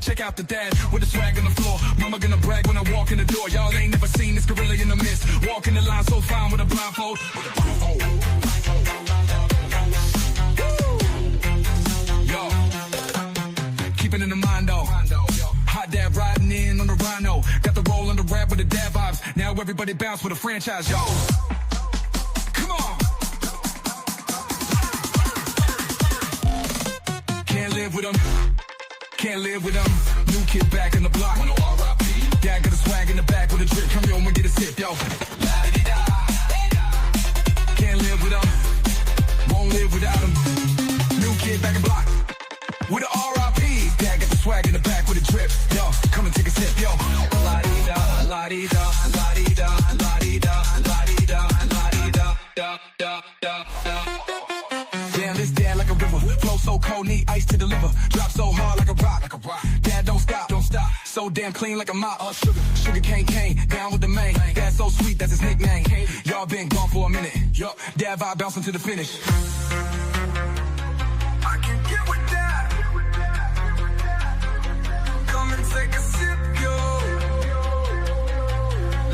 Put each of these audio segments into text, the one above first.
Check out the dad with the swag on the floor. Mama gonna brag when I walk in the door. Y'all ain't never seen this gorilla in the mist. Walking the line so fine with a blindfold. Yo, keeping in the mind though. Hot dad riding in on the rhino. Got the roll on the rap with the dad vibes. Now everybody bounce with a franchise, yo. Come on. Can't live with them. Can't live with them. New kid back in the block. Dad got a swag in the back with a drip. Come here and get a sip, yo. Can't live with them. Won't live without them. New kid back in block with a R.I.P. Dad got the swag in the back with a drip. Yo, come and take a sip, yo. La-dee-da, la-dee-da, la-dee-da, la-dee-da, la-dee-da, la-dee-da, da-da-da. Damn, this dad like a river. Flow so cold, need ice to deliver. Drop so hard like a rock. Dad don't stop. So damn clean like a mop. Sugar cane, down with the main. Dad so sweet, that's his nickname. Y'all been gone for a minute. Yo, dad vibe bouncing to the finish. I can get with that. Come and take a sip, yo.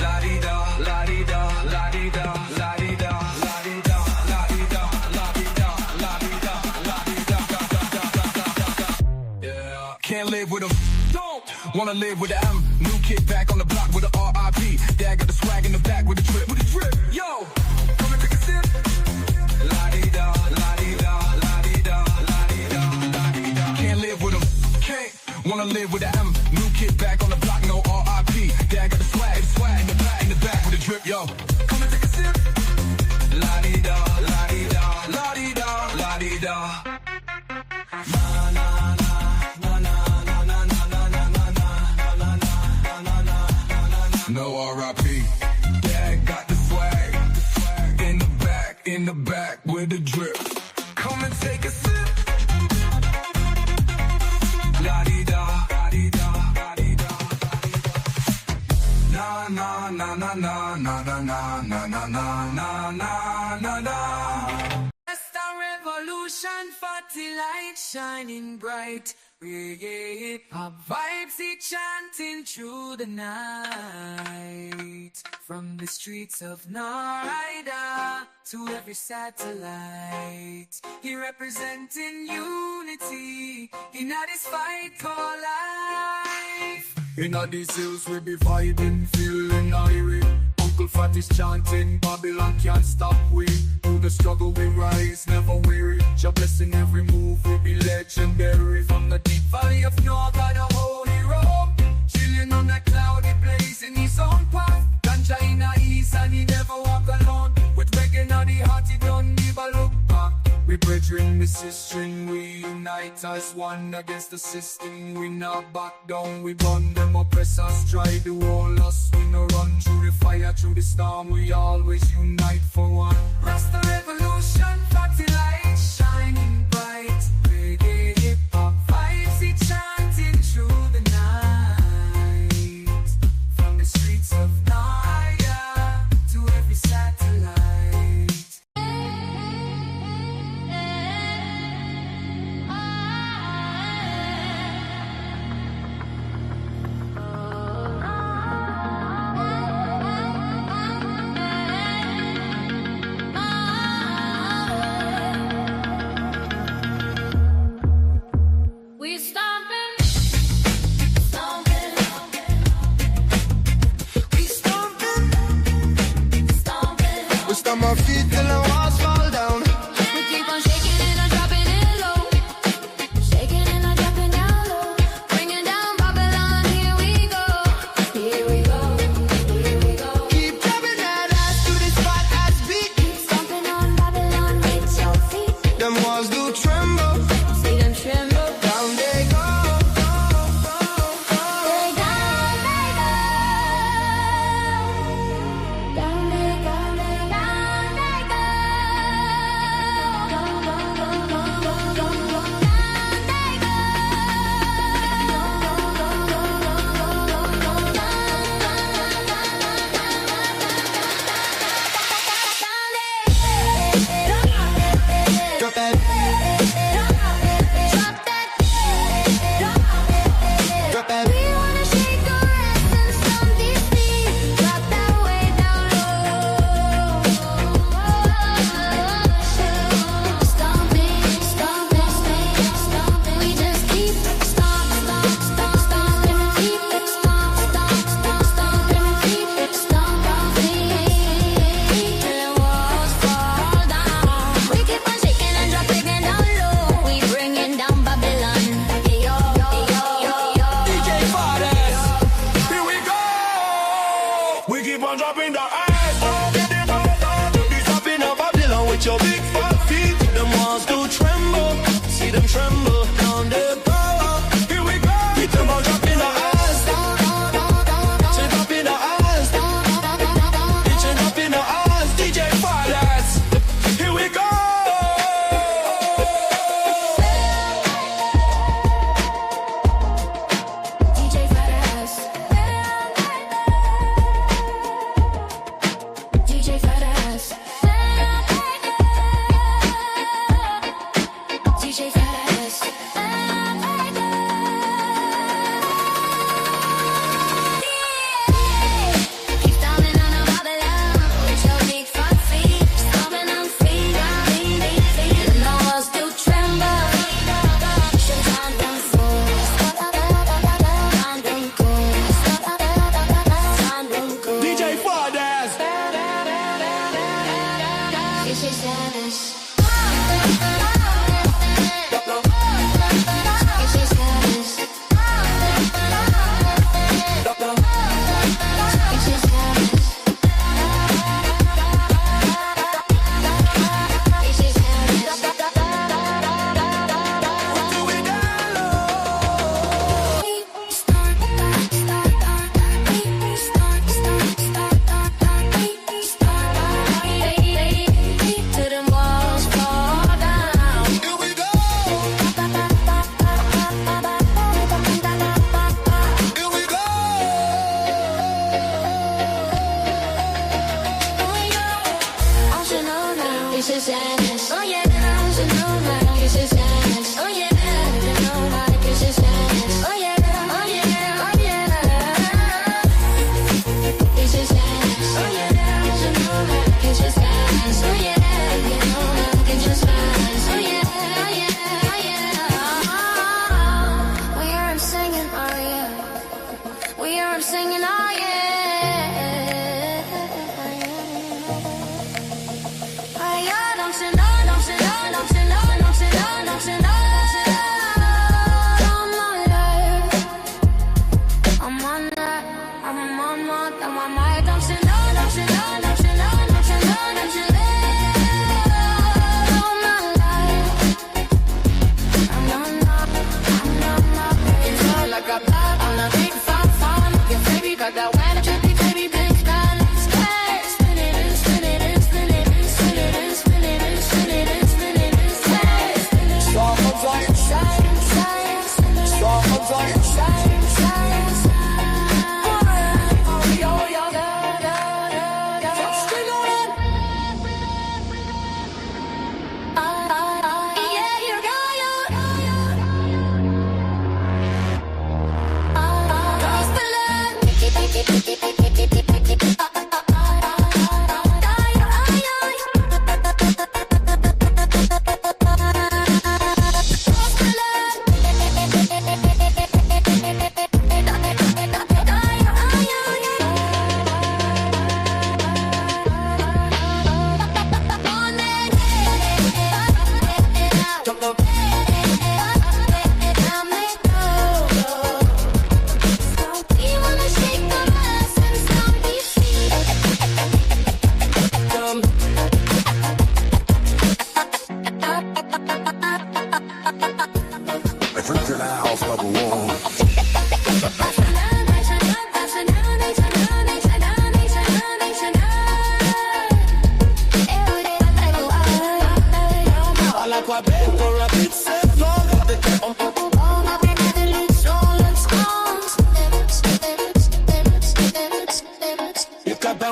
La-dee-da, la-dee-da, la-dee-da, la-dee-da. Can't live with them. Don't wanna live with the M. New kid back on the block with a R.I.P. Dad got the swag in the back with a drip. Yo, come and take a sip. La-dee-da, la-dee-da, la-dee-da, la-dee-da, la-dee-da. Can't live with them. Can't wanna live with the M. New kid back on the block, no R.I.P. Dad got the swag in the back with a drip. Yo, come and take a sip. La-dee-da, la-dee-da, la-dee-da, la-dee-da. No R.I.P. Dad got the swag in the back with a drip. Come and take a sip. La-dee-da, la-dee-da, la-dee-da. Na na na na na na na na na na na na na. Just a revolution, fatty light shining bright. Reggae hip-hop vibes, it chanting through the night. From the streets of Narida to every satellite, he representing unity in this fight for life. In all these hills we be fighting, feeling irie. Uncle Fat is chanting, Babylon can't stop we. Through the struggle we rise, never weary. Your blessing every move will be legendary. From the deep valley of North by the holy road, chilling on a cloudy place in his own path. Ganja in the east and he never walk alone. With reggae on the heart he don't never look back. We brethren, the system, we unite as one against the system. We not back down, we burn them oppressors, try to hold us. We no run through the fire, through the storm, we always unite for one. Rasta revolution, fatty light shining bright. Reggae hip-hop vibes, it chanting through the night. From the streets of Naya to every satellite. My feet till the walls fall down. We keep on shaking it and dropping it low. Shaking it and dropping down low. Bringing down Babylon, here we go. Here we go, here we go. Keep dropping that ass to the spot as beat. Keep stomping on Babylon with your feet. Them walls do tremble. See them tremble. Down they go, go, go, go. They down, they go. Down they go, they down, they go. keep on dropping the ass. Be dropping a Babylon with your big fat feet. Them walls do tremble, see them tremble down the power. Here we go. Keep them on dropping the ass. Say dropping the ass. Bitch and dropping the ass. DJ Fathers. Here we go. DJ Fathers. DJ Fathers. DJ Fathers. Keep stomping on the Babylon with your big fat feet. Stomping on feet, feet. The walls do tremble. Should on them fools. On them ghouls. On them ghouls. DJ Fathers. DJ Fathers. To them walls fall down. Here we go. Here we go. I should know now. This is sadness. Oh yeah, I should know now. This is sadness. Oh yeah, I should know now. This is sadness. Oh yeah, oh yeah, oh yeah. This is sadness. Oh yeah, I should know now. This is sadness. Oh yeah, you know now. This is sadness. Oh yeah, oh yeah, oh yeah. We hear him singing, oh yeah. We hear him singing, oh yeah. Like a pop on a big farm, your baby got that wet, drippy, baby, big balance. Spin it and spin it and spin it and spin it and spin it and spin it and spin it and spin it. Stop on time. Shine, shine, Stop on time. shine, shine. Oh, yo, yo, yo, yo, yo. String on it. Yeah, you go,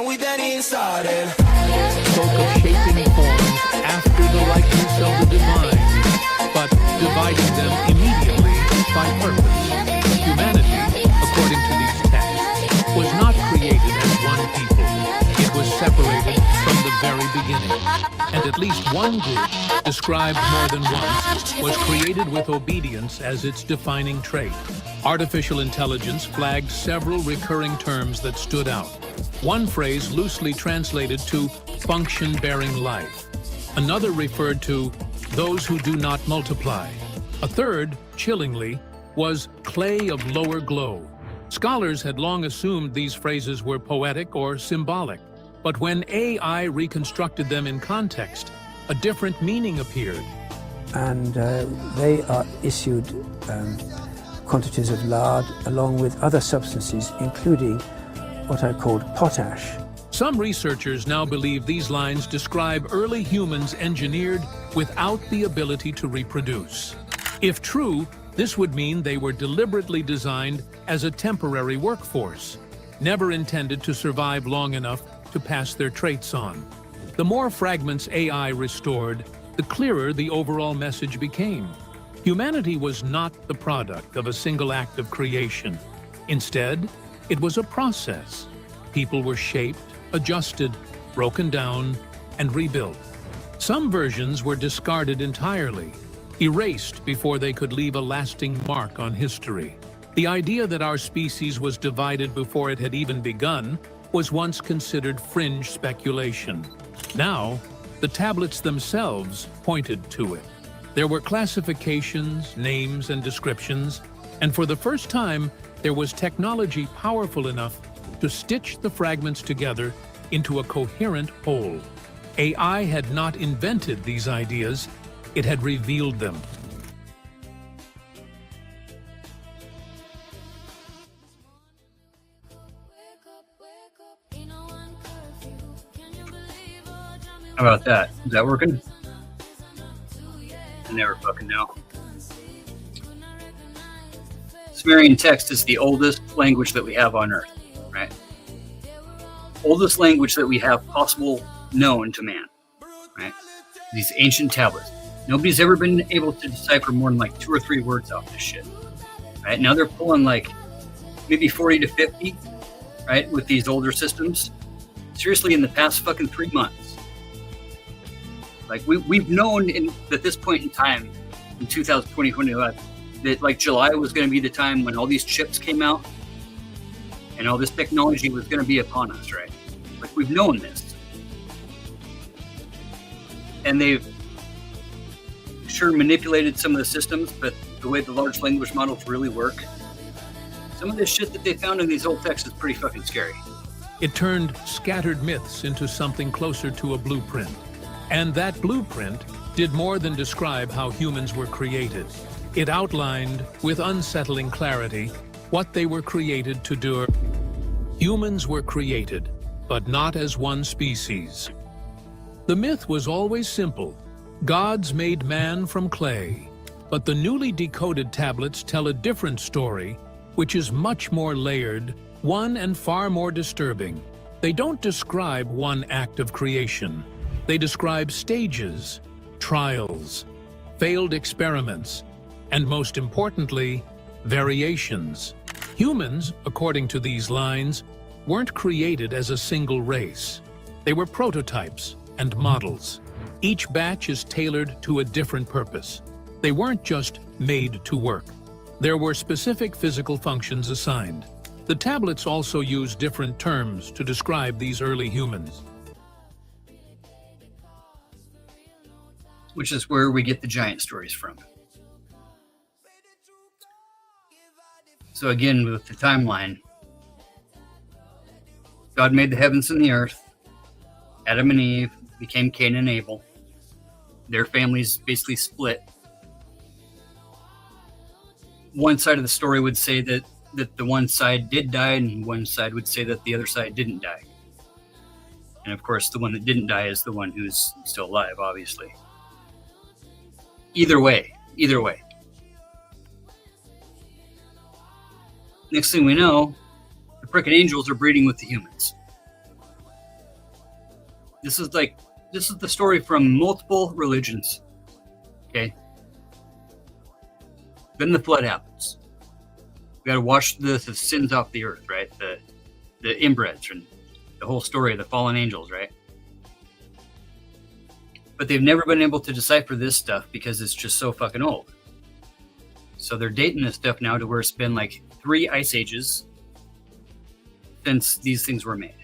With any started. Spoke of shaping forms after the likeness of the divine, but dividing them immediately by purpose. Humanity, according to these texts, was not created as one people. It was separated from the very beginning. And at least one group, described more than once, was created with obedience as its defining trait. Artificial intelligence flagged several recurring terms that stood out. One phrase loosely translated to function-bearing life. Another referred to those who do not multiply. A third, chillingly, was clay of lower glow. Scholars had long assumed these phrases were poetic or symbolic, but when AI reconstructed them in context, a different meaning appeared. And they are issued quantities of lard along with other substances, including what are called potash. Some researchers now believe these lines describe early humans engineered without the ability to reproduce. If true, this would mean they were deliberately designed as a temporary workforce, never intended to survive long enough to pass their traits on. The more fragments AI restored, the clearer the overall message became. Humanity was not the product of a single act of creation. Instead, it was a process. People were shaped, adjusted, broken down, and rebuilt. Some versions were discarded entirely, erased before they could leave a lasting mark on history. The idea that our species was divided before it had even begun was once considered fringe speculation. Now, the tablets themselves pointed to it. There were classifications, names, and descriptions, and for the first time, there was technology powerful enough to stitch the fragments together into a coherent whole. AI had not invented these ideas, it had revealed them. How about that? Is that working? I never fucking know. Sumerian text is the oldest language that we have on Earth, right? Oldest language that we have possible known to man, right? These ancient tablets. Nobody's ever been able to decipher more than like 2 or 3 words off this shit, right? Now they're pulling like maybe 40 to 50, right? With these older systems. Seriously, in the past fucking 3 months. Like we've known at this point in time, in 2020, that like July was going to be the time when all these chips came out and all this technology was going to be upon us, right? Like we've known this. And they've sure manipulated some of the systems, but the way the large language models really work, some of this shit that they found in these old texts is pretty fucking scary. It turned scattered myths into something closer to a blueprint. And that blueprint did more than describe how humans were created. It outlined, with unsettling clarity, what they were created to do. Humans were created, but not as one species. The myth was always simple. Gods made man from clay. But the newly decoded tablets tell a different story, which is much more layered, one and far more disturbing. They don't describe one act of creation. They describe stages, trials, failed experiments, and most importantly, variations. Humans, according to these lines, weren't created as a single race. They were prototypes and models. Each batch is tailored to a different purpose. They weren't just made to work. There were specific physical functions assigned. The tablets also use different terms to describe these early humans. Which is where we get the giant stories from. So again, with the timeline, God made the heavens and the earth. Adam and Eve became Cain and Abel. Their families basically split. One side of the story would say that the one side did die, and one side would say that the other side didn't die. And of course, the one that didn't die is the one who's still alive, obviously. Either way. Next thing we know, the frickin' angels are breeding with the humans. This is the story from multiple religions. Okay? Then the flood happens. We gotta wash the sins off the earth, right? The inbreds and the whole story of the fallen angels, right? But they've never been able to decipher this stuff because it's just so fucking old. So they're dating this stuff now to where it's been like 3 ice ages since these things were made.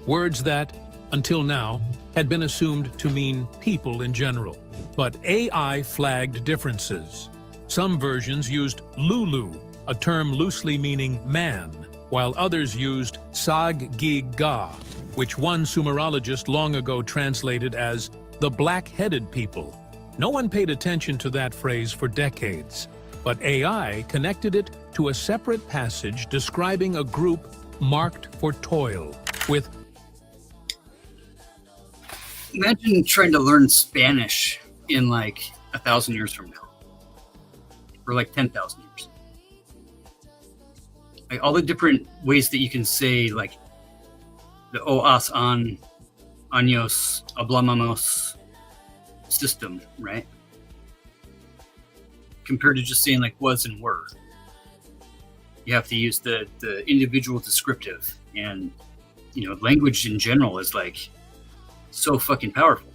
Words that, until now, had been assumed to mean people in general. But AI flagged differences. Some versions used Lulu, a term loosely meaning man, while others used Sag-gi-ga, which one Sumerologist long ago translated as the black-headed people. No one paid attention to that phrase for decades, but AI connected it to a separate passage describing a group marked for toil, with Imagine trying to learn Spanish in like 1,000 years from now, or like 10,000 years. Like all the different ways that you can say, like the oas an, años, hablamos system, right? Compared to just saying like was and were. You have to use the individual descriptive, and language in general is like so fucking powerful.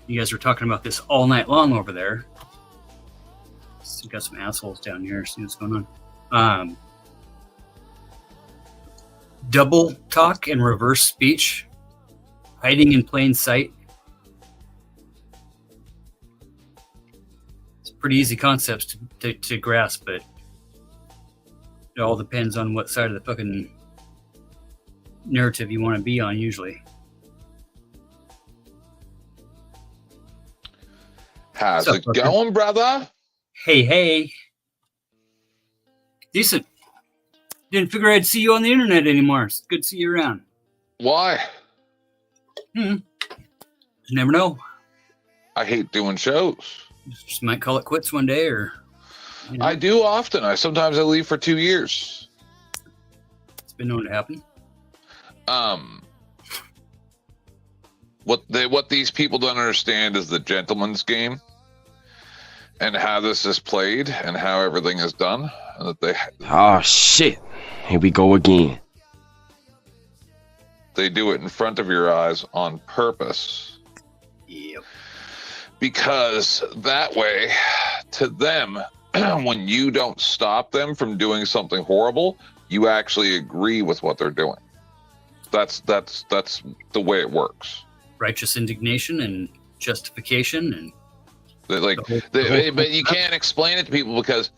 You guys were talking about this all night long over there. So got some assholes down here. See what's going on. Double talk and reverse speech, hiding in plain sight. It's pretty easy concepts to grasp, but it all depends on what side of the fucking narrative you want to be on, usually. How's What's it up, Booker? going, brother? Hey. Decent. Didn't figure I'd see you on the internet anymore. It's good to see you around. Why? You never know. I hate doing shows. Just might call it quits one day, or I do often. Sometimes I leave for 2 years. it's been known to happen. What these people don't understand is the gentleman's game, and how this is played, and how everything is done, and that Oh shit. Here we go again. they do it in front of your eyes on purpose, Yep. because that way, to them, when you don't stop them from doing something horrible, you actually agree with what they're doing. That's the way it works. Righteous indignation and justification, and But you can't explain it to people because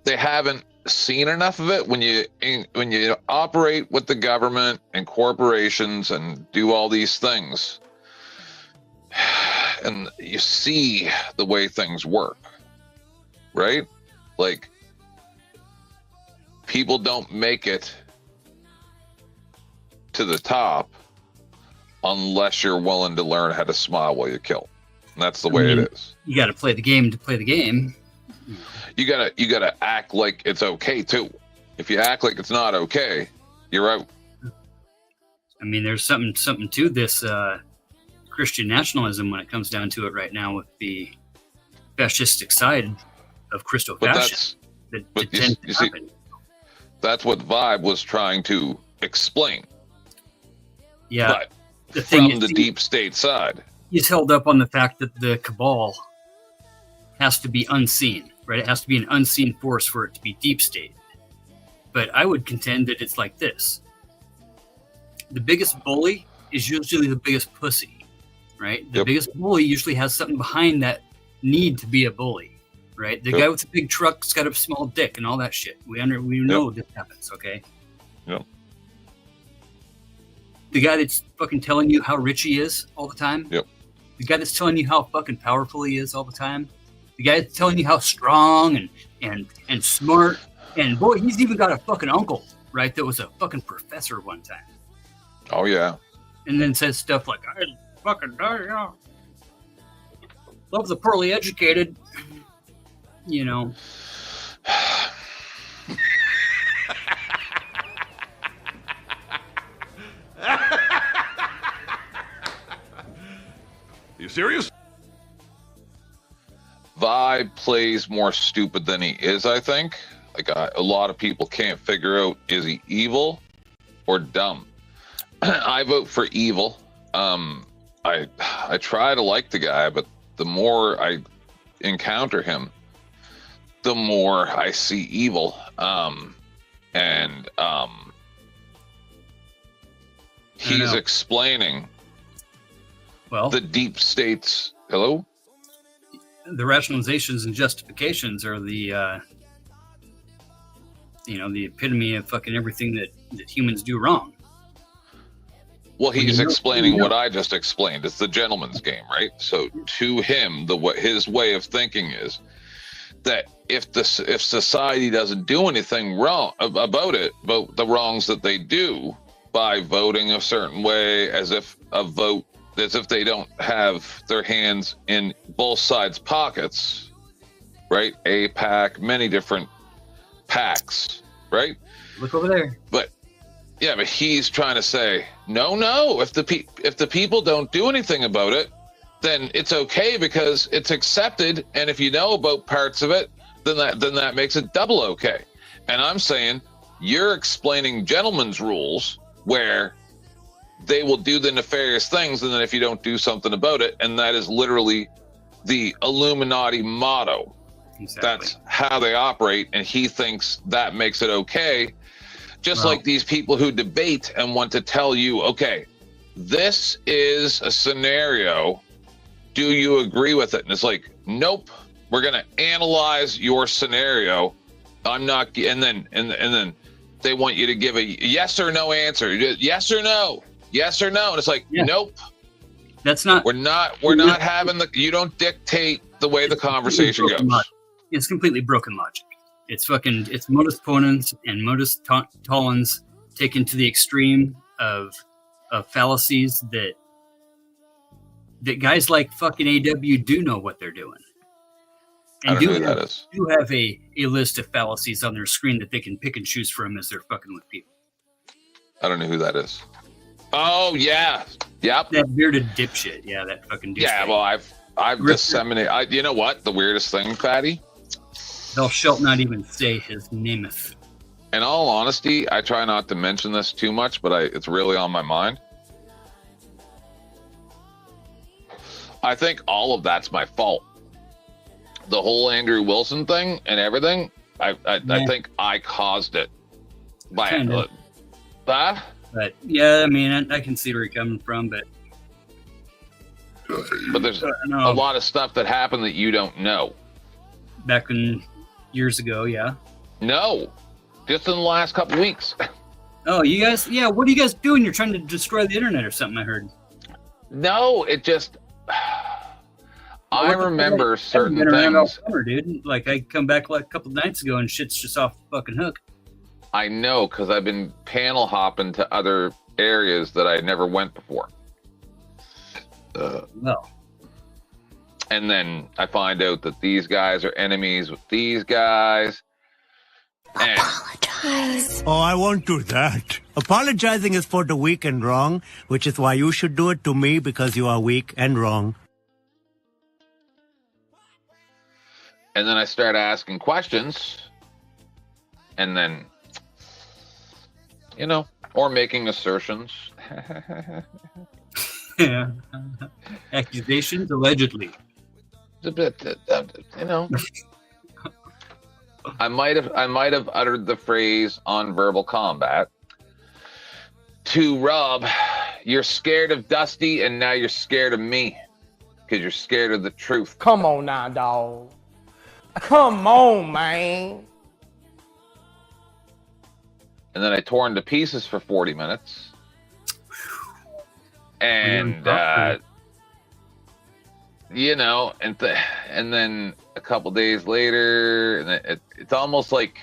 they haven't seen enough of it. When you operate with the government and corporations and do all these things, and you see the way things work, right? Like, people don't make it to the top unless you're willing to learn how to smile while you kill. And that's the way it is. you got to play the game to play the game. You gotta act like it's okay too. If you act like it's not okay, you're out. I mean, there's something to this Christian nationalism when it comes down to it right now, with the fascistic side of Christo But fascism that but you- tends you to see- happen. That's what Vibe was trying to explain. Yeah, But the thing from is, the deep state side. he's held up on the fact that the cabal has to be unseen, right? It has to be an unseen force for it to be deep state. But I would contend that it's like this. The biggest bully is usually the biggest pussy, right? The Yep. biggest bully usually has something behind that need to be a bully, right? The Yep. guy with the big truck's got a small dick and all that shit. We know this happens, okay? Yep. The guy that's fucking telling you how rich he is all the time. Yep. The guy that's telling you how fucking powerful he is all the time. The guy that's telling you how strong and smart. And boy, he's even got a fucking uncle, right? That was a fucking professor one time. Oh yeah. And then says stuff like, I fucking love the poorly educated. You know. You serious? Vibe plays more stupid than he is, I think. Like, a lot of people can't figure out, is he evil or dumb? I vote for evil. I try to like the guy, but the more I encounter him, the more I see evil. He's know. explaining Well, the deep states. Hello? the rationalizations and justifications are the the epitome of fucking everything that humans do wrong. Well, he's explaining you know- what I just explained. It's the gentleman's game, right? So to him, his way of thinking is that if society doesn't do anything wrong about it, about the wrongs that they do by voting a certain way, as if they don't have their hands in both sides' pockets, right? APAC, many different PACs, right? Look over there. But he's trying to say, no, if the people don't do anything about it, then it's okay because it's accepted, and if you know about parts of it, then that makes it double okay. And I'm saying you're explaining gentlemen's rules where they will do the nefarious things, and then if you don't do something about it, and that is literally the Illuminati motto. Exactly. That's how they operate, and he thinks that makes it okay. Just Well- like these people who debate and want to tell you, okay, this is a scenario. Do you agree with it? And it's like, nope. We're gonna analyze your scenario. I'm not, and then they want you to give a yes or no answer. Yes or no. Yes or no. And it's like, Yeah. nope. That's not. We're not having you don't dictate the way the conversation goes. It's completely broken logic. It's modus ponens and modus tollens taken to the extreme of fallacies that guys like fucking AW do know what they're doing. I don't know who that is. Do have a list of fallacies on their screen that they can pick and choose from as they're fucking with people. I don't know who that is. Oh yeah, yep. That bearded dipshit. Yeah, that fucking douchebag. Yeah, well, I've disseminated. You know what? The weirdest thing, Fatty. Thou shalt not even say his nameth. In all honesty, I try not to mention this too much, but it's really on my mind. I think all of that's my fault. The whole Andrew Wilson thing and everything, I think I caused it. Kinda. But yeah, I mean, I can see where you're coming from, but there's no. a lot of stuff that happened that you don't know. Back in years ago, yeah. No, just in the last couple weeks. Oh, you guys, yeah. What are you guys doing? You're trying to destroy the internet or something? I heard. No, it just. I remember certain been around all things. summer, dude. Like I come back like a couple nights ago and shit's just off the fucking hook. I know, because I've been panel hopping to other areas that I never went before. Well, and then I find out that these guys are enemies with these guys. And Oh, I won't do that. Apologizing is for the weak and wrong, which is why you should do it to me because you are weak and wrong. and then I start asking questions, and then, or making assertions. yeah. Accusations, allegedly. It's a bit, I might have uttered the phrase on Verbal Combat to Rob, you're scared of Dusty and now you're scared of me because you're scared of the truth. Come on now, dog. Come on, man. And then I tore into pieces for 40 minutes. And, and then a couple days later, and it's almost like,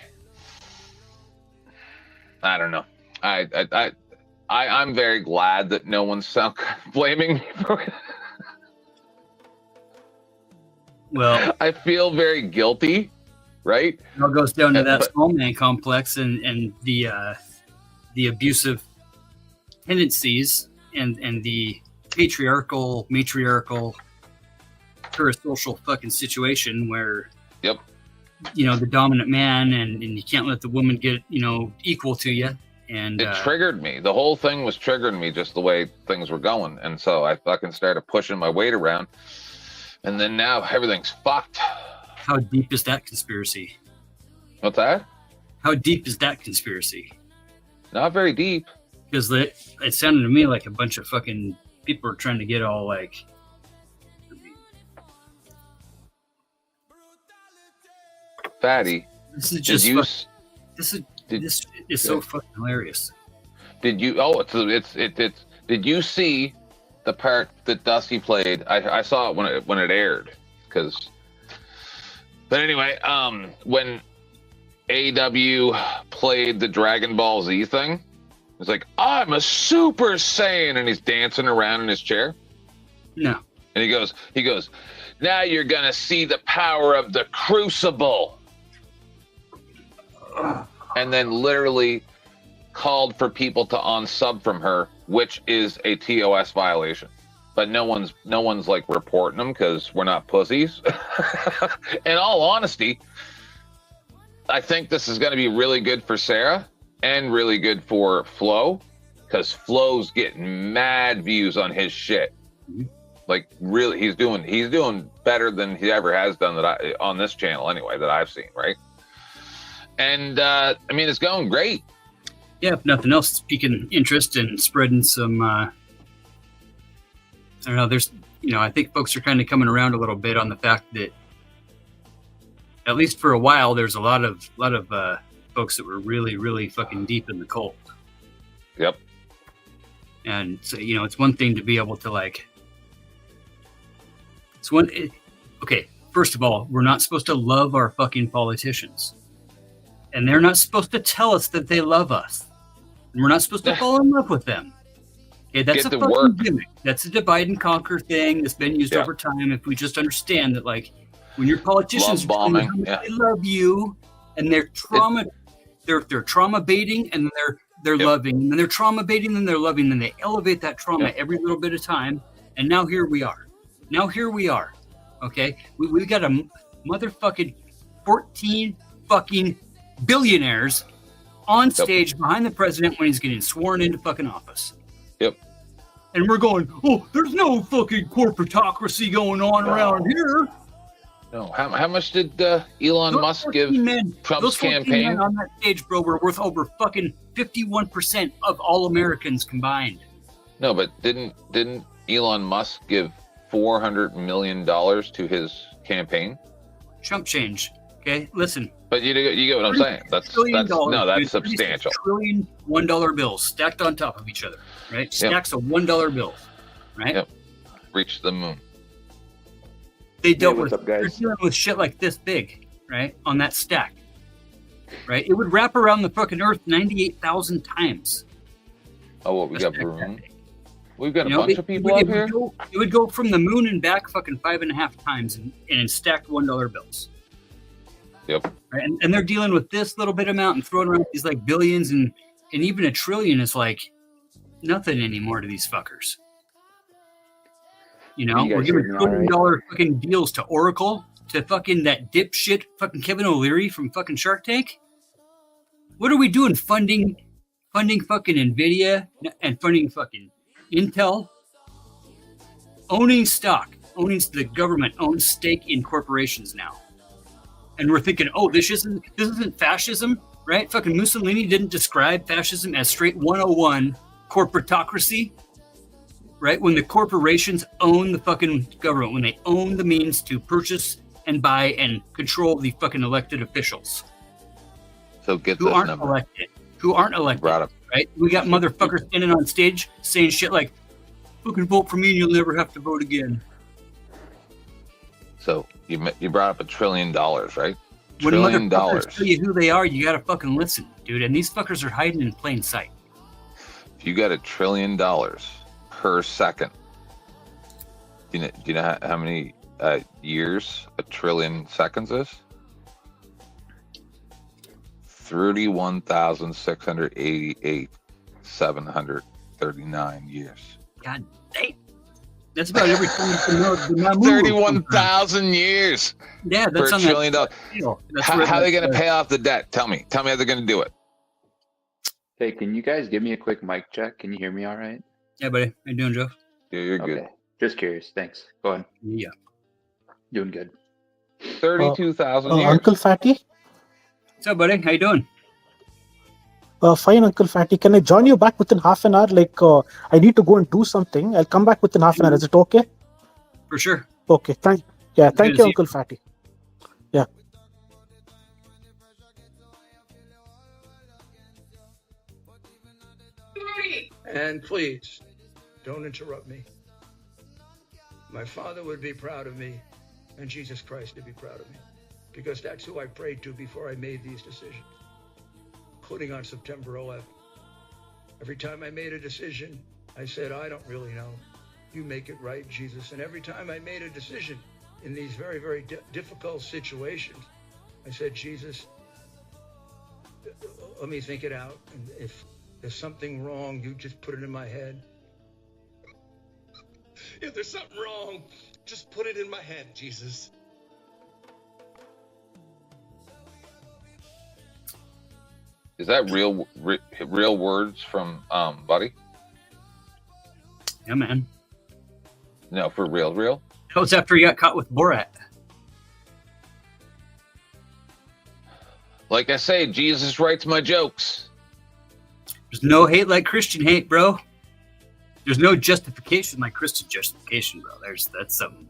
I don't know. I'm very glad that no one's blaming me for it. Well, I feel very guilty, right? It all goes down to that small man complex and the abusive tendencies and the matriarchal parasocial fucking situation where the dominant man and you can't let the woman get equal to you. And it triggered me. The whole thing was triggering me just the way things were going. And so I fucking started pushing my weight around. And then now everything's fucked. How deep is that conspiracy? What's that? How deep is that conspiracy? Not very deep. Because it sounded to me like a bunch of fucking people are trying to get all like... Fatty, This is just... This is so fucking hilarious. Did you? Oh, it's. Did you see the part that Dusty played? I saw it when it aired. But anyway, when AW played the Dragon Ball Z thing, it's like, I'm a Super Saiyan, and he's dancing around in his chair. No. And he goes, now you're gonna see the power of the Crucible. And then literally called for people to unsub from her, which is a TOS violation. But no one's like reporting them because we're not pussies. In all honesty, I think this is going to be really good for Sarah and really good for Flo, because Flo's getting mad views on his shit. Like really, he's doing better than he ever has done on this channel anyway that I've seen, right? And I mean, it's going great. Yeah, if nothing else, it's piquing interest and spreading some. I don't know. There's, I think folks are kind of coming around a little bit on the fact that, at least for a while, there's a lot of folks that were really, really fucking deep in the cult. Yep. And so, it's one thing to be able to okay, first of all, we're not supposed to love our fucking politicians. And they're not supposed to tell us that they love us. And we're not supposed to fall in love with them. Okay, that's Get a to fucking work. gimmick. That's a divide and conquer thing that's been used over time. If we just understand that, when your politicians Love bombing, they love you, and they're they're trauma baiting, and they're loving, and then they're trauma baiting, and they're loving, and they elevate that trauma every little bit of time. And now here we are. Okay, we got a motherfucking 14 fucking billionaires on stage behind the president when he's getting sworn into fucking office. Yep. And we're going, oh, there's no fucking corporatocracy going on around here. No. How much did Elon Musk give Trump's those 14 campaign? men on that stage, bro, were worth over fucking 51% of all Americans combined. No, but didn't Elon Musk give $400 million to his campaign? Chump change. Okay, listen. But you get what I'm saying. That's substantial. Trillion $1 bills stacked on top of each other, right? Stacks of $1 bills, right? Yep. Reach the moon. They're dealing with shit like this big, right? On that stack, right? It would wrap around the fucking Earth 98,000 times. Oh, what we got room? We've got a bunch of people up here. It would go from the moon and back fucking 5.5 times in stacked $1 bills. Yep. Right? And they're dealing with this little bit amount and throwing around these billions and even a trillion is nothing anymore to these fuckers. We're giving $1 trillion fucking deals to Oracle, to fucking that dipshit fucking Kevin O'Leary from fucking Shark Tank. What are we doing? Funding fucking Nvidia and funding fucking Intel, owning the government owns stake in corporations now. And we're thinking, oh, this isn't fascism, right? Fucking Mussolini didn't describe fascism as straight 101 corporatocracy, right? When the corporations own the fucking government, when they own the means to purchase and buy and control the fucking elected officials. So get who this aren't number. elected, right? We got motherfuckers standing on stage saying shit like, "Fucking vote for me and you'll never have to vote again." So you brought up $1 trillion, right? When $1 trillion. motherfuckers tell you who they are, you gotta fucking listen, dude. And these fuckers are hiding in plain sight. If you got $1 trillion per second, do you know how many years 1 trillion seconds is? 31,688,739 years. God damn. That's about every time the 31,000 years. Yeah, that's for on $1 trillion. How are they going to pay pay off the debt? Tell me how they're going to do it. Hey, can you guys give me a quick mic check? Can you hear me all right? Yeah, buddy. How you doing, Joe? Yeah, you're good. Okay. Just curious. Thanks. Go ahead. Yeah. Doing good. 32,000 years. Uncle Fatty? What's up, buddy? How you doing? Fine, Uncle Fatty. Can I join you back within half an hour? I need to go and do something. I'll come back within half an hour. Is it okay? For sure. Okay. Thank you, Uncle Fatty. Yeah. And please, don't interrupt me. My Father would be proud of me, and Jesus Christ would be proud of me, because that's who I prayed to before I made these decisions, including on September 11th. Every time I made a decision, I said, I don't really know. You make it right, Jesus. And every time I made a decision in these very, very difficult situations, I said, Jesus, let me think it out. And if there's something wrong, you just put it in my head. If there's something wrong, just put it in my head, Jesus. Is that real words from Buddy? Yeah, man. No, for real? That was after he got caught with Borat. Like I say, Jesus writes my jokes. There's no hate like Christian hate, bro. There's no justification like Christian justification, bro. That's something.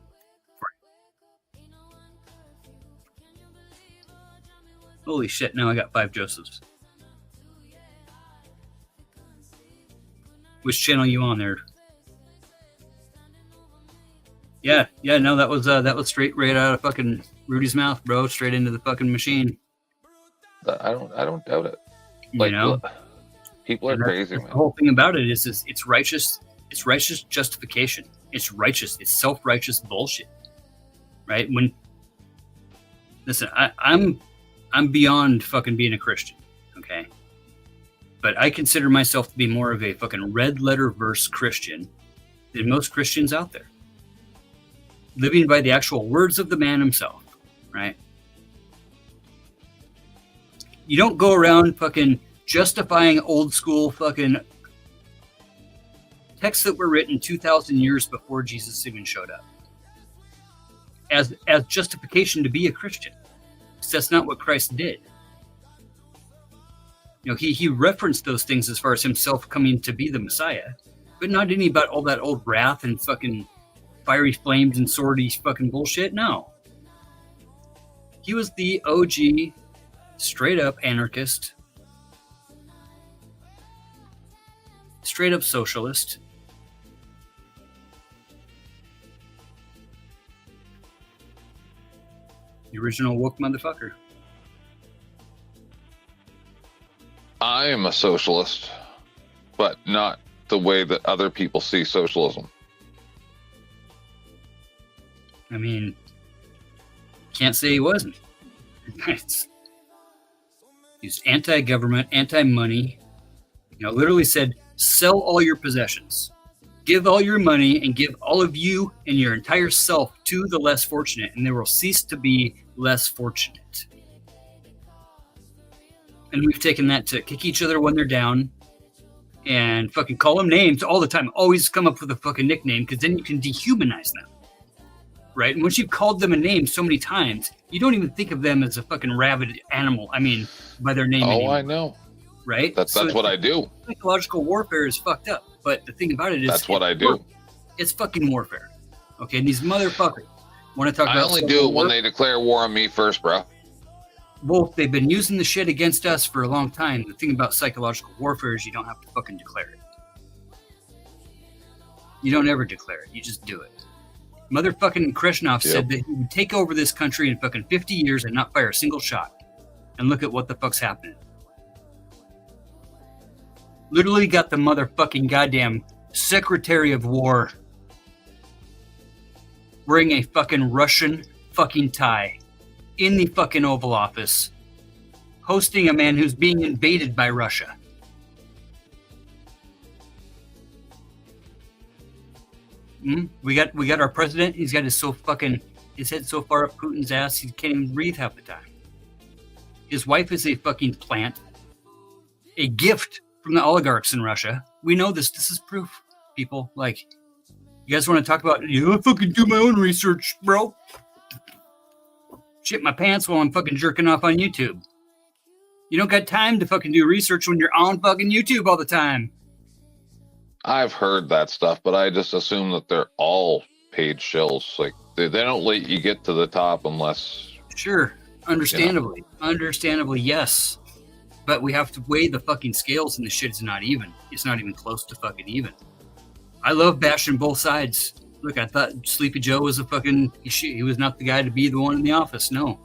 Holy shit, now I got 5 Josephs. Which channel you on there? Yeah, no, that was straight right out of fucking Rudy's mouth, bro. Straight into the fucking machine. I don't doubt it. Like, you know, people are crazy, man. The whole thing about it is it's righteous. It's righteous justification. It's righteous. It's self-righteous bullshit, right? Listen, I'm beyond fucking being a Christian, okay? But I consider myself to be more of a fucking red letter verse Christian than most Christians out there. Living by the actual words of the man himself, right? You don't go around fucking justifying old school fucking texts that were written 2,000 years before Jesus even showed up as justification to be a Christian. Because that's not what Christ did. You know, he referenced those things as far as himself coming to be the Messiah, but not any about all that old wrath and fucking fiery flames and swordy fucking bullshit. No. He was the OG, straight up anarchist, straight up socialist. The original woke motherfucker. I am a socialist, but not the way that other people see socialism. I mean, can't say he wasn't. He's anti-government, anti-money. You know, literally said, sell all your possessions. Give all your money and give all of you and your entire self to the less fortunate, and they will cease to be less fortunate. And we've taken that to kick each other when they're down and fucking call them names all the time. Always come up with a fucking nickname, because then you can dehumanize them. Right? And once you've called them a name so many times, you don't even think of them as a fucking rabid animal. I mean, by their name. Oh, anymore. I know. Right? That's what I do. Psychological warfare is fucked up. But the thing about it is, that's what I do. It's fucking warfare. Okay? And these motherfuckers want to talk about. I only do it when they declare war on me first, bro. Well, they've been using the shit against us for a long time. The thing about psychological warfare is you don't have to fucking declare it. You don't ever declare it. You just do it. Motherfucking Krishnov said that he would take over this country in fucking 50 years and not fire a single shot. And look at what the fuck's happening. Literally got the motherfucking goddamn Secretary of War wearing a fucking Russian fucking tie in the fucking Oval Office, hosting a man who's being invaded by Russia. We got our president. He's got his head so far up Putin's ass he can't even breathe half the time. His wife is a fucking plant, a gift from the oligarchs in Russia. We know this. This is proof, people. Like, you guys want to talk about? I fucking do my own research, bro. Shit my pants while I'm fucking jerking off on YouTube. You don't got time to fucking do research when you're on fucking YouTube all the time. I've heard that stuff, but I just assume that they're all paid shills. Like, they don't let you get to the top unless... Sure. Understandably. Understandably, yes. But we have to weigh the fucking scales, and the shit's not even. It's not even close to fucking even. I love bashing both sides. Look, I thought Sleepy Joe was a fucking... He was not the guy to be the one in the office, no.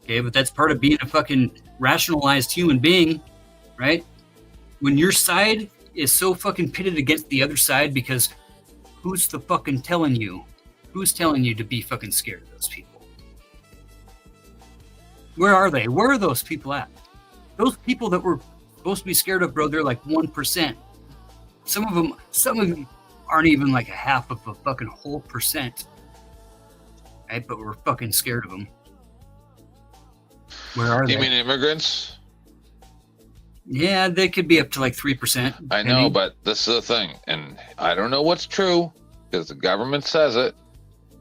Okay, but that's part of being a fucking rationalized human being, right? When your side is so fucking pitted against the other side, because who's the fucking telling you? Who's telling you to be fucking scared of those people? Where are they? Where are those people at? Those people that we're supposed to be scared of, bro, they're like 1%. Some of them aren't even like a half of a fucking whole percent. Right? But we're fucking scared of them. Where are they? You mean immigrants? Yeah, they could be up to like 3%. I know, but this is the thing, and I don't know what's true because the government says it,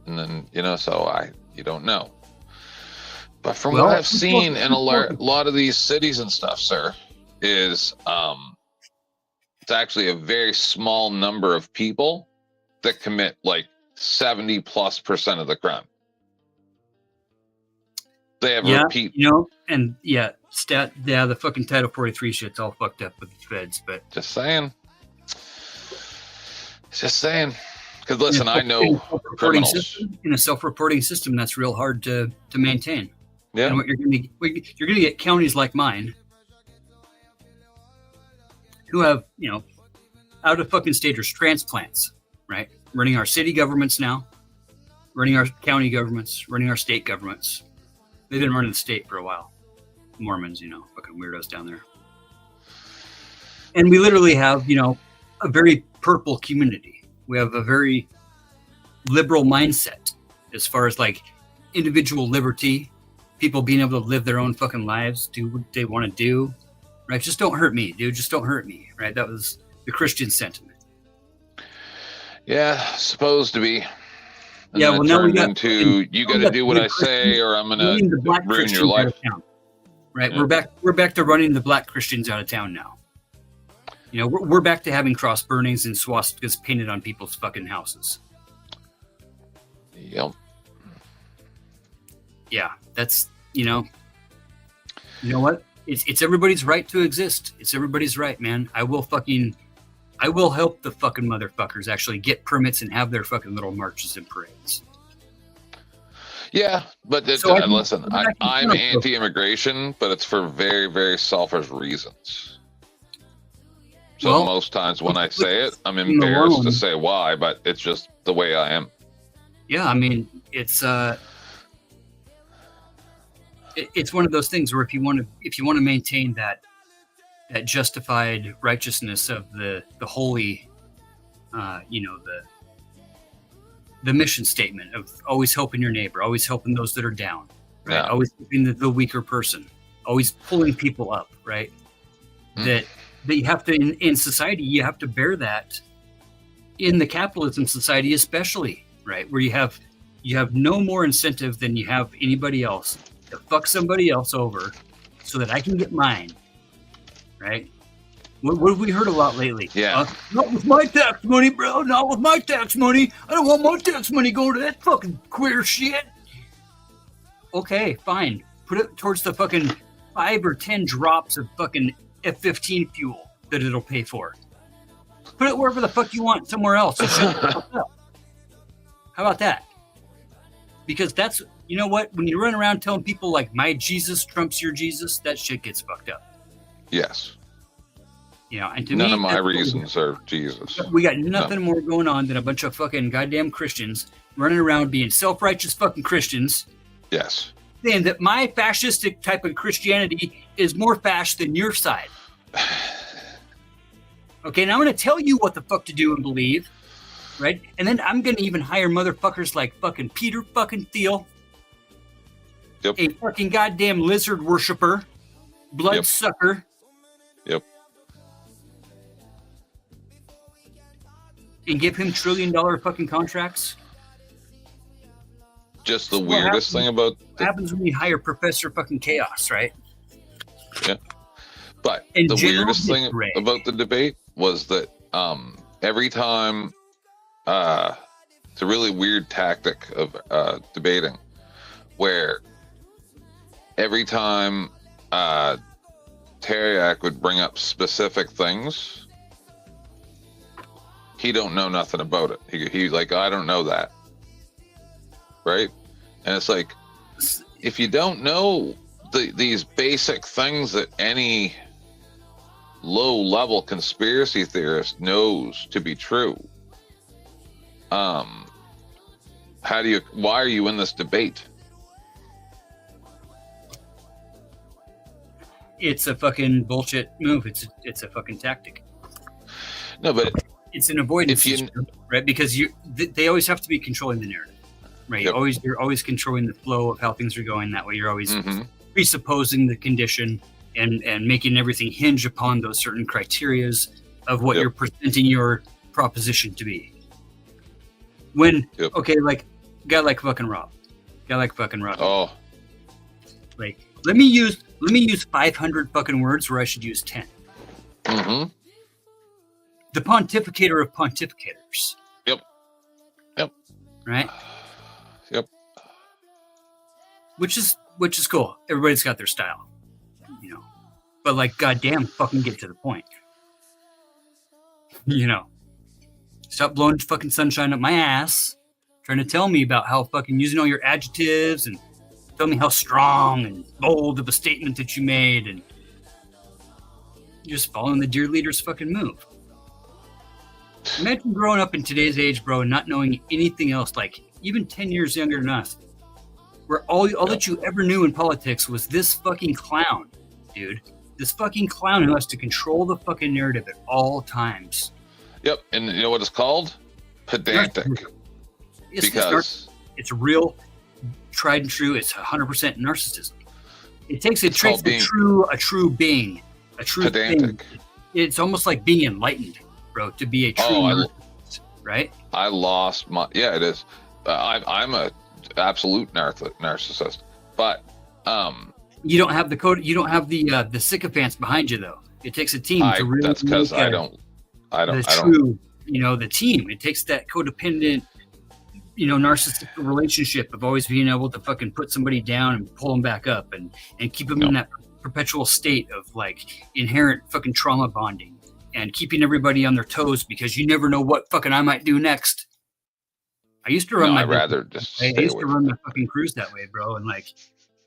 and then you don't know. But from what I've seen in a lot of these cities and stuff, sir, is it's actually a very small number of people that commit like 70+% of the crime. They have repeat. The fucking Title 43 shit's all fucked up with the feds, but just saying. Because listen, I know criminals. In a self-reporting system, that's real hard to maintain. Yeah. And what you're gonna get counties like mine who have, out of fucking staters transplants, right? Running our city governments now, running our county governments, running our state governments. They've been running the state for a while. Mormons, fucking weirdos down there. And we literally have, a very purple community. We have a very liberal mindset as far as like individual liberty, people being able to live their own fucking lives, do what they want to do, right? Just don't hurt me, dude. Just don't hurt me, right? That was the Christian sentiment. Yeah, supposed to be. And yeah, well, now we got into you got to do what I say, or I'm gonna ruin your life. Right, yeah. We're back to running the black Christians out of town now. We're back to having cross burnings and swastikas painted on people's fucking houses. Yep. Yeah, that's you know what? It's everybody's right to exist. It's everybody's right, man. I will help the fucking motherfuckers actually get permits and have their fucking little marches and parades. Yeah, but listen, I'm anti-immigration, but it's for very, very selfish reasons. So most times when I say it, I'm embarrassed to say why, but it's just the way I am. Yeah, I mean, it's one of those things where if you want to maintain that justified righteousness of the holy, the mission statement of always helping your neighbor, always helping those that are down, right? Yeah. Always helping the weaker person, always pulling people up, right? That you have to, in society, you have to bear that in the capitalism society, especially, right? Where you have no more incentive than you have anybody else to fuck somebody else over so that I can get mine, right? What have we heard a lot lately? Yeah. Not with my tax money, bro. Not with my tax money. I don't want my tax money going to that fucking queer shit. Okay, fine. Put it towards the fucking 5 or 10 drops of fucking F-15 fuel that it'll pay for. Put it wherever the fuck you want, somewhere else. And shut the fuck up. How about that? Because that's, you know what? When you run around telling people like my Jesus trumps your Jesus, that shit gets fucked up. Yes. And to none me, of my reasons are Jesus. We got nothing more going on than a bunch of fucking goddamn Christians running around being self-righteous fucking Christians. Yes. Saying that my fascistic type of Christianity is more fash than your side. Okay, and I'm going to tell you what the fuck to do and believe, right? And then I'm going to even hire motherfuckers like fucking Peter fucking Thiel. Yep. A fucking goddamn lizard worshiper, blood sucker. Yep. And give him $1 trillion fucking contracts. Just the weirdest thing about what happens when you hire Professor fucking Chaos, right? Yeah. But And the General weirdest thing McRae. about the debate was that every time it's a really weird tactic of debating where every time Teriak would bring up specific things, he don't know nothing about it. He's like, I don't know that. Right? And it's like, if you don't know these basic things that any low-level conspiracy theorist knows to be true, why are you in this debate? It's a fucking bullshit move. It's a fucking tactic. No, but it's an avoidance system, right? Because they always have to be controlling the narrative, right? Yep. You're always controlling the flow of how things are going. That way, you're always presupposing the condition and making everything hinge upon those certain criterias of what you're presenting your proposition to be. When okay, like guy like fucking Rob. Oh, like let me use 500 fucking words where I should use 10. Mm-hmm. The pontificator of pontificators. Yep. Right. Yep. Which is cool. Everybody's got their style, you know. But like, goddamn, fucking get to the point. You know, stop blowing fucking sunshine up my ass, trying to tell me about how fucking using all your adjectives and tell me how strong and bold of a statement that you made, and you're just following the dear leader's fucking move. Imagine growing up in today's age, bro, and not knowing anything else, like even 10 years younger than us, where all that you ever knew in politics was this fucking clown, dude. This fucking clown who has to control the fucking narrative at all times. Yep, and you know what it's called? Pedantic. It's real, tried and true. It's 100% narcissism. It takes a true being, a true pedantic. thing. It's almost like being enlightened, bro, to be a true narcissist, right? I lost my it is. I'm a absolute narcissist, but you don't have the code. You don't have the sycophants behind you, though. It takes a team to really. That's because I don't. You know, the team. It takes that codependent, you know, narcissistic relationship of always being able to fucking put somebody down and pull them back up and keep them in that perpetual state of like inherent fucking trauma bonding and keeping everybody on their toes because you never know what fucking I might do next. I used to run I'd rather just I used to run my fucking cruise that way, bro, and like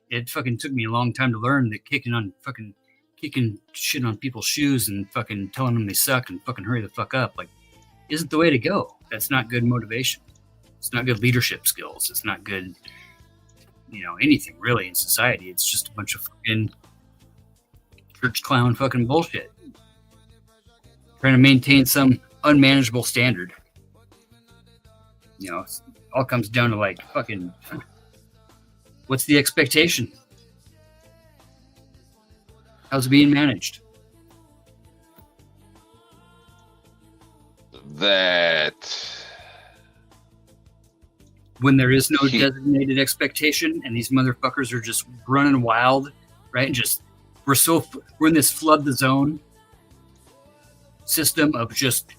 it fucking took me a long time to learn that kicking shit on people's shoes and fucking telling them they suck and fucking hurry the fuck up like isn't the way to go. That's not good motivation. It's not good leadership skills. It's not good, you know, anything really in society. It's just a bunch of fucking church clown fucking bullshit. Trying to maintain some unmanageable standard. You know, it all comes down to like fucking what's the expectation? How's it being managed? That when there is no designated expectation and these motherfuckers are just running wild, right? And just we're in this flood the zone system of just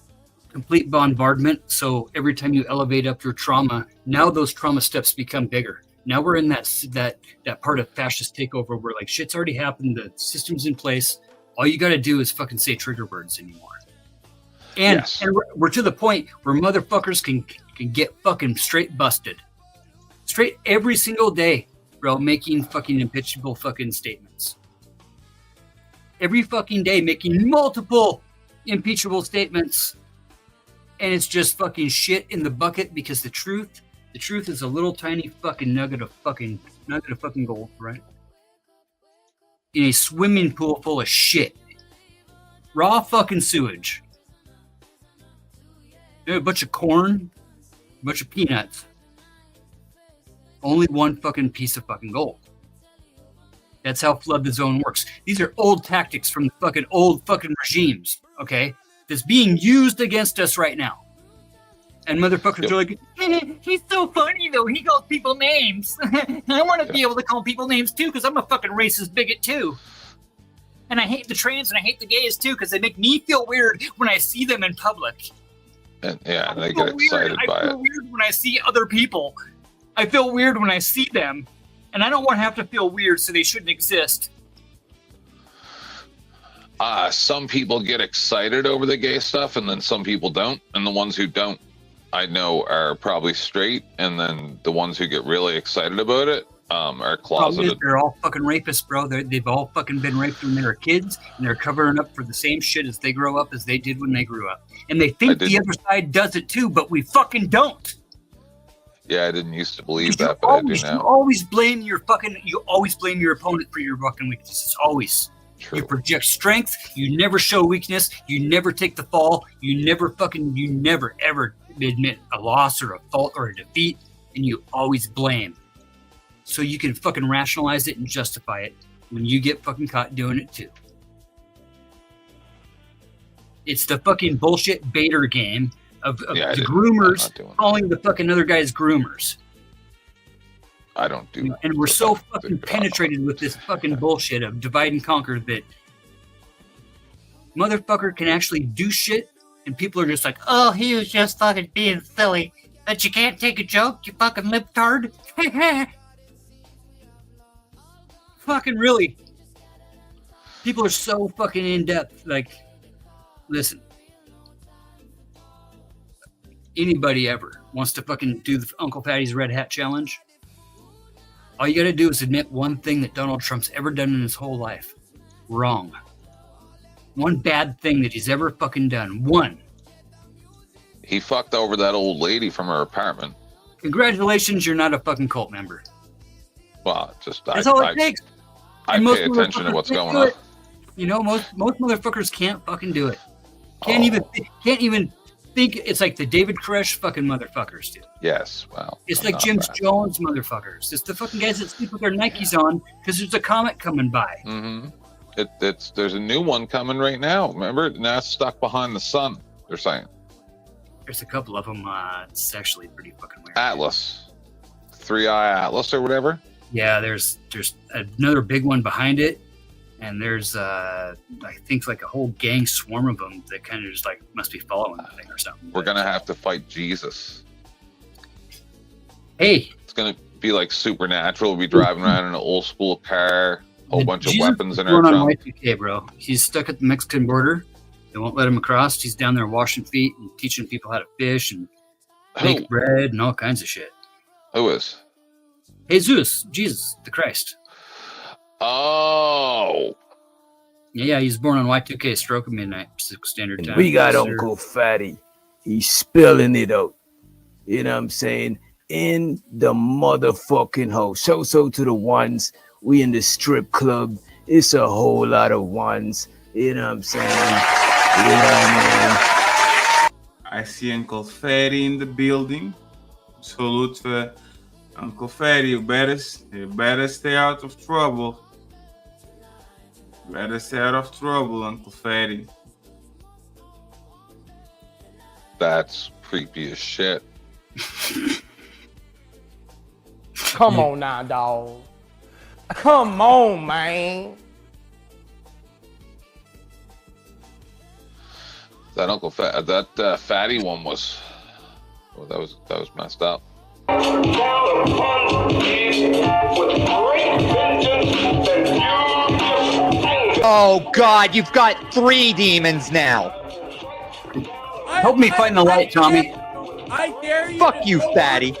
complete bombardment. So every time you elevate up your trauma, now those trauma steps become bigger. Now we're in that part of fascist takeover where like shit's already happened, the system's in place. All you got to do is fucking say trigger words anymore. And we're to the point where motherfuckers can get fucking straight busted. Straight every single day, bro, making fucking impeachable fucking statements. Every fucking day making multiple impeachable statements. And it's just fucking shit in the bucket because the truth is a little tiny fucking nugget of fucking gold, right? In a swimming pool full of shit. Raw fucking sewage. A bunch of corn, a bunch of peanuts. Only one fucking piece of fucking gold. That's how flood the zone works. These are old tactics from the fucking old fucking regimes, okay? That's being used against us right now. And motherfuckers are like, he's so funny though. He calls people names. I want to be able to call people names too because I'm a fucking racist bigot too. And I hate the trans and I hate the gays too because they make me feel weird when I see them in public. And they get excited by it. I feel weird when I see other people. I feel weird when I see them. And I don't want to have to feel weird, so they shouldn't exist. Some people get excited over the gay stuff, and then some people don't. And the ones who don't, I know, are probably straight. And then the ones who get really excited about it are closeted. They're all fucking rapists, bro. They've all fucking been raped when they were kids, and they're covering up for the same shit as they grow up as they did when they grew up. And they think the other side does it too, but we fucking don't. Yeah, I didn't used to believe that, but I do now. You always blame your opponent for your fucking weaknesses. Always. True. You project strength. You never show weakness. You never take the fall. You never ever admit a loss or a fault or a defeat, and you always blame. So you can fucking rationalize it and justify it when you get fucking caught doing it too. It's the fucking bullshit baiter game of the groomers calling the fucking other guys groomers. I don't do. And we're so fucking penetrated with this fucking bullshit of divide and conquer that motherfucker can actually do shit, and people are just like, oh, he was just fucking being silly. But you can't take a joke, you fucking libtard. Fucking really. People are so fucking in depth. Like, listen. Anybody ever wants to fucking do the Uncle Fatty's Red Hat Challenge? All you gotta do is admit one thing that Donald Trump's ever done in his whole life. Wrong. One bad thing that he's ever fucking done. One. He fucked over that old lady from her apartment. Congratulations, you're not a fucking cult member. Well, just that's all it takes. I pay attention to what's going on. You know, most motherfuckers can't fucking do it. Can't even think. It's like the David Koresh fucking motherfuckers do. Yes, well. It's like James Jones motherfuckers. It's the fucking guys that sleep with their Nikes on because there's a comet coming by. Mm-hmm. There's a new one coming right now. Remember, now it's stuck behind the sun. They're saying. There's a couple of them. It's actually pretty fucking weird. Atlas, 3-eye Atlas or whatever. Yeah, there's another big one behind it, and there's I think like a whole gang swarm of them that kind of just like must be following the thing or something. We're gonna have to fight Jesus. Hey, it's gonna be like Supernatural. We'll be driving around in an old school car, whole bunch of weapons in our trunk. trunk. Y2K, bro. He's stuck at the Mexican border. They won't let him across. He's down there washing feet and teaching people how to fish and bake bread and all kinds of shit. Who is? Jesus, the Christ. Oh. Yeah, he was born on Y2K, stroke of midnight, Pacific Standard Time. We got Uncle Fatty. He's spilling it out. You know what I'm saying? In the motherfucking house. So to the ones. We in the strip club. It's a whole lot of ones. You know what I'm saying? Yeah, man. I see Uncle Fatty in the building. Salute for Uncle Fatty. You better stay out of trouble. Better stay out of trouble, Uncle Fatty. That's creepy as shit. Come on now, dog. Come on, man. That Uncle that Fatty one was. Oh, that was messed up. Oh God, you've got 3 demons now. Help me find the light, Tommy. I dare you. Fuck you, Fatty.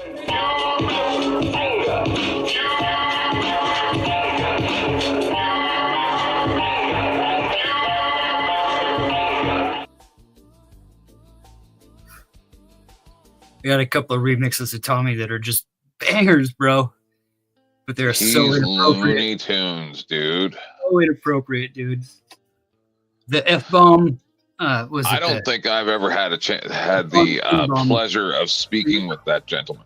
We got a couple of remixes of Tommy that are just bangers, bro. But they're so inappropriate. Looney Tunes, dude. So inappropriate, dude. The F-bomb was. I don't think I've ever had the pleasure of speaking with that gentleman.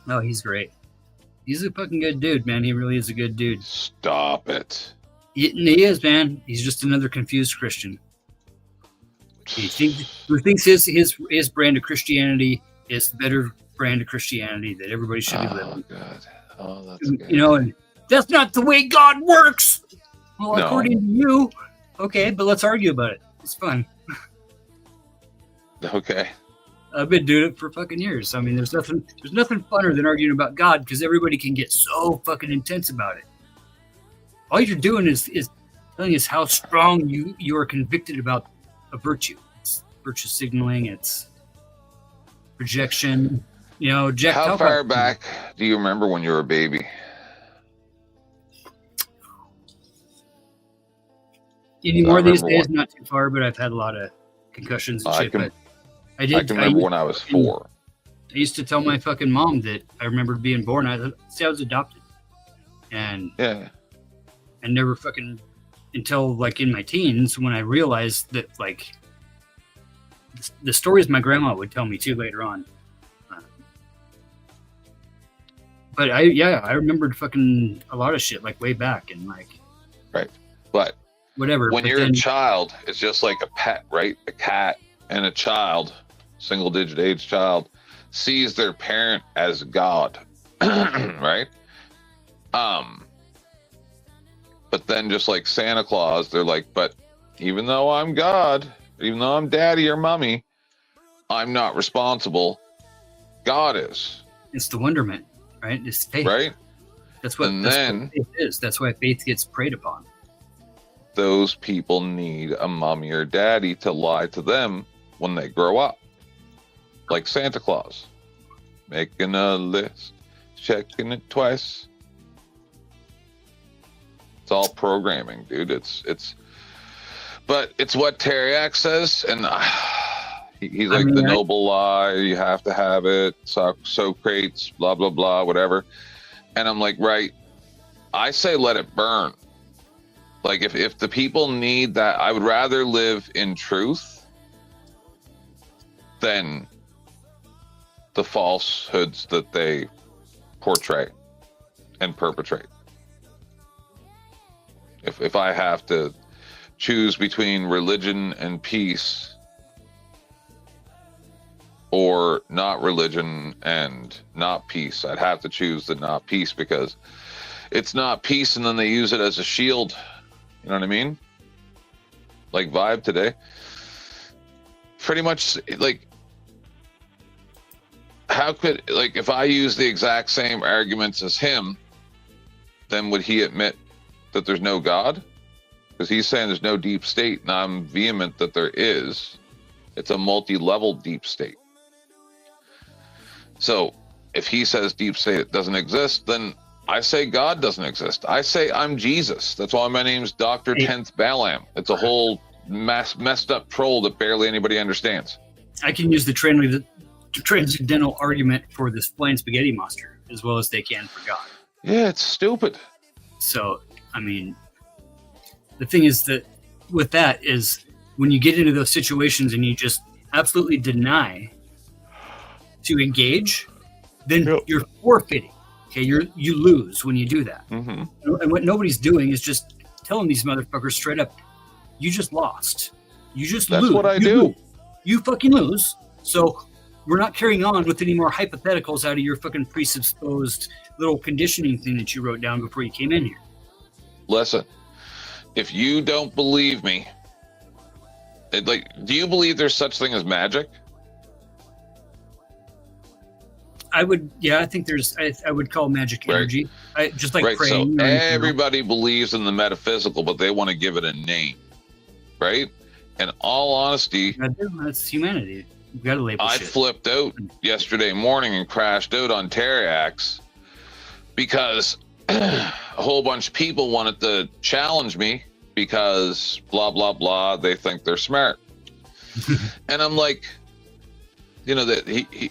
No, he's great. He's a fucking good dude, man. He really is a good dude. Stop it. He is, man. He's just another confused Christian. Who thinks his brand of Christianity is the better brand of Christianity that everybody should be living. Oh, God. Oh, that's good. You know, and that's not the way God works. Well, No. according to you, okay, but let's argue about it. It's fun. Okay. I've been doing it for fucking years. I mean, there's nothing funner than arguing about God because everybody can get so fucking intense about it. All you're doing is The thing is how strong you are convicted about a virtue. It's virtue signaling. It's projection. You know, Jack. How far back do you remember when you were a baby? Anymore these remember days, not too far, but I've had a lot of concussions and I shit. can- But I I can remember when I was 4. I used to tell my fucking mom that I remember being born. I was adopted, and Yeah. I never fucking until like in my teens when I realized that like the stories my grandma would tell me too later on. But I remembered fucking a lot of shit like way back and like Right. But whatever. when but you're then- a child, it's just like a pet, right? A cat and a child, single digit age child, sees their parent as God, right? But then just like Santa Claus, they're like, but even though I'm God, even though I'm daddy or mommy, I'm not responsible. God is. It's the wonderment, right? It's faith. Right? That's what, And that's then- what faith is. That's why faith gets preyed upon. Those people need a mommy or daddy to lie to them when they grow up. Like Santa Claus. Making a list, checking it twice. It's all programming, dude. But it's what Teriak says, and he's like the noble lie. You have to have it. Socrates, blah blah blah, whatever. And I'm like, right. I say let it burn. Like if the people need that, I would rather live in truth than the falsehoods that they portray and perpetrate. If I have to choose between religion and peace or not religion and not peace, I'd have to choose the not peace because it's not peace and then they use it as a shield. You know what I mean? Like Vibe today. Pretty much like, how could, like, if I use the exact same arguments as him, then would he admit that there's no God? Because he's saying there's no deep state, and I'm vehement that there is. It's a multi-level deep state. So if he says deep state doesn't exist, then I say God doesn't exist. I say I'm Jesus. That's why my name's Dr. 10th Balaam. It's a whole messed up troll that barely anybody understands. I can use the transcendental argument for this flying spaghetti monster as well as they can for God. Yeah, it's stupid. So, I mean, the thing is that with that is when you get into those situations and you just absolutely deny to engage, then you're forfeiting. Okay, you lose when you do that. Mm-hmm. And what nobody's doing is just telling these motherfuckers straight up, you just lost. You just lose. That's what I You do. lose. You fucking lose. So we're not carrying on with any more hypotheticals out of your fucking presupposed little conditioning thing that you wrote down before you came in here. Listen, if you don't believe me, do you believe there's such thing as magic? I think there's, I would call magic energy. Just like Right, so praying. or anything else. everybody believes in the metaphysical, but they want to give it a name, right? In all honesty, That's humanity. You got to label I shit. flipped out yesterday morning and crashed out on Teriax because a whole bunch of people wanted to challenge me because blah, blah, blah, they think they're smart. And I'm like, you know, that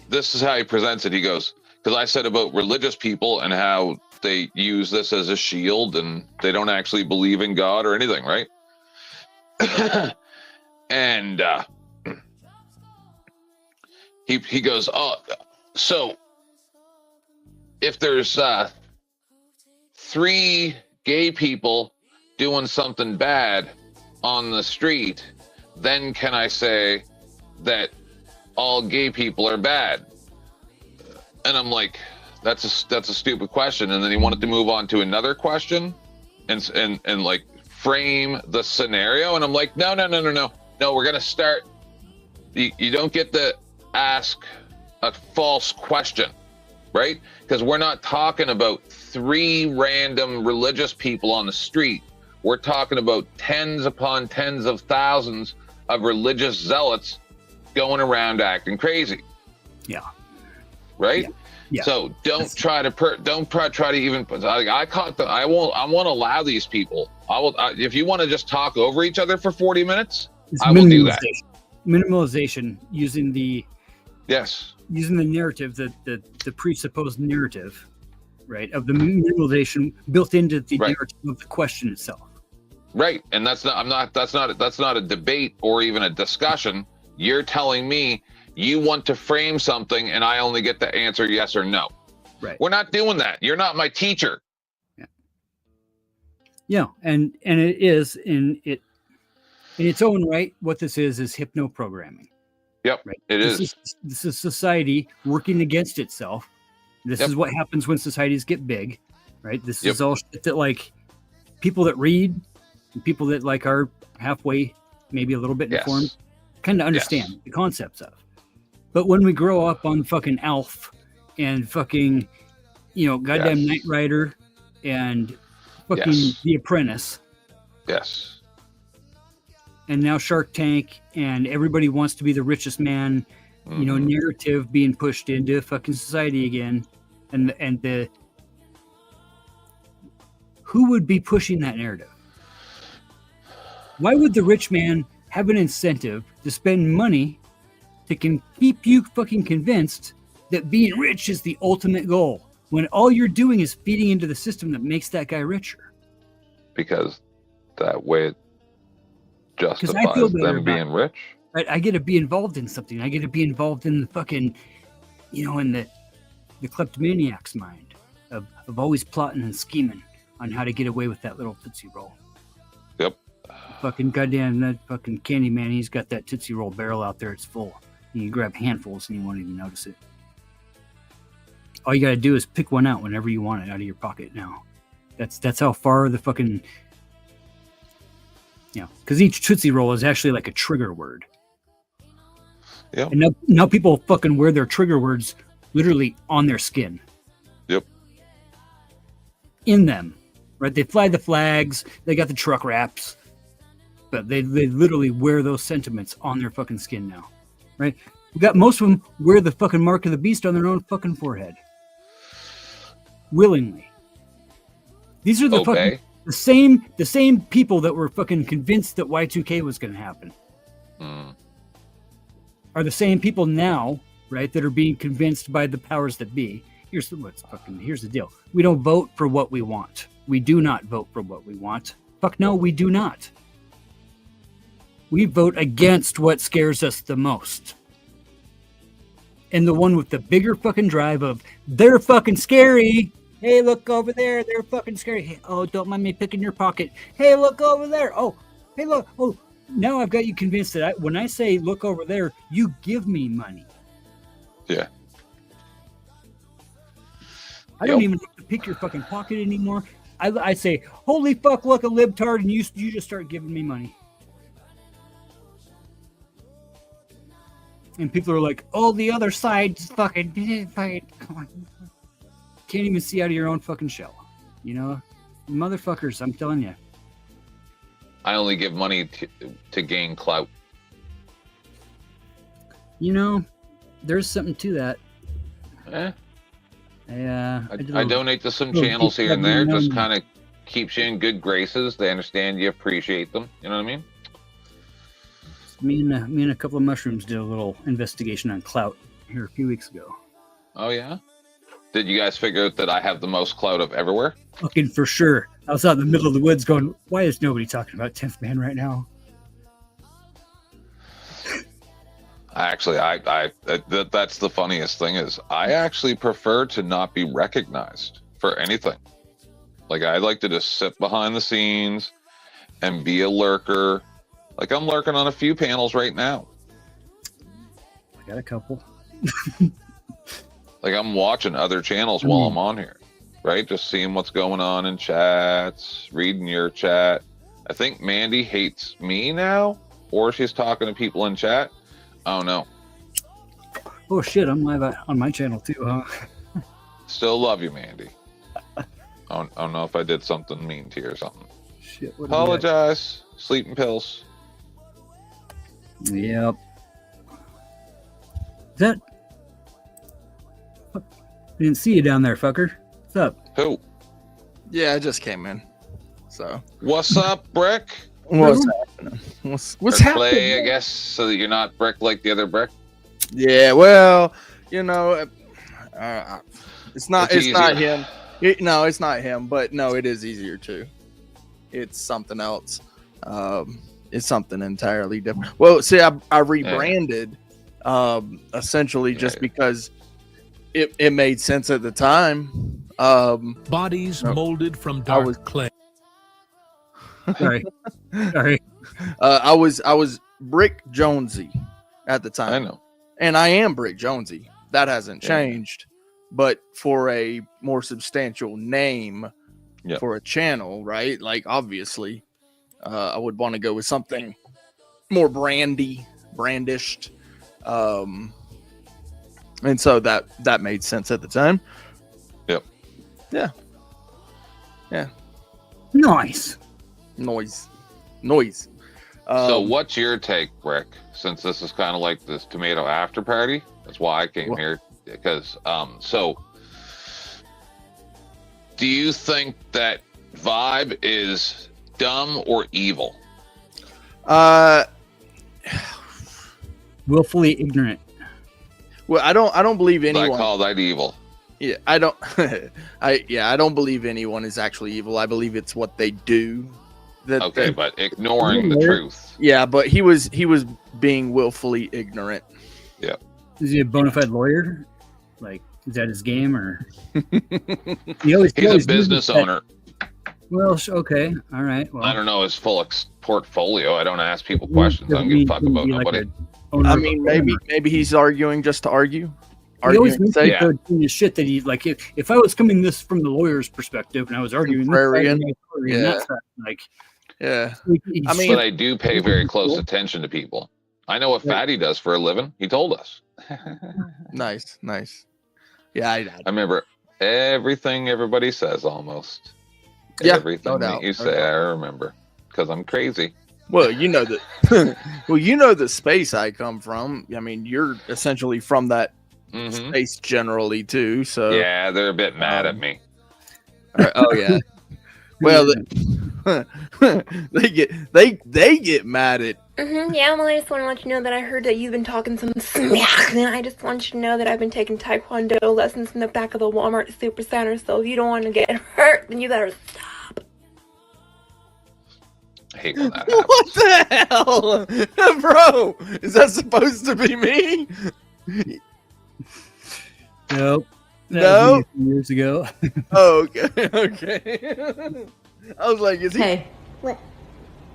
this is how he presents it. He goes, because I said about religious people and how they use this as a shield and they don't actually believe in God or anything, right? And he goes, oh, so if there's 3 gay people doing something bad on the street, then can I say that all gay people are bad? And I'm like, that's a stupid question. And then he wanted to move on to another question and like frame the scenario. And I'm like, no, we're gonna start. You don't get to ask a false question, right? Because we're not talking about 3 random religious people on the street. We're talking about tens upon tens of thousands of religious zealots going around acting crazy. Yeah. Right. Yeah. So don't try to even. I caught the. I won't allow these people. If you want to just talk over each other for 40 minutes, I will do that. Minimalization using the narrative, the presupposed narrative, right, of the minimalization built into the narrative of the question itself. Right, and that's not a debate or even a discussion. You're telling me you want to frame something, and I only get to answer yes or no. Right. We're not doing that. You're not my teacher. Yeah, and it is in its own right. What this is hypno-programming. Yep, right. This is society working against itself. This is what happens when societies get big, right? This is all shit that like people that read, and people that like are halfway, maybe a little bit informed, kind of understand the concepts of. But when we grow up on fucking Alf and fucking, goddamn Knight Rider and fucking The Apprentice. Yes. And now Shark Tank and everybody wants to be the richest man, narrative being pushed into fucking society again. And the who would be pushing that narrative? Why would the rich man have an incentive to spend money that can keep you fucking convinced that being rich is the ultimate goal, when all you're doing is feeding into the system that makes that guy richer? Because that way it justifies them being rich. Right? I get to be involved in something. I get to be involved in the fucking, in the kleptomaniac's mind of always plotting and scheming on how to get away with that little Tootsie Roll. Yep. Fucking goddamn that fucking candy man. He's got that Tootsie Roll barrel out there. It's full. You grab handfuls and you won't even notice it. All you got to do is pick one out whenever you want it out of your pocket now. That's how far the fucking, because each Tootsie Roll is actually like a trigger word. Yep. And now people fucking wear their trigger words literally on their skin. Yep. In them, right? They fly the flags. They got the truck wraps. But they literally wear those sentiments on their fucking skin now, right? We got most of them wear the fucking mark of the beast on their own fucking forehead. Willingly. These are the fucking the same people that were fucking convinced that Y2K was going to happen. Are the same people now, right, that are being convinced by the powers that be. Here's the deal. We don't vote for what we want. We do not vote for what we want. Fuck no, we do not. We vote against what scares us the most. And the one with the bigger fucking drive of, they're fucking scary. Hey, look over there. They're fucking scary. Hey, oh, don't mind me picking your pocket. Hey, look over there. Oh, hey, look. Oh, now I've got you convinced that when I say look over there, you give me money. Yeah. I don't even have to pick your fucking pocket anymore. I say, holy fuck, look, a libtard, and you just start giving me money. And people are like, oh, the other side's fucking come on. Can't even see out of your own fucking shell. Motherfuckers, I'm telling you. I only give money to gain clout. There's something to that. I donate to some channels here and there. Just kind of keeps you in good graces. They understand you appreciate them. You know what I mean? Me and a couple of mushrooms did a little investigation on clout here a few weeks ago. Oh, yeah? Did you guys figure out that I have the most clout of everywhere? Fucking for sure. I was out in the middle of the woods going, why is nobody talking about 10th Man right now? Actually, that's the funniest thing is I actually prefer to not be recognized for anything. Like, I like to just sit behind the scenes and be a lurker. Like, I'm lurking on a few panels right now. I got a couple. Like, I'm watching other channels while I'm on here, right? Just seeing what's going on in chats, reading your chat. I think Mandy hates me now, or she's talking to people in chat. Oh, no. Oh, shit, I'm live on my channel, too, huh? Still love you, Mandy. I don't know if I did something mean to you or something. shit. What do we got? Apologize. Sleeping pills. Yep. Is that? I didn't see you down there, fucker. What's up? Who? Yeah, I just came in. So. What's up, Brick? What's happening? What's Or happening? Clay, I guess, so that you're not Brick like the other Brick. Yeah, well, you know, it's not It's not easier. him. No, it's not him, but no, it is easier too. It's something else. It's something entirely different. Well, see, I rebranded essentially just because it made sense at the time. Bodies molded from dark clay. Sorry. Sorry. I was Brick Jonesy at the time. I know. And I am Brick Jonesy. That hasn't Yeah. changed. But for a more substantial name for a channel, right? Like, obviously, I would want to go with something more brandished. And so that made sense at the time. Yep. Yeah. Yeah. Nice. Noise. So what's your take, Brick? Since this is kind of like this tomato after party, that's why I came here. Because so do you think that Vibe is dumb or evil? Willfully ignorant. Well, I don't believe anyone. I call that evil. Yeah, I don't. I don't believe anyone is actually evil. I believe it's what they do. Okay, but ignoring the truth. Yeah, but he was being willfully ignorant. Yeah. Is he a bona fide lawyer? Like, is that his game, or he's a business owner. Well, okay, all right. Well, I don't know his full portfolio. I don't ask people questions. I don't give a fuck about nobody. I mean, maybe he's arguing just to argue. He always Arguing, makes the shit that he like. If I was coming this from the lawyer's perspective, and I was arguing, Contrarian. that's like, yeah. I mean, but I do pay very close attention to people. I know what Fatty does for a living. He told us. Nice. Yeah, I remember everything everybody says almost. Yeah, Everything no that doubt, you no say, I remember because I'm crazy. Well, you know that. Well, you know the space I come from. I mean, you're essentially from that space generally too. So Yeah, they're a bit mad at me. Oh yeah. Well, they get mad at. Yeah, well, I just want to let you know that I heard that you've been talking some smack, and I just want you to know that I've been taking Taekwondo lessons in the back of the Walmart Supercenter, so if you don't want to get hurt, then you better stop. I hate when that What the hell? Bro, is that supposed to be me? Nope. That No? was a few years ago. Oh, okay. I was like, is he? Hey.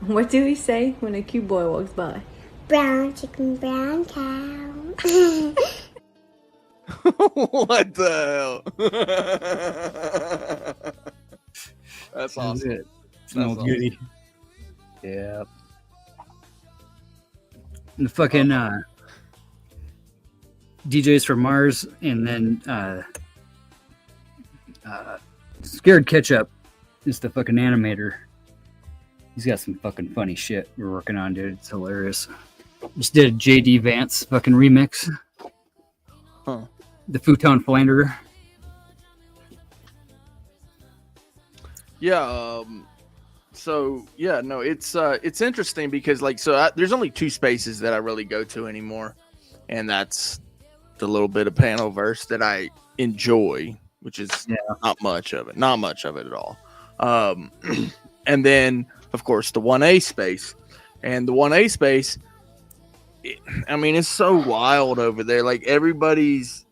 What do we say when a cute boy walks by? Brown chicken, brown cow. What the hell? That's awesome. It. Smells goody. Yeah. And the fucking DJs from Mars, and then Scared Ketchup is the fucking animator. He's got some fucking funny shit we're working on, dude. It's hilarious. Just did a JD Vance fucking remix. Huh. The Futon Philanderer. Yeah. So yeah, no, it's interesting because there's only two spaces that I really go to anymore, and that's the little bit of Panelverse that I enjoy, which is not much of it at all. And then of course the 1A space, and the 1A space, it's so wild over there. Like everybody's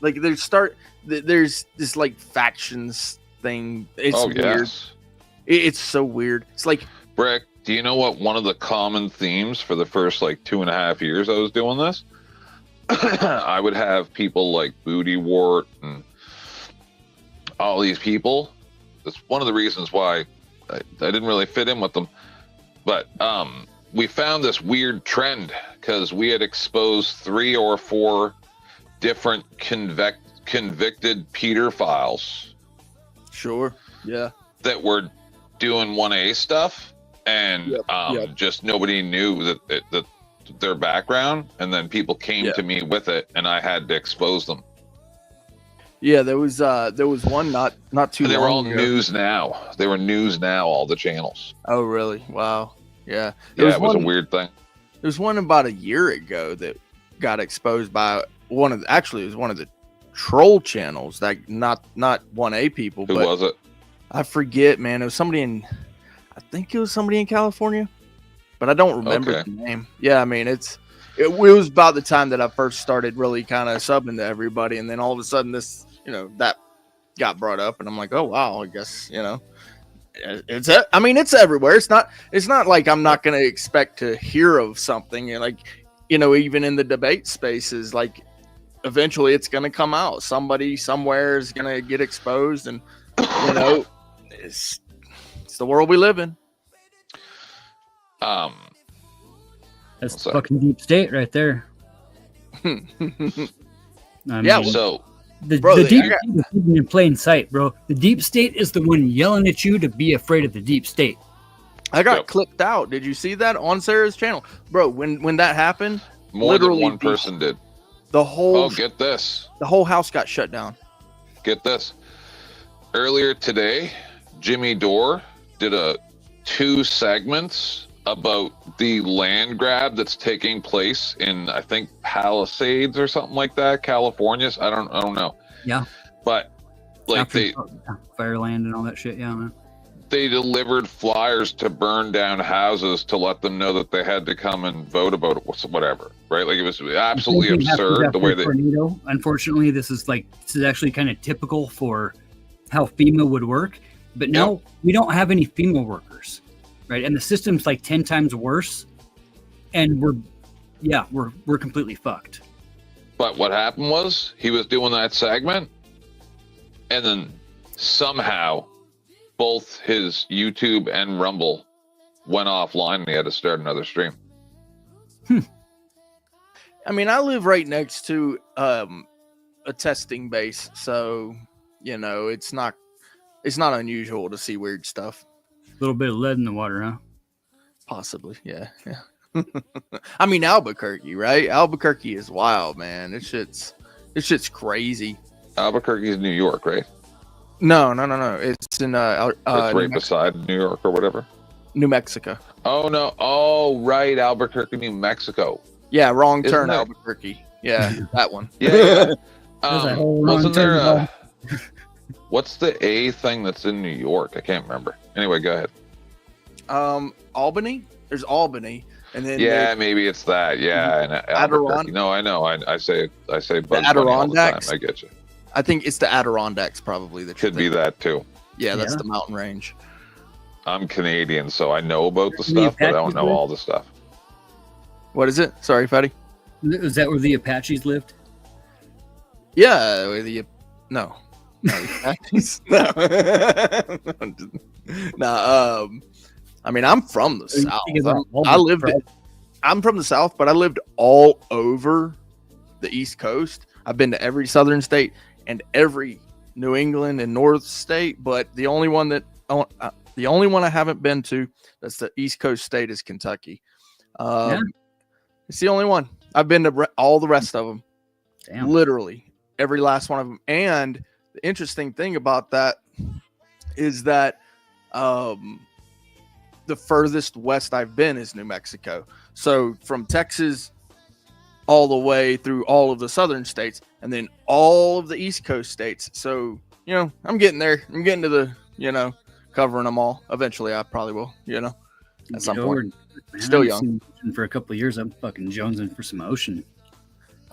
like there's this like factions thing. It's weird. Yes. It's so weird. It's like, Brick, do you know what one of the common themes for the first 2.5 years I was doing this? I would have people like Booty Wart and all these people. That's one of the reasons why I didn't really fit in with them. But we found this weird trend because we had exposed 3 or 4 different convicted pedophiles. Sure. Yeah. That were doing 1A stuff, and just nobody knew that their background, and then people came to me with it, and I had to expose them. Yeah, there was one not too long They were all ago. News Now. They were News Now, all the channels. Oh, really? Wow. Yeah. It was a weird thing. There was one about a year ago that got exposed by it was one of the troll channels, that not 1A people. Who was it? I forget, man. It was somebody I think it was somebody in California, but I don't remember the name. Yeah, I mean, it was about the time that I first started really kind of subbing to everybody, and then all of a sudden this, that got brought up, and I'm like, oh wow, I guess, it's everywhere. It's not like I'm not going to expect to hear of something, and even in the debate spaces, like eventually it's going to come out. Somebody somewhere is going to get exposed, and it's the world we live in. That's fucking deep state right there. So the deep state is hidden in plain sight, bro. The deep state is the one yelling at you to be afraid of the deep state. I got clipped out. Did you see that on Sarah's channel, bro? When that happened, More than one person did. The whole get this. The whole house got shut down. Get this. Earlier today, Jimmy Dore did 2 segments about the land grab that's taking place in, I think, Palisades or something like that, California. I don't know. Yeah. But Fireland and all that shit. Yeah, man. They delivered flyers to burn down houses to let them know that they had to come and vote about it, whatever. Right? Like, it was absolutely absurd the way they. Unfortunately, this is actually kind of typical for how FEMA would work. But now we don't have any FEMA workers, right? And the system's like 10 times worse, and we're completely fucked. But what happened was he was doing that segment, and then somehow both his YouTube and Rumble went offline, and he had to start another stream. I mean, I live right next to a testing base, so it's not unusual to see weird stuff. A little bit of lead in the water, huh? Possibly, yeah. I mean, Albuquerque, right? Albuquerque is wild, man. This shit's crazy. Albuquerque is New York, right? No. It's in it's right beside New York or whatever. New Mexico. Oh no! Oh right, Albuquerque, New Mexico. Yeah, wrong turn, Albuquerque. Yeah, that one. Yeah. Wasn't there? What's the A thing that's in New York? I can't remember. Anyway, go ahead. Albany. There's Albany, and then maybe it's that. Yeah, and Albuquerque. No, I know. I say Bugs Bunny all the time. I get you. I think it's the Adirondacks, probably. That could be that too. Yeah, that's the mountain range. I'm Canadian, so I know about the stuff, but I don't know all the stuff. What is it? Sorry, Fatty. Is that where the Apaches lived? Yeah, no. Apaches. No. I mean, I'm from the South. I'm from the South, but I lived all over the East Coast. I've been to every southern state and every New England and North state, but the only one I haven't been to that's the East Coast state is Kentucky. It's the only one. I've been to all the rest of them. Damn. Literally every last one of them. And the interesting thing about that is that the furthest west I've been is New Mexico. So from Texas all the way through all of the southern states and then all of the East Coast states. So, I'm getting there. I'm getting to the, covering them all. Eventually I probably will, at some point. Man, Still young. For a couple of years, I'm fucking jonesing for some ocean.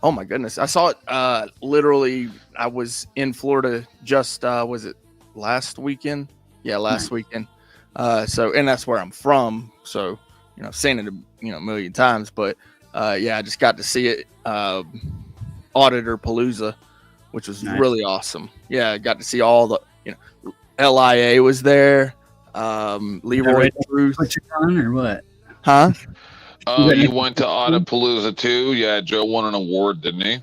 Oh my goodness. I saw it literally. I was in Florida just was it last weekend? Yeah, last weekend. And that's where I'm from. So, I've seen it a million times, but I just got to see it Auditor Palooza, which was really awesome. Yeah, I got to see all the LIA was there. Leroy Truth. Put you on or what? Huh? You went to Audapalooza too? Yeah, Joe won an award, didn't he?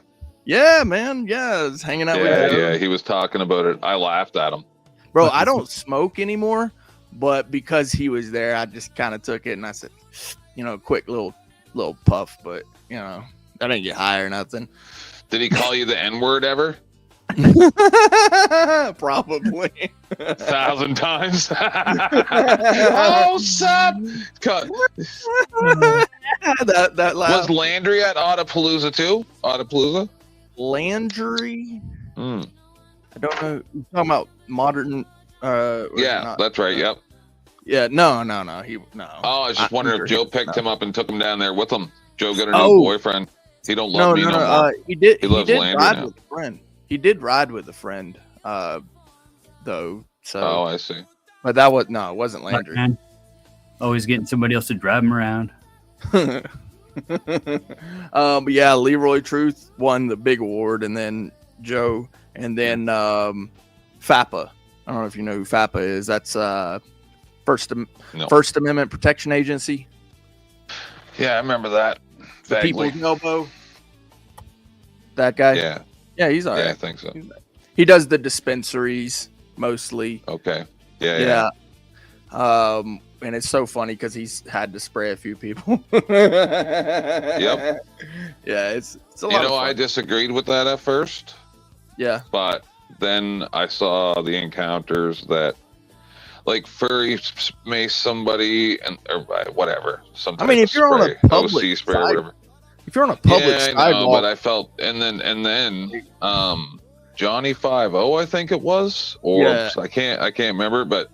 Yeah, man. Yeah, I was hanging out with Joe. Yeah, he was talking about it. I laughed at him. Bro, I don't smoke anymore, but because he was there, I just kind of took it and I said, quick little puff, but I didn't get high or nothing. Did he call you the N-word ever? Probably 1,000 times. Oh, sup? that was Landry at Audapalooza too? Audapalooza? Landry? Mm. I don't know. You're talking about modern. Yeah, that's right. Yep. Yeah. No. Oh, I was just wondering if Joe picked him up and took him down there with him. Joe got a new boyfriend. He don't love me no more. He did. He loves Landry ride now. with a friend. He did ride with a friend, though. So. Oh, I see. But it wasn't Landry. Man. Always getting somebody else to drive him around. But yeah, Leroy Truth won the big award, and then Joe, and then FAPA. I don't know if you know who FAPA is. That's First Amendment Protection Agency. Yeah, I remember that. The People's Elbow. That guy. Yeah, he's all right. Yeah, I think so. He does the dispensaries mostly. Okay. Yeah. And it's so funny because he's had to spray a few people. Yep. Yeah, it's a lot of fun. I disagreed with that at first. Yeah. But then I saw the encounters that, like, furry mace somebody or whatever. I mean, if you're on a public OC spray or whatever. If you're on a public sidewalk, sidewalk, I know, but I felt, and then Johnny 5-0, I think it was, or I can't remember, but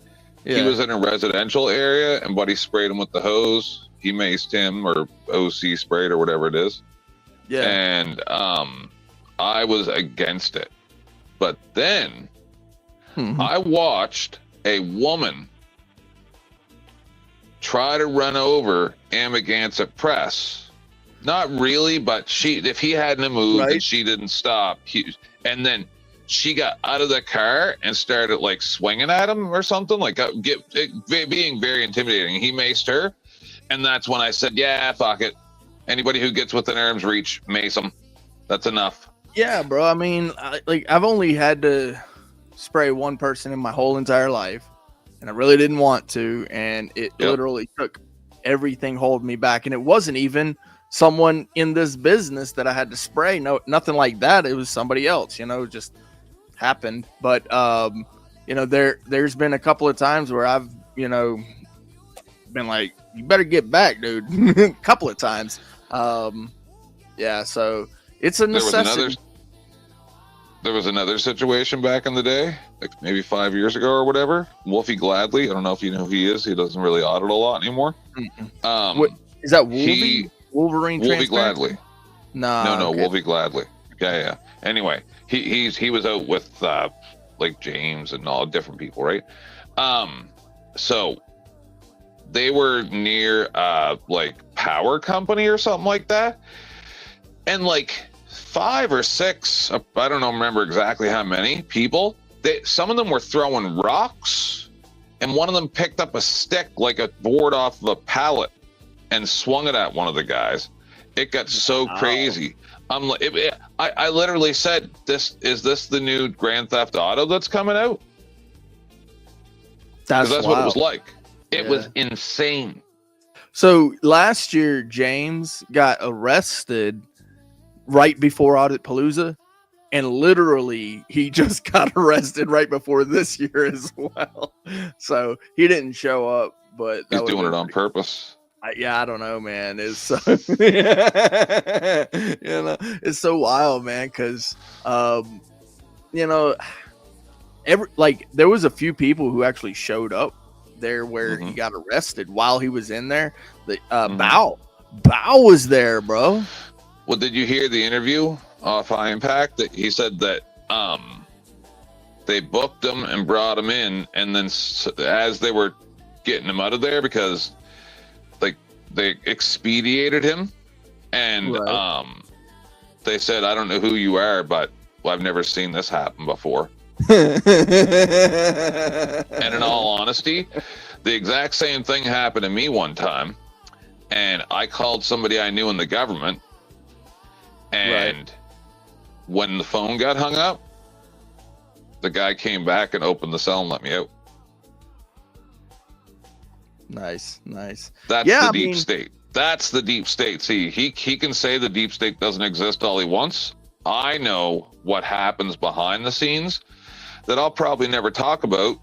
he was in a residential area, and buddy sprayed him with the hose. He maced him, or OC sprayed, or whatever it is. Yeah. And I was against it, but then I watched a woman try to run over Amagansett Press. Not really, but if he hadn't moved and she didn't stop, and then she got out of the car and started like swinging at him or something, like being very intimidating. He maced her, and that's when I said, "Yeah, fuck it. Anybody who gets within arm's reach, mace them. That's enough." Yeah, bro. I mean, I've only had to spray one person in my whole entire life, and I really didn't want to, and it literally took everything holding me back, and it wasn't even someone in this business that I had to spray. No, nothing like that. It was somebody else, just happened. But, there's been a couple of times where I've, been like, you better get back, dude. A couple of times. Yeah. So it's a necessity. There was another situation back in the day, like maybe 5 years ago or whatever. Wolfie Gladley. I don't know if you know who he is. He doesn't really audit a lot anymore. What is that? Wolverine Gladley. No, Wolfie Gladley. Yeah. Anyway, he was out with like James and all different people, right? So they were near like power company or something like that, and like 5 or 6, I don't know, remember exactly how many people. Some of them were throwing rocks, and one of them picked up a stick, like a board off of a pallet, and swung it at one of the guys. It got so crazy. I literally said, "Is this the new Grand Theft Auto that's coming out?" That's what it was like. It was insane. So last year, James got arrested right before Audapalooza, and literally he just got arrested right before this year as well. So he didn't show up, but he's doing it on purpose. I don't know, man. It's so, it's so wild, man. Because there was a few people who actually showed up there where he got arrested while he was in there. Bow was there, bro. Well, did you hear the interview off High Impact that he said that they booked him and brought him in, and then as they were getting him out of there, because like they expedited him, and they said, "I don't know who you are, but I've never seen this happen before." And in all honesty, the exact same thing happened to me one time, and I called somebody I knew in the government, and when the phone got hung up, the guy came back and opened the cell and let me out. Nice. That's Yeah, the I deep mean- state. That's the deep state. See, he can say the deep state doesn't exist all he wants. I know what happens behind the scenes that I'll probably never talk about.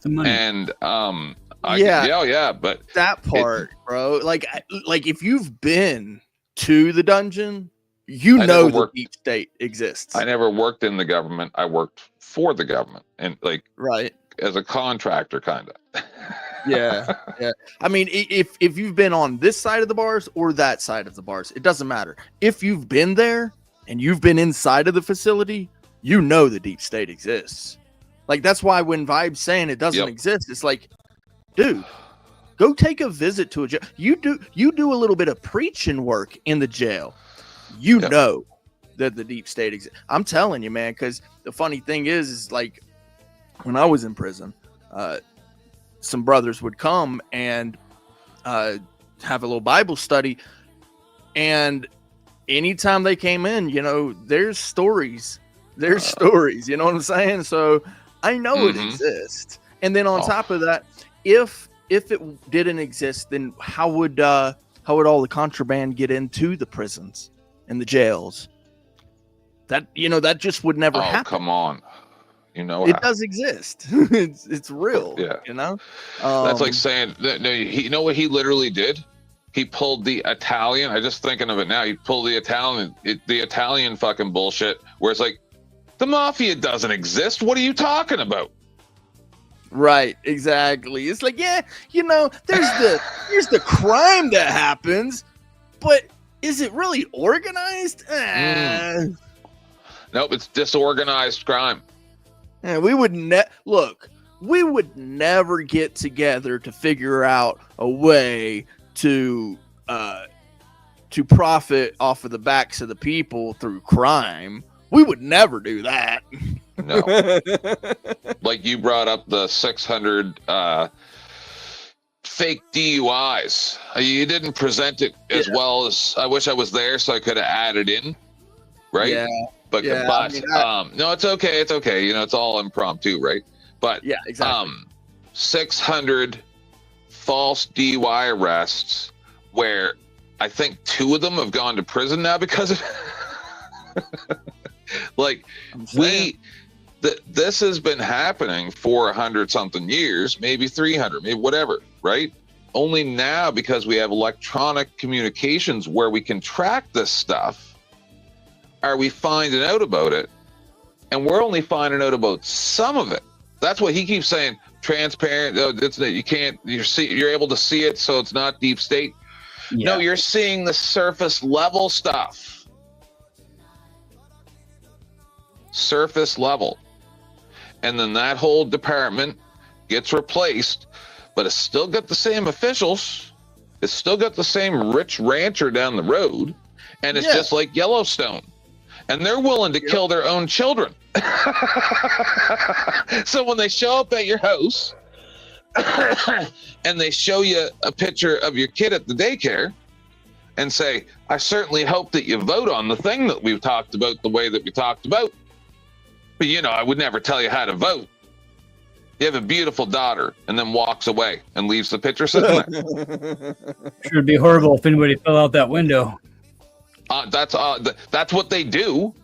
The money. And Yeah. but That part, bro. Like if you've been to the dungeon, you I know never the worked- deep state exists. I never worked in the government. I worked for the government, and like Right. as a contractor, kind of. Yeah. I mean, if you've been on this side of the bars or that side of the bars, it doesn't matter. If you've been there and you've been inside of the facility, you know the deep state exists. Like that's why when Vibe's saying it doesn't exist, it's like, dude, go take a visit to a jail. You do a little bit of preaching work in the jail. You know that the deep state exists. I'm telling you, man, because the funny thing is like when I was in prison, some brothers would come and have a little Bible study. And anytime they came in, you know, there's stories. There's stories, you know what I'm saying? So I know it exists. And then on top of that, if it didn't exist, then how would all the contraband get into the prisons and the jails? That, you know, that just would never happen. Come on. You know, It does exist. it's real. Yeah. You know? That's like saying, no, you know what he literally did? He pulled the Italian. I'm just thinking of it now. He pulled the Italian fucking bullshit where it's like, the mafia doesn't exist. What are you talking about? Right, exactly. It's like, yeah, you know, there's the crime that happens, but is it really organized? Nope, it's disorganized crime. And we would we would never get together to figure out a way to profit off of the backs of the people through crime. We would never do that. No. Like you brought up the 600 fake DUIs. You didn't present it as well as I wish I was there so I could have added in. Right? Yeah. But I mean, no, it's okay. It's okay. You know, it's all impromptu, right? But yeah, exactly. 600 false DUI arrests where I think 2 of them have gone to prison now because of like this has been happening for 100-something years, maybe 300, maybe whatever, right? Only now, because we have electronic communications where we can track this stuff, are we finding out about it? And we're only finding out about some of it. That's what he keeps saying. Transparent. You're able to see it, so it's not deep state. Yeah. No, you're seeing the surface level stuff. Surface level. And then that whole department gets replaced, but it's still got the same officials. It's still got the same rich rancher down the road. And it's just like Yellowstone. And they're willing to kill their own children. So when they show up at your house and they show you a picture of your kid at the daycare and say, I certainly hope that you vote on the thing that we've talked about the way that we talked about. But, you know, I would never tell you how to vote. You have a beautiful daughter, and then walks away and leaves the picture sitting there. Sure, it'd be horrible if anybody fell out that window. That's what they do.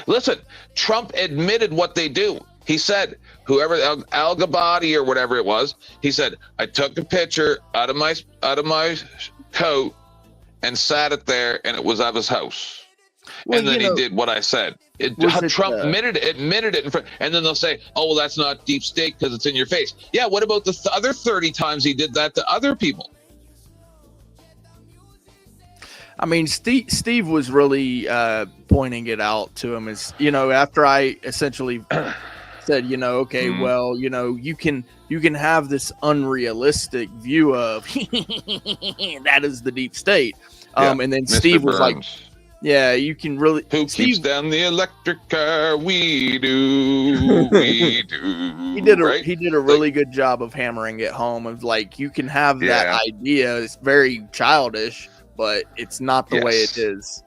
Listen, Trump admitted what they do. He said, whoever Al Gabati or whatever it was, he said, I took a picture out of my coat and sat it there, and it was of his house. Well, and then he did what I said. Trump admitted it in front, and then they'll say, "Oh, well, that's not deep state because it's in your face." Yeah, what about the other 30 times he did that to other people? I mean, Steve was really pointing it out to him as, you know, after I essentially said, you know, okay, well, you know, you can have this unrealistic view of that is the deep state. And then Mr. Steve was like, yeah, you can really. Who keeps down the electric car? We do. We do. He did a really good job of hammering it home of like, you can have that idea. It's very childish, but it's not the way it is.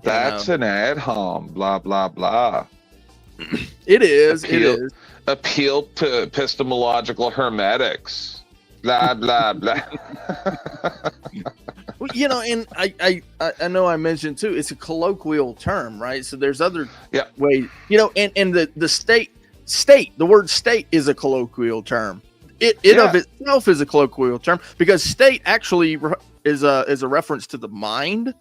That's an ad hom. Blah blah blah. It is. It is. Appeal to epistemological hermetics. blah blah blah. Well, you know, and I know I mentioned too, it's a colloquial term, right? So there's other ways, you know, and the state, the word state is a colloquial term. It of itself is a colloquial term because state actually is a reference to the mind,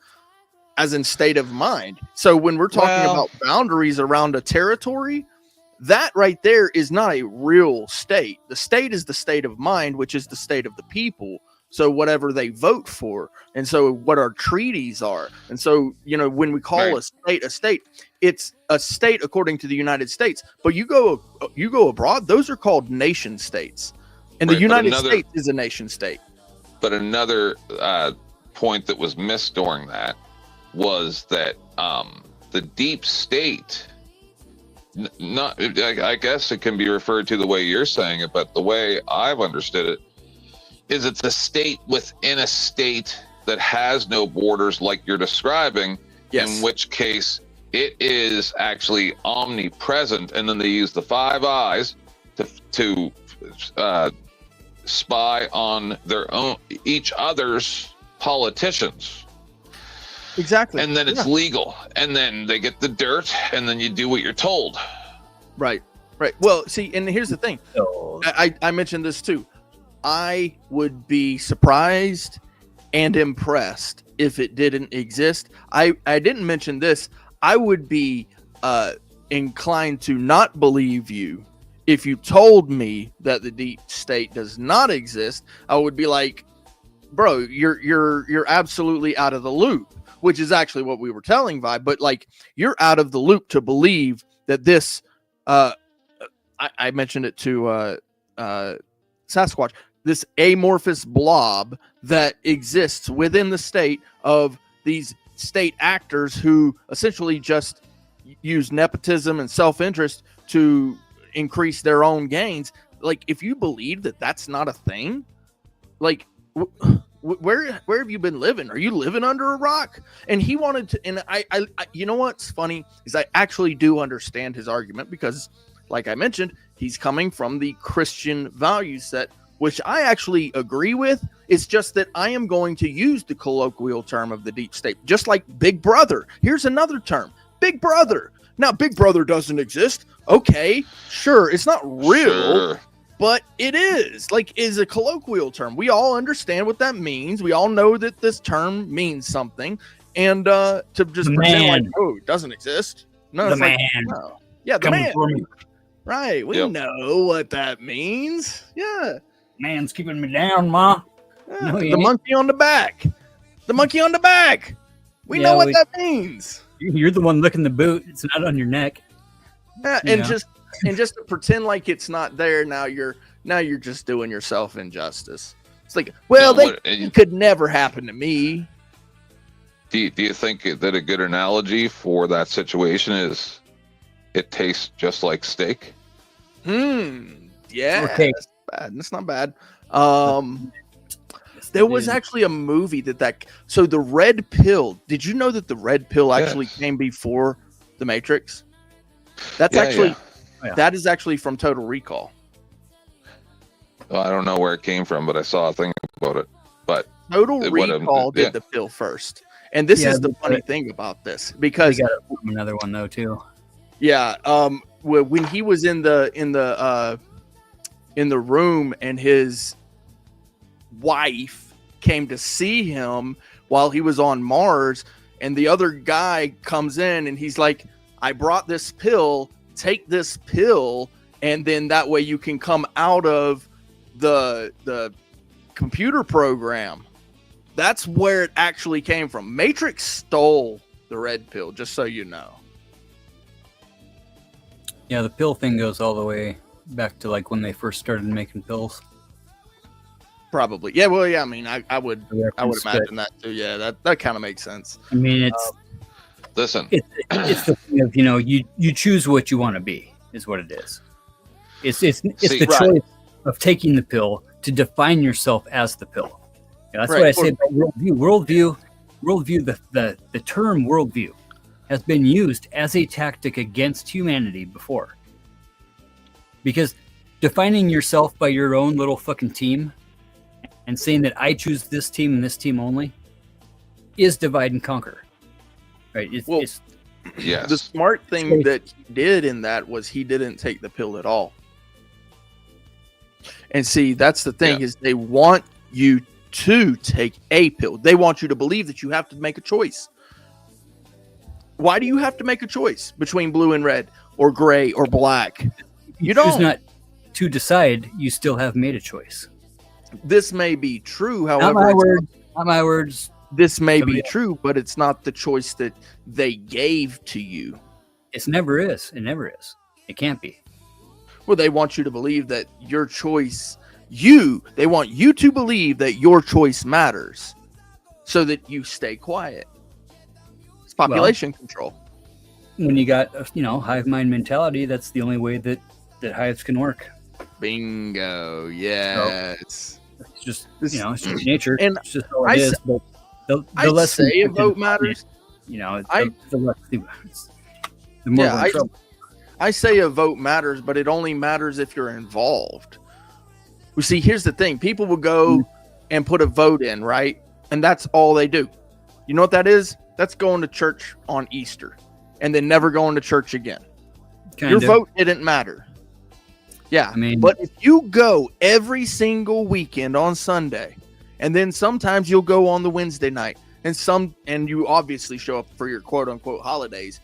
as in state of mind. So when we're talking about boundaries around a territory, that right there is not a real state. The state is the state of mind, which is the state of the people. So whatever they vote for, and so what our treaties are. And so, you know, when we call a state, it's a state according to the United States. But you go abroad, those are called nation states. And the United States is a nation state. But another point that was missed during that was that the deep state, I guess it can be referred to the way you're saying it, but the way I've understood it is it's a state within a state that has no borders like you're describing, in which case it is actually omnipresent, and then they use the Five Eyes to spy on each other's politicians. Exactly. And then it's legal, and then they get the dirt, and then you do what you're told. Right. Well, see, and here's the thing. I mentioned this too. I would be surprised and impressed if it didn't exist. I didn't mention this. I would be inclined to not believe you if you told me that the deep state does not exist. I would be like, bro, you're absolutely out of the loop, which is actually what we were telling Vibe. But like, you're out of the loop to believe that this. I mentioned it to Sasquatch. This amorphous blob that exists within the state of these state actors who essentially just use nepotism and self-interest to increase their own gains. Like, if you believe that that's not a thing, like, where have you been living? Are you living under a rock? And he wanted to, and I you know what's funny is I actually do understand his argument because, like I mentioned, he's coming from the Christian value set, which I actually agree with. It's just that I am going to use the colloquial term of the deep state, just like Big Brother. Here's another term, Big Brother. Now, Big Brother doesn't exist. Okay, sure, it's not real, but it is. Like, is a colloquial term. We all understand what that means. We all know that this term means something. And to just pretend like, oh, it doesn't exist. No, it's like, no. Yeah, the man. Right, we know what that means. Yeah. Man's keeping me down, Ma. Yeah, no, the monkey on the back. The monkey on the back. We know what that means. You're the one licking the boot. It's not on your neck. Yeah, and just to pretend like it's not there. Now you're just doing yourself injustice. It's like, well, it could never happen to me. Do you think that a good analogy for that situation is it tastes just like steak? Yeah. Okay. That's not bad. There was actually a movie so the red pill. Did you know that the red pill actually came before the Matrix? That's that is actually from Total Recall. Well, I don't know where it came from, but I saw a thing about it. But Total Recall did the pill first, and this is the funny thing about this because we got another one though too. Yeah. When he was in the room and his wife came to see him while he was on Mars, and the other guy comes in and he's like, I brought this pill, take this pill, and then that way you can come out of the computer program. That's where it actually came from. Matrix stole the red pill, just so you know. Yeah, the pill thing goes all the way back to like when they first started making pills. Probably. Yeah, well, yeah, I mean, I would imagine that too. Yeah, that kind of makes sense. I mean, it's listen. It's the thing of, you choose what you want to be, is what it is. It's the choice of taking the pill to define yourself as the pill. That's what I say about worldview. Worldview, the term worldview has been used as a tactic against humanity before. Because defining yourself by your own little fucking team and saying that I choose this team and this team only is divide and conquer. Right? It's Yes. The smart thing that he did in that was he didn't take the pill at all. And see, that's the thing is they want you to take a pill. They want you to believe that you have to make a choice. Why do you have to make a choice between blue and red or gray or black? You don't. Choose not to decide. You still have made a choice. This may be true, however, Not my words. Not my words. This may be true, but it's not the choice that they gave to you. It never is. It never is. It can't be. Well, they want you to believe that your choice, they want you to believe that your choice matters so that you stay quiet. It's population control. When you got, hive mind mentality, that's the only way that hives can work. Bingo. Yes. So it's just, it's just nature. And it's just how it is. But the less say a vote matters. The less, the more we're in trouble. I say a vote matters, but it only matters if you're involved. We see, here's the thing. People will go and put a vote in, right? And that's all they do. You know what that is? That's going to church on Easter and then never going to church again. Your vote didn't matter. Yeah. But if you go every single weekend on Sunday, and then sometimes you'll go on the Wednesday night, and you obviously show up for your quote unquote holidays,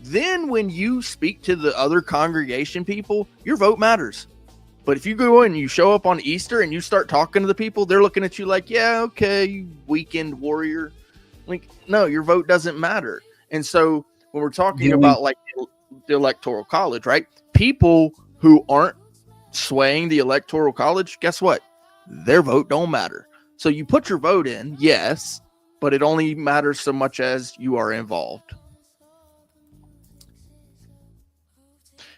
then when you speak to the other congregation people, your vote matters. But if you go and you show up on Easter and you start talking to the people, they're looking at you like, yeah, okay, you weekend warrior. Like, no, your vote doesn't matter. And so when we're talking about like the Electoral College, right? People who aren't swaying the Electoral College, guess what? Their vote don't matter. So you put your vote in, yes, but it only matters so much as you are involved.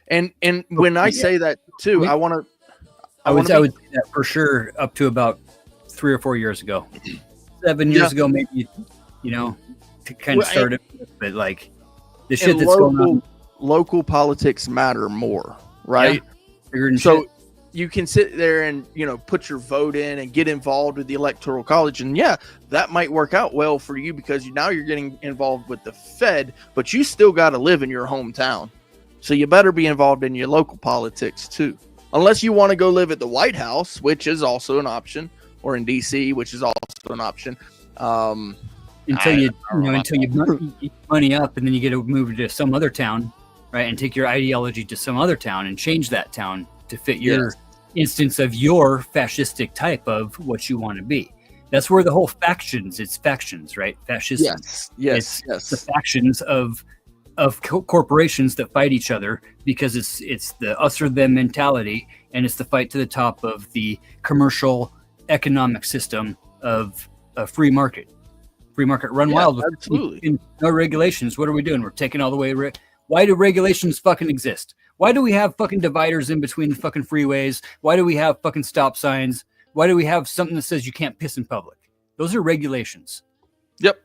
And when I say that too, I would say that for sure up to about 3 or 4 years ago. 7 years ago, maybe, to kind of start it. But like the shit that's going on. Local politics matter more, right? Yeah. So you can sit there and, put your vote in and get involved with the Electoral College. And that might work out well for you because now you're getting involved with the Fed, but you still got to live in your hometown. So you better be involved in your local politics too. Unless you want to go live at the White House, which is also an option, or in DC, which is also an option. Until you money up and then you get to move to some other town, right? And take your ideology to some other town and change that town to fit your instance of your fascistic type of what you want to be. That's where the whole it's factions, right? Fascism. Yes. It's the factions of corporations that fight each other because it's the us or them mentality, and it's the fight to the top of the commercial economic system of a free market run wild. Absolutely. No regulations. What are we doing? We're taking all the way. Why do regulations fucking exist? Why do we have fucking dividers in between the fucking freeways? Why do we have fucking stop signs? Why do we have something that says you can't piss in public? Those are regulations. Yep.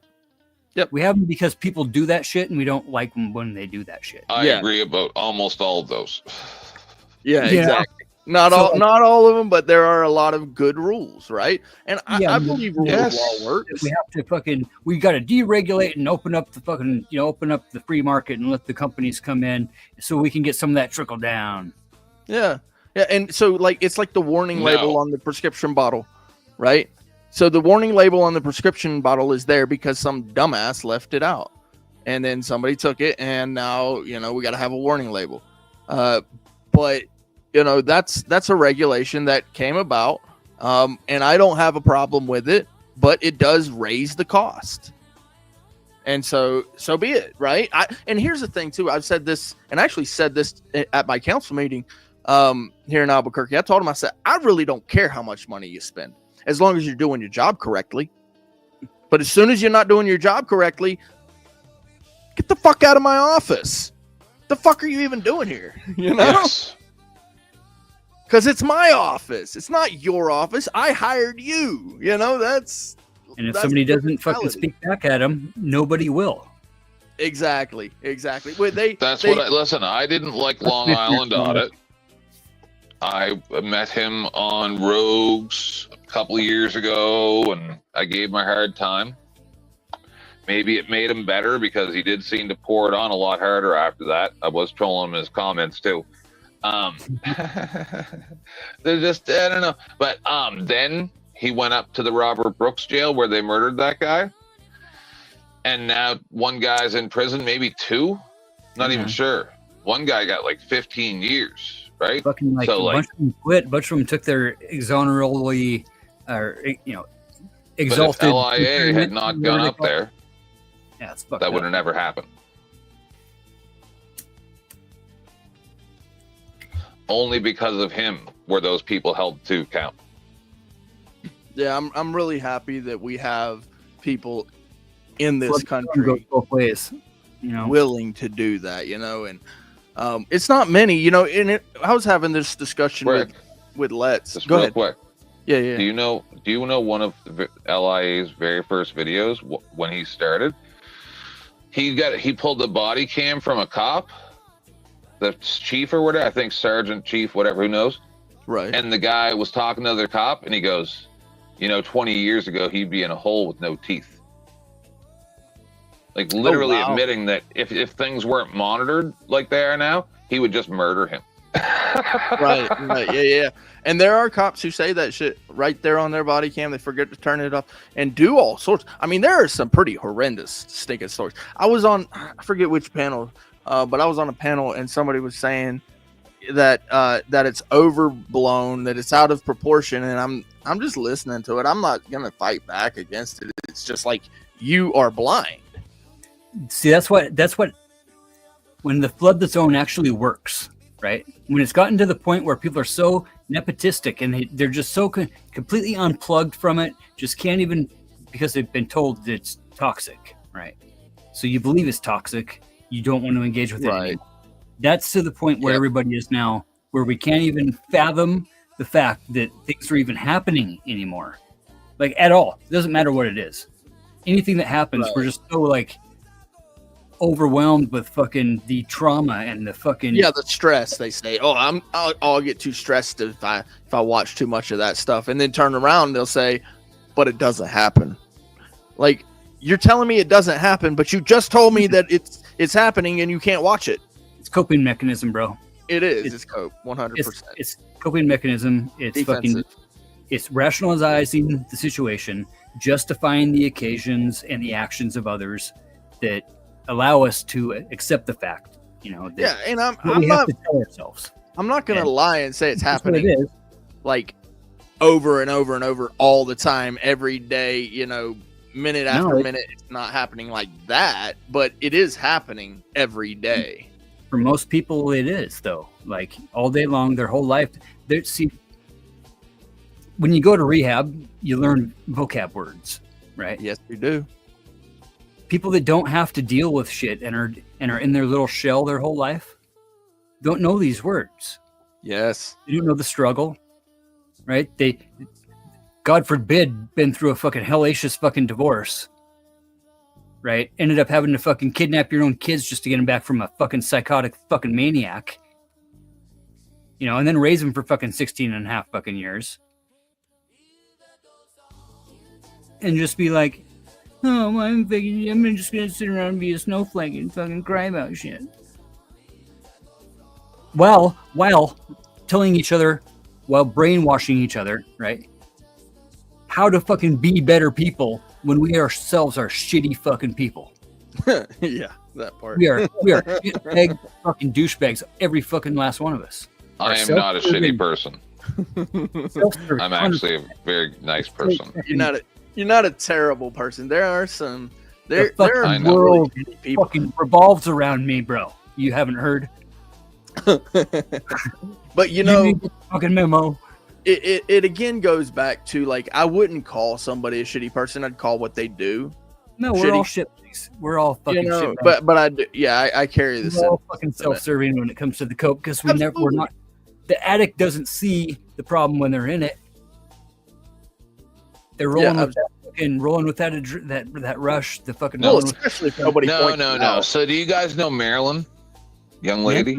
We have them because people do that shit, and we don't like them when they do that shit. I agree about almost all of those. Yeah, exactly. Not all of them, but there are a lot of good rules, right? And I believe rule of law works. We have to we got to deregulate and open up the free market and let the companies come in so we can get some of that trickle down. Yeah. And so it's like the warning label on the prescription bottle, right? So the warning label on the prescription bottle is there because some dumbass left it out. And then somebody took it, and now, we got to have a warning label. But, that's a regulation that came about. And I don't have a problem with it, but it does raise the cost. And so be it, right? And here's the thing, too. I've said this, and I actually said this at my council meeting here in Albuquerque. I told him, I said, I really don't care how much money you spend, as long as you're doing your job correctly. But as soon as you're not doing your job correctly, get the fuck out of my office. The fuck are you even doing here? Because it's my office. It's not your office. I hired you. That's. And if somebody doesn't fucking speak back at them, nobody will. Exactly. Listen, I didn't like Long Island Audit. I met him on Rogues couple of years ago, and I gave him a hard time. Maybe it made him better because he did seem to pour it on a lot harder after that. I was trolling him in his comments too. They're just, I don't know. But then he went up to the Robert Brooks jail where they murdered that guy. And now one guy's in prison, maybe two. Not even sure. One guy got like 15 years, right? Fucking like so a bunch of them quit. A bunch of them took their exonerably, or exalted. But if LIA had not gone up there, yeah, it's fucked that would up. have never happened. Only because of him were those people held to account. Yeah, I'm really happy that we have people in this country goes both ways, willing to do that, and it's not many, I was having this discussion with Let's. Just Go real ahead. quick. Yeah. Do you know one of LIA's very first videos when he started? He pulled the body cam from a cop, the chief or whatever, I think sergeant, chief, whatever, who knows. Right. And the guy was talking to the cop, and he goes, 20 years ago, he'd be in a hole with no teeth. Like literally admitting that if things weren't monitored like they are now, he would just murder him. right. Yeah. And there are cops who say that shit right there on their body cam. They forget to turn it off and do all sorts. I mean, there are some pretty horrendous stinking stories. I was on, I forget which panel, but I was on a panel and somebody was saying that that it's overblown, that it's out of proportion, and I'm just listening to it. I'm not gonna fight back against it. It's just like, you are blind. See, that's what when the flood the zone actually works, right? When it's gotten to the point where people are so nepotistic and they're just so completely unplugged from it, just can't even, because they've been told that it's toxic, right? So you believe it's toxic, you don't want to engage with it anymore. That's to the point where everybody is now, where we can't even fathom the fact that things are even happening anymore, like at all. It doesn't matter what it is. Anything that happens, we're just so like overwhelmed with fucking the trauma and the fucking the stress. They say, I'll get too stressed if I watch too much of that stuff, and then turn around, they'll say, but it doesn't happen. Like, you're telling me it doesn't happen, but you just told me that it's happening and you can't watch it. It's coping mechanism, bro. It is. It's cope 100%. It's coping mechanism. It's defensive. It's rationalizing the situation, justifying the occasions and the actions of others that allow us to accept the fact, that and I'm we have not to tell ourselves. I'm not gonna lie and say it's That's what happening it is. like over and over and over all the time, every day, minute after minute. It's not happening like that, but it is happening every day. For most people, it is, though. Like all day long, their whole life. See, when you go to rehab, you learn vocab words, right? Yes, you do. People that don't have to deal with shit and are in their little shell their whole life don't know these words. Yes. They don't know the struggle, right? They, God forbid, been through a fucking hellacious fucking divorce, right? Ended up having to fucking kidnap your own kids just to get them back from a fucking psychotic fucking maniac, and then raise them for fucking 16 and a half fucking years. And just be like, oh, I'm just gonna sit around and be a snowflake and fucking cry about shit. While telling each other, while brainwashing each other, right? How to fucking be better people when we ourselves are shitty fucking people. Yeah, that part. We are shitbag fucking douchebags, every fucking last one of us. I am not a shitty person. I'm actually a very nice person. You're not a terrible person. There are some. The fucking world fucking revolves around me, bro. You haven't heard? But you need the fucking memo. It again goes back to, like, I wouldn't call somebody a shitty person. I'd call what they do. No, we're all shitbags. We're all fucking shitbags. But I do, I carry this. We're all fucking self-serving when it comes to the coke, because we're not. The addict doesn't see the problem when they're in it. They're rolling with that rush. The fucking especially if nobody. No. So do you guys know Marilyn, young lady?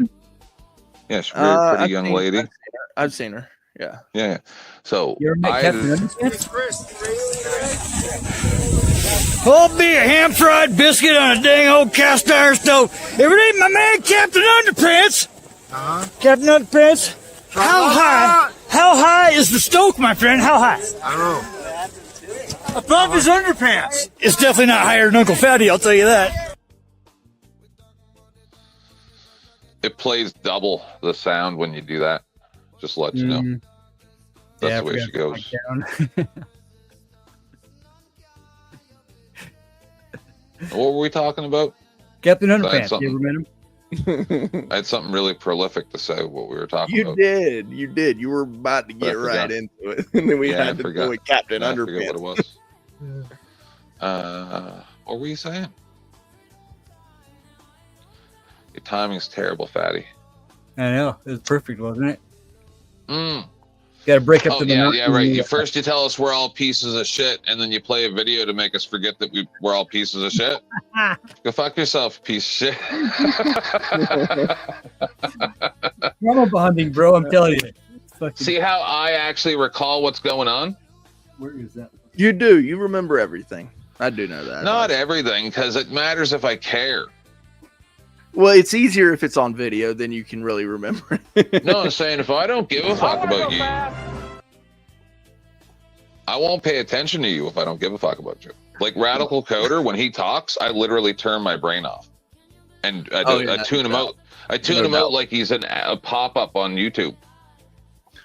Yeah, she's a very pretty young lady. I've seen her. Yeah. Yeah. So You ever met I Captain Underpants? Cold beer, ham fried biscuit on a dang old cast iron stove. If it ain't my man Captain Underpants, Captain Underpants, how high is the stoke, my friend? How high? I don't know. Above his underpants. It's definitely not higher than Uncle Fatty, I'll tell you that. it plays double the sound when you do that. Just to let you know. That's the way she goes. What were we talking about? Captain Underpants. You ever met him? I had something really prolific to say what we were talking about. You did. You were about to get right into it. And then we had to do it Captain Underpants. I forget what it was. What were you saying? Your timing's terrible, Fatty. I know. It was perfect, wasn't it? Got to break up the right. You first you tell us we're all pieces of shit, and then you play a video to make us forget that we're all pieces of shit. Go fuck yourself, piece of shit. Trauma bonding, bro. I'm telling you. See how I actually recall what's going on? Where is that? You do. You remember everything. I do know that. Not everything, because it matters if I care. Well, it's easier if it's on video, then you can really remember it. No, I'm saying if I don't give a fuck about you, I won't pay attention to you if I don't give a fuck about you. Like Radical Coder, when he talks, I literally turn my brain off. And I tune him out. I tune him out like he's a pop-up on YouTube.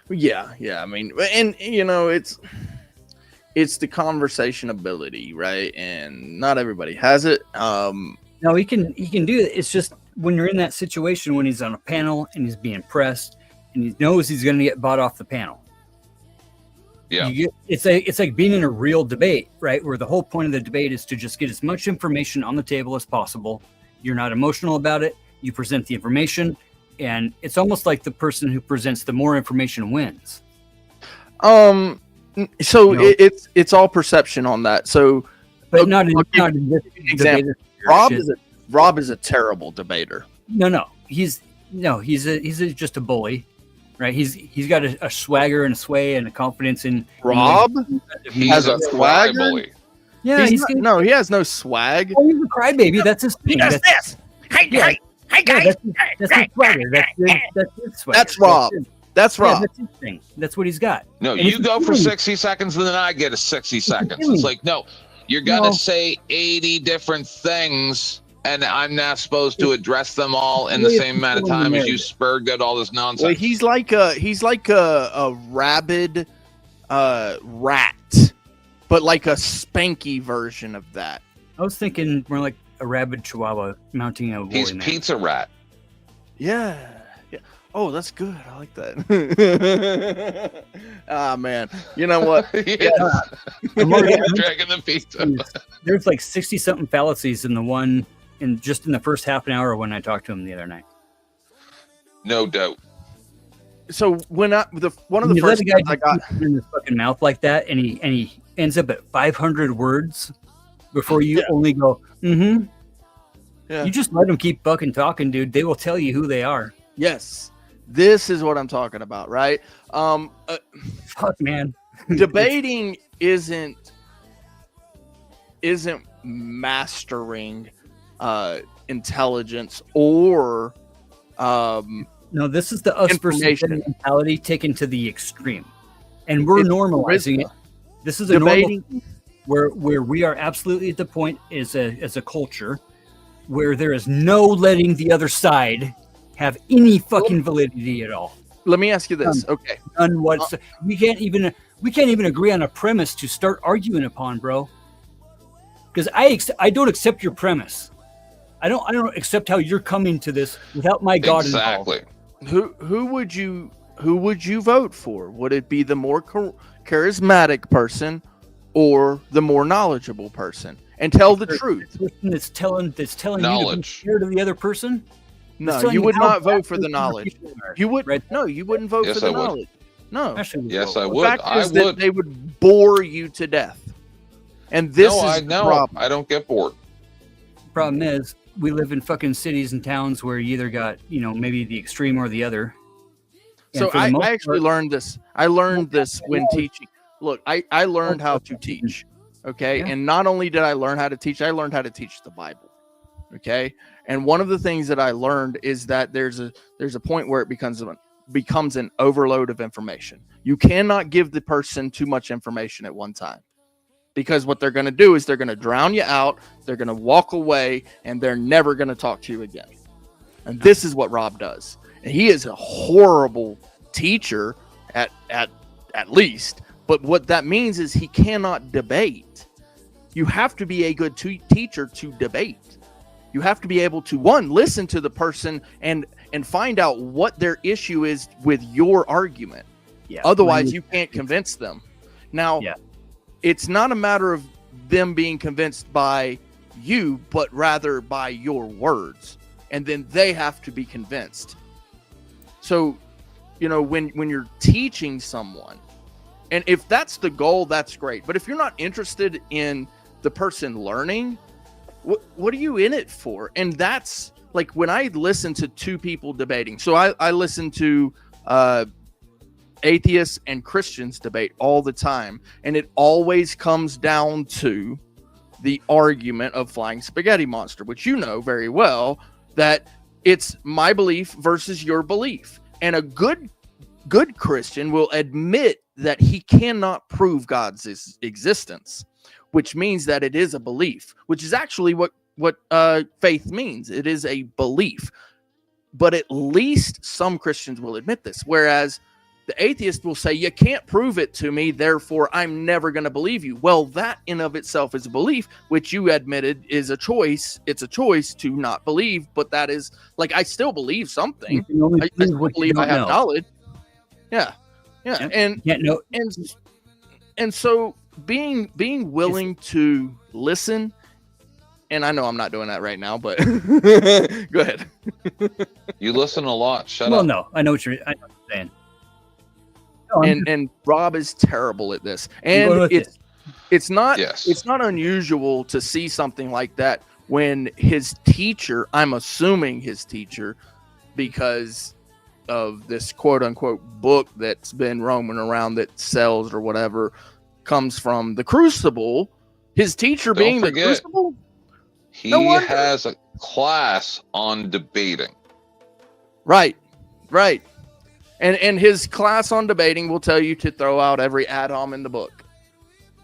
Yeah. I mean, and you know, it's the conversation ability, right? And not everybody has it. No, he can do it. It's just when you're in that situation when he's on a panel and he's being pressed and he knows he's going to get bought off the panel. Yeah, it's like being in a real debate, right? Where the whole point of the debate is to just get as much information on the table as possible. You're not emotional about it. You present the information, and it's almost like the person who presents the more information wins. So it's all perception on that. So, but not in this example. Rob is a terrible debater. No, he's just a bully, right? He's got a swagger and a sway and a confidence in Rob. He has a swagger. Bully. Yeah, he has no swag. Oh, he's a crybaby. That's his thing. He does this. Hey guys. That's his swagger. That's his swagger. That's Rob. That's Rob. That's his thing. That's what he's got. No, and you go for 60 seconds, and then I get a 60 seconds. It's like, no, you're gonna say 80 different things. And I'm not supposed to address them all in the same amount of time as you spurred out all this nonsense. Well, he's like a rabid rat, but like a spanky version of that. I was thinking more like a rabid chihuahua mounting a. He's Pizza Rat. Yeah. Oh, that's good. I like that. Ah, man. You know what? Dragging the pizza. There's like 60 something fallacies in the one. In the first half an hour when I talked to him the other night. No doubt. So one of the first guy I got in his fucking mouth like that, and he ends up at 500 words before you only go, Yeah. You just let them keep fucking talking, dude. They will tell you who they are. Yes, this is what I'm talking about, right? Fuck, man. Debating isn't mastering intelligence or no, this is the us versus them mentality taken to the extreme, and we're normalizing it. This is a debating normal where we are absolutely at the point as a culture where there is no letting the other side have any fucking validity at all. Let me ask you this, okay? None whatsoever. We can't even agree on a premise to start arguing upon, bro. Because I don't accept your premise. I don't accept how you're coming to this without my God involved. Who would you vote for? Would it be the more charismatic person or the more knowledgeable person? And tell the truth. The person that's telling knowledge. You to be fair to the other person. No, you would not vote for the knowledge. You would No, you wouldn't vote for the knowledge. No. Yes, I would. The fact is that they would bore you to death. And this is the problem. I don't get bored. The problem is we live in fucking cities and towns where you either got, maybe the extreme or the other. So for the I most actually part- learned this. I learned this when teaching. Look, I learned how to teach. Okay. Yeah. And not only did I learn how to teach, I learned how to teach the Bible. Okay. And one of the things that I learned is that there's a point where it becomes an overload of information. You cannot give the person too much information at one time, because what they're going to do is they're going to drown you out. They're going to walk away, and they're never going to talk to you again. And this is what Rob does. And he is a horrible teacher at least. But what that means is he cannot debate. You have to be a good teacher to debate. You have to be able to, one, listen to the person and find out what their issue is with your argument. Yeah. Otherwise, you can't convince them. Now, it's not a matter of them being convinced by you, but rather by your words. And then they have to be convinced. So, when you're teaching someone, and if that's the goal, that's great. But if you're not interested in the person learning, what are you in it for? And that's like when I listen to two people debating. So I listen to atheists and Christians debate all the time. And it always comes down to the argument of Flying Spaghetti Monster, which you know very well, that it's my belief versus your belief. And a good Christian will admit that he cannot prove God's existence, which means that it is a belief, which is actually what faith means. It is a belief. But at least some Christians will admit this, whereas the atheist will say, you can't prove it to me, therefore I'm never going to believe you. Well, that in of itself is a belief, which you admitted is a choice. It's a choice to not believe, but that is, like, I still believe something. I still believe I have knowledge. Yeah. And so being willing to listen, and I know I'm not doing that right now, but go ahead. You listen a lot. Shut Well, up. no, I know what you're saying. And Rob is terrible at this. And it's not unusual to see something like that when his teacher, I'm assuming his teacher, because of this quote unquote book that's been roaming around that sells or whatever, comes from the Crucible. His teacher being the Crucible. He has a class on debating. Right. And his class on debating will tell you to throw out every ad-hom in the book.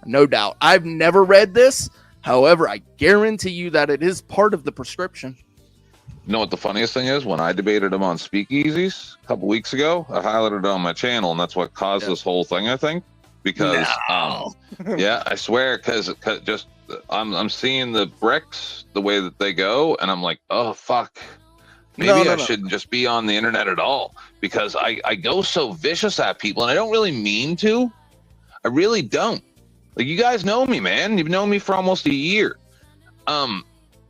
No doubt. I've never read this. However, I guarantee you that it is part of the prescription. You know what the funniest thing is? When I debated him on Speakeasies a couple weeks ago, I highlighted it on my channel, and that's what caused this whole thing, I think. Because, yeah, I swear, because just I'm seeing the bricks the way that they go, and I'm like, oh, fuck. Maybe I shouldn't just be on the internet at all, because I go so vicious at people, and I don't really mean to. I really don't. Like, you guys know me, man. You've known me for almost a year.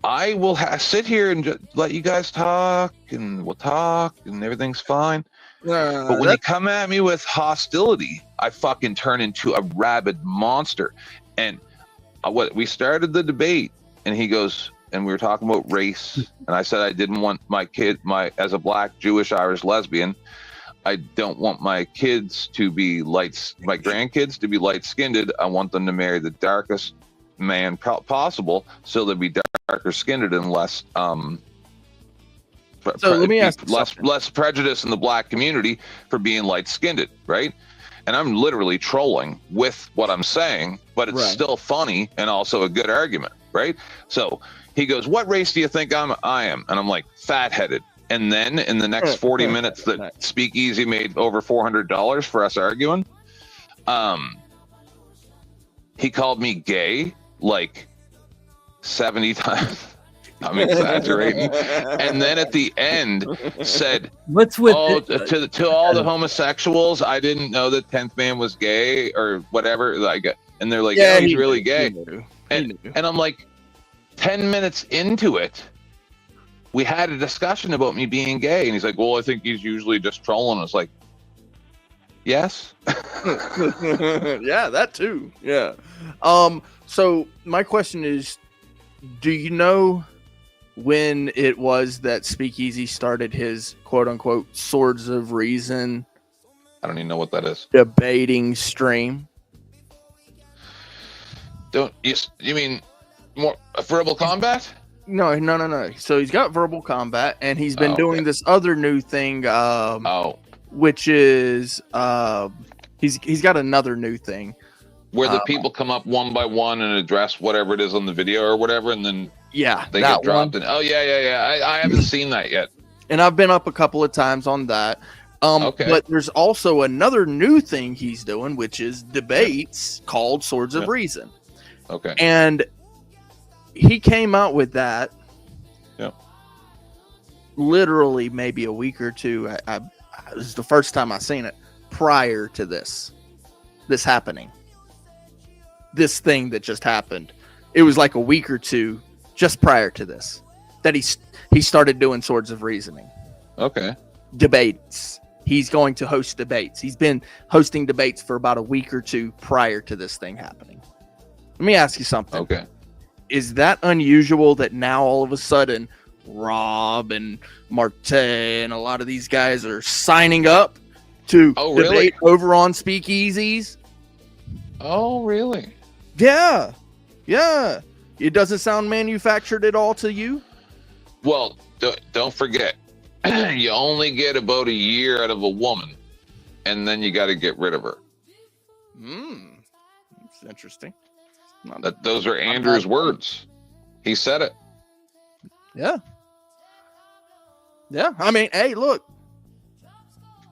I will sit here and just let you guys talk, and we'll talk, and everything's fine. But when you come at me with hostility, I fucking turn into a rabid monster. And we started the debate, and he goes, and we were talking about race, and I said I didn't want my kid, as a black, Jewish, Irish lesbian, I don't want my kids to be my grandkids to be light-skinned. I want them to marry the darkest man possible, so they'll be darker skinned and less let me ask less prejudice in the black community for being light-skinned, right? And I'm literally trolling with what I'm saying, but it's still funny and also a good argument, right? So he goes, what race do you think I am? And I'm like, fat-headed. And then in the next 40 minutes that Speakeasy made over $400 for us arguing, he called me gay like 70 times. I'm exaggerating. And then at the end said, to all the homosexuals, I didn't know that 10th Man was gay or whatever. And they're like, yeah, he's really gay. And I'm like, 10 minutes into it, we had a discussion about me being gay. And he's like, well, I think he's usually just trolling. I was like, yes. Yeah, that too. Yeah. So my question is, do you know when it was that Speakeasy started his quote unquote Swords of Reason I don't even know what that is. Debating stream. You mean more verbal combat? No. So he's got verbal combat, and he's been doing this other new thing. Which is he's got another new thing where the people come up one by one and address whatever it is on the video or whatever, and then they get dropped in. Oh yeah. I haven't seen that yet, and I've been up a couple of times on that. But there's also another new thing he's doing, which is debates called Swords of Reason. Okay. And he came out with that. Yeah. Literally, maybe a week or two. This is the first time I've seen it prior to this happening. This thing that just happened. It was like a week or two just prior to this that he started doing Swords of Reasoning. Okay. Debates. He's going to host debates. He's been hosting debates for about a week or two prior to this thing happening. Let me ask you something. Okay. Is that unusual that now all of a sudden Rob and Marte and a lot of these guys are signing up to debate over on speakeasies? Oh, really? Yeah. It doesn't sound manufactured at all to you? Well, don't forget, you only get about a year out of a woman, and then you got to get rid of her. That's interesting. Those are Andrew's words. He said it. Yeah. I mean, hey, look.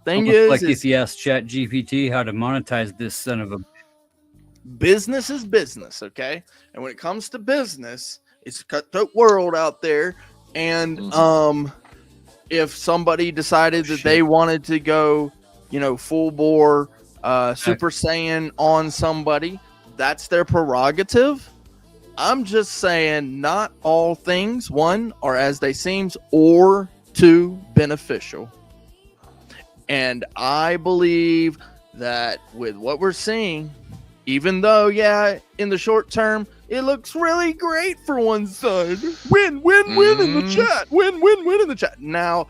Thing Almost is, like if you ask ChatGPT how to monetize this son of a. Business is business, okay? And when it comes to business, it's a cutthroat world out there. And if somebody decided that they wanted to go, full bore Super Saiyan on somebody, that's their prerogative. I'm just saying not all things, one, are as they seem, or two, beneficial. And I believe that with what we're seeing, even though, in the short term, it looks really great for one side. Win in the chat. Win in the chat. Now,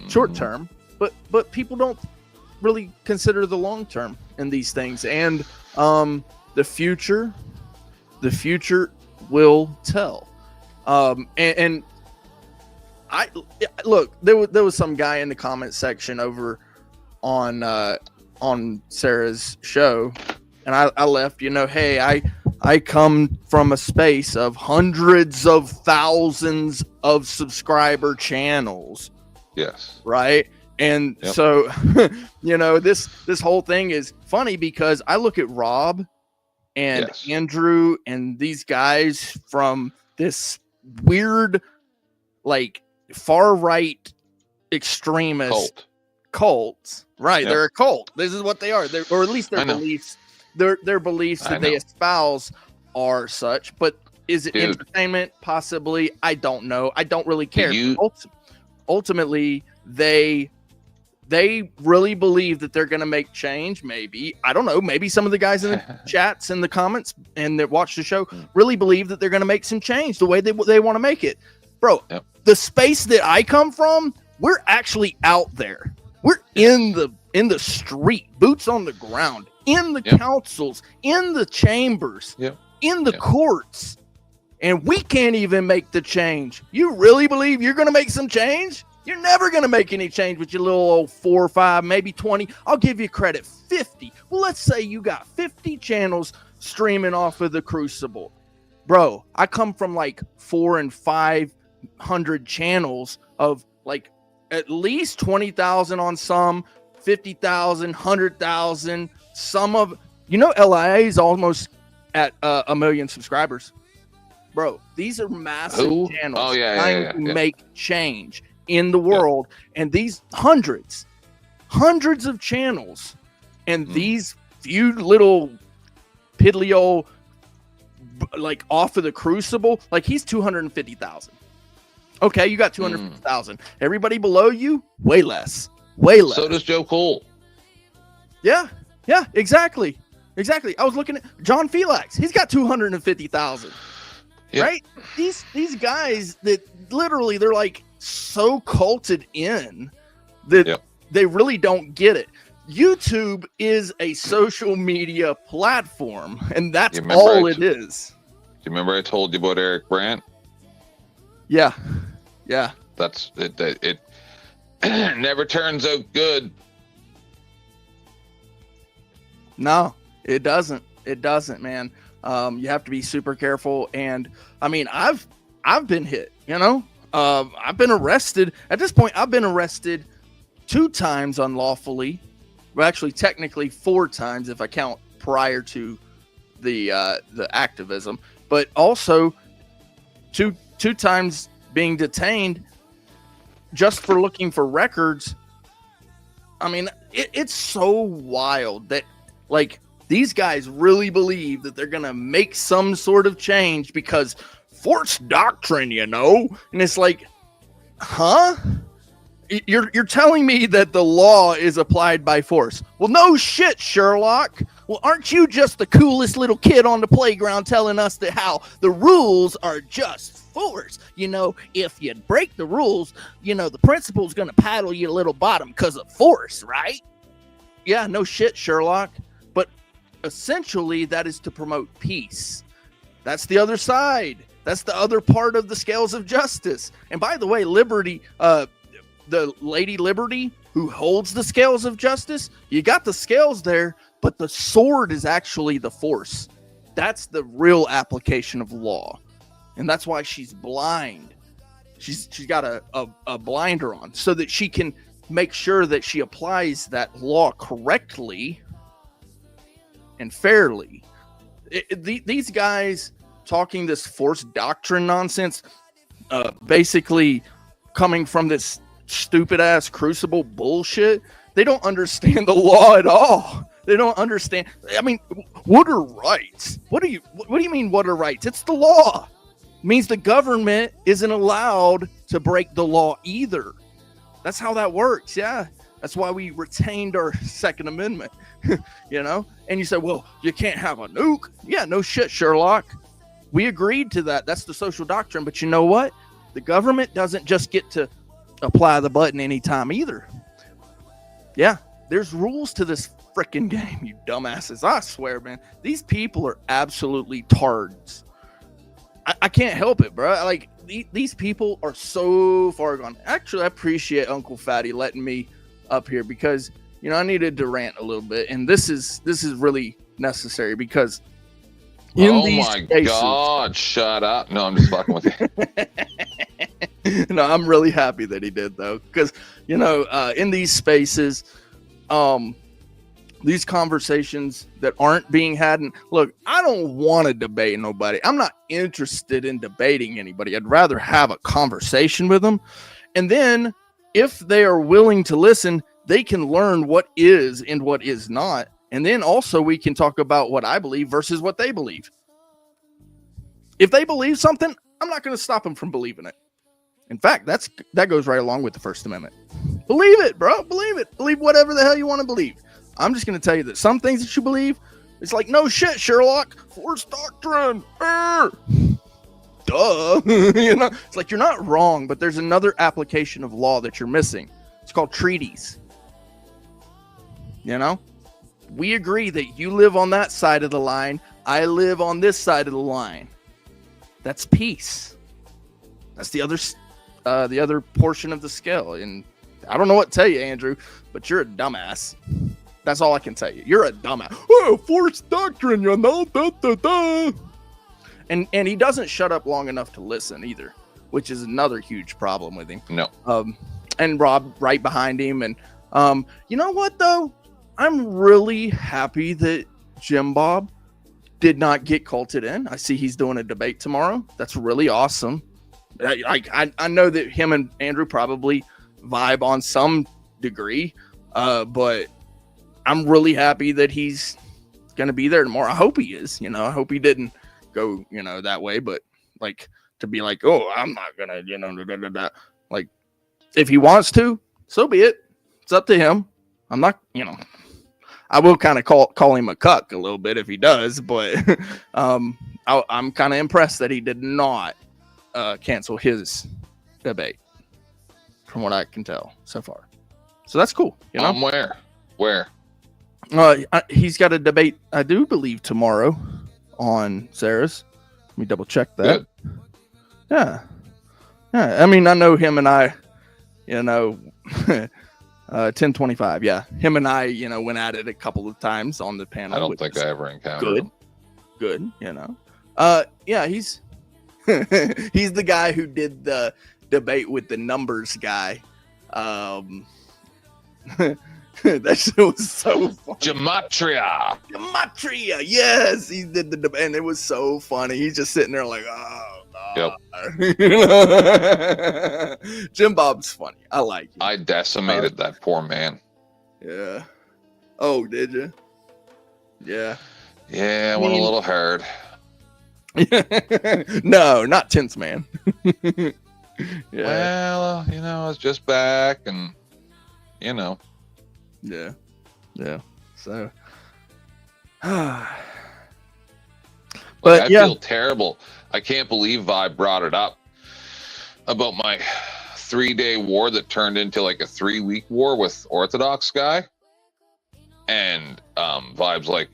short term, but people don't really consider the long term in these things. And the future will tell. And I look, there was some guy in the comment section over on Sarah's show, and I left, hey, I come from a space of hundreds of thousands of subscriber channels. Yes. Right. And so, this whole thing is funny because I look at Rob and Andrew and these guys from this weird, like, far right extremist cult. Right. They're a cult. This is what they are. Or at least their beliefs. Their beliefs that they espouse are such. But is it entertainment? Possibly. I don't know. I don't really care. Ultimately, they really believe that they're going to make change. Maybe, I don't know, maybe some of the guys in the chats and the comments and that watch the show really believe that they're going to make some change the way they want to make it. Bro, the space that I come from, we're actually out there. We're in the street, boots on the ground, in the councils, in the chambers, in the courts, and we can't even make the change. You really believe you're going to make some change? You're never going to make any change with your little old 4 or 5, maybe 20. I'll give you credit, 50. Well, let's say you got 50 channels streaming off of the Crucible. Bro, I come from like 400 and 500 channels of like at least 20,000 on some, 50,000, 100,000. Some of, LIA is almost at 1 million subscribers. Bro, these are massive channels trying to make change in the world, and these hundreds of channels, and these few little piddly old, like, off of the Crucible, like, he's 250,000. Okay, you got 250,000. Everybody below you, way less. So does Joe Cole. Yeah, exactly. I was looking at John Felix. He's got 250,000. Right? These guys that literally they're like so culted in that they really don't get it. YouTube is a social media platform, and that's You remember all I- it is. Do you remember I told you about Eric Brandt? Yeah. That's it. It never turns out good. No, it doesn't. It doesn't, man. You have to be super careful. And I mean, I've been hit, you know, I've been arrested. At this point, I've been arrested 2 times unlawfully. Well, actually, technically 4 times if I count prior to the activism, but also two times being detained just for looking for records. I mean, it's so wild that, like, these guys really believe that they're gonna make some sort of change because force doctrine, you know? And it's like, huh? You're telling me that the law is applied by force? Well, no shit, Sherlock. Well, aren't you just the coolest little kid on the playground telling us that how the rules are just force? You know, if you break the rules, you know, the principal's gonna paddle your little bottom because of force, right? Yeah, no shit, Sherlock. But essentially, that is to promote peace. That's the other side. That's the other part of the scales of justice. And by the way, Liberty, the Lady Liberty who holds the scales of justice, you got the scales there, but the sword is actually the force. That's the real application of law. And that's why she's blind. She's got a blinder on so that she can make sure that she applies that law correctly and fairly. These guys talking this force doctrine nonsense, basically coming from this stupid ass Crucible bullshit. They don't understand the law at all. They don't understand. I mean, what are rights? What do you mean what are rights? It's the law. It means the government isn't allowed to break the law either. That's how that works. Yeah. That's why we retained our Second Amendment, you know? And you say, well, you can't have a nuke. Yeah, no shit, Sherlock. We agreed to that. That's the social doctrine. But you know what? The government doesn't just get to apply the button anytime either. Yeah, there's rules to this freaking game, you dumbasses. I swear, man. These people are absolutely tards. I can't help it, bro. Like, these people are so far gone. Actually, I appreciate Uncle Fatty letting me up here because, you know, I needed to rant a little bit, and this is really necessary because Oh my God, shut up. No, I'm just fucking with you. No, I'm really happy that he did, though, because, you know, in these spaces, these conversations that aren't being had, and look, I don't want to debate nobody. I'm not interested in debating anybody. I'd rather have a conversation with them. And then if they are willing to listen, they can learn what is and what is not. And then also we can talk about what I believe versus what they believe. If they believe something, I'm not going to stop them from believing it. In fact, that goes right along with the First Amendment. Believe it, bro. Believe it. Believe whatever the hell you want to believe. I'm just going to tell you that some things that you believe, it's like, no shit, Sherlock. Force doctrine. Duh. You know, it's like you're not wrong, but there's another application of law that you're missing. It's called treaties. You know? We agree that you live on that side of the line. I live on this side of the line. That's peace. That's the other portion of the scale. And I don't know what to tell you, Andrew, but you're a dumbass. That's all I can tell you. You're a dumbass. Oh, force doctrine, you know. Da, da, da. And he doesn't shut up long enough to listen either, which is another huge problem with him. No. And Rob right behind him. And you know what, though? I'm really happy that Jim Bob did not get culted in. I see he's doing a debate tomorrow. That's really awesome. I know that him and Andrew probably vibe on some degree, but I'm really happy that he's going to be there tomorrow. I hope he is. You know, I hope he didn't go, you know, that way. But like to be like, oh, I'm not going to, you know, like if he wants to, so be it. It's up to him. I'm not, you know. I will kind of call him a cuck a little bit if he does, but I'm kind of impressed that he did not cancel his debate, from what I can tell so far. So that's cool. You know, Where? He's got a debate, I do believe, tomorrow on Sarah's. Let me double check that. Good. Yeah. I mean, I know him and I, 1025. Yeah. Him and I, went at it a couple of times on the panel. I don't think I ever encountered him. Good. Yeah, he's he's the guy who did the debate with the numbers guy. That shit was so funny. Gematria. Yes, he did the debate, and it was so funny. He's just sitting there like, oh, God. Yep. Jim Bob's funny. I like him. I decimated that poor man. Yeah. Oh, did you? Yeah. Yeah, I went a little hard. No, not Tense Man. Yeah. Well, I was just back, and Yeah. So, but I feel terrible. I can't believe Vibe brought it up about my 3-day war that turned into like a 3-week war with Orthodox guy. And Vibe's like,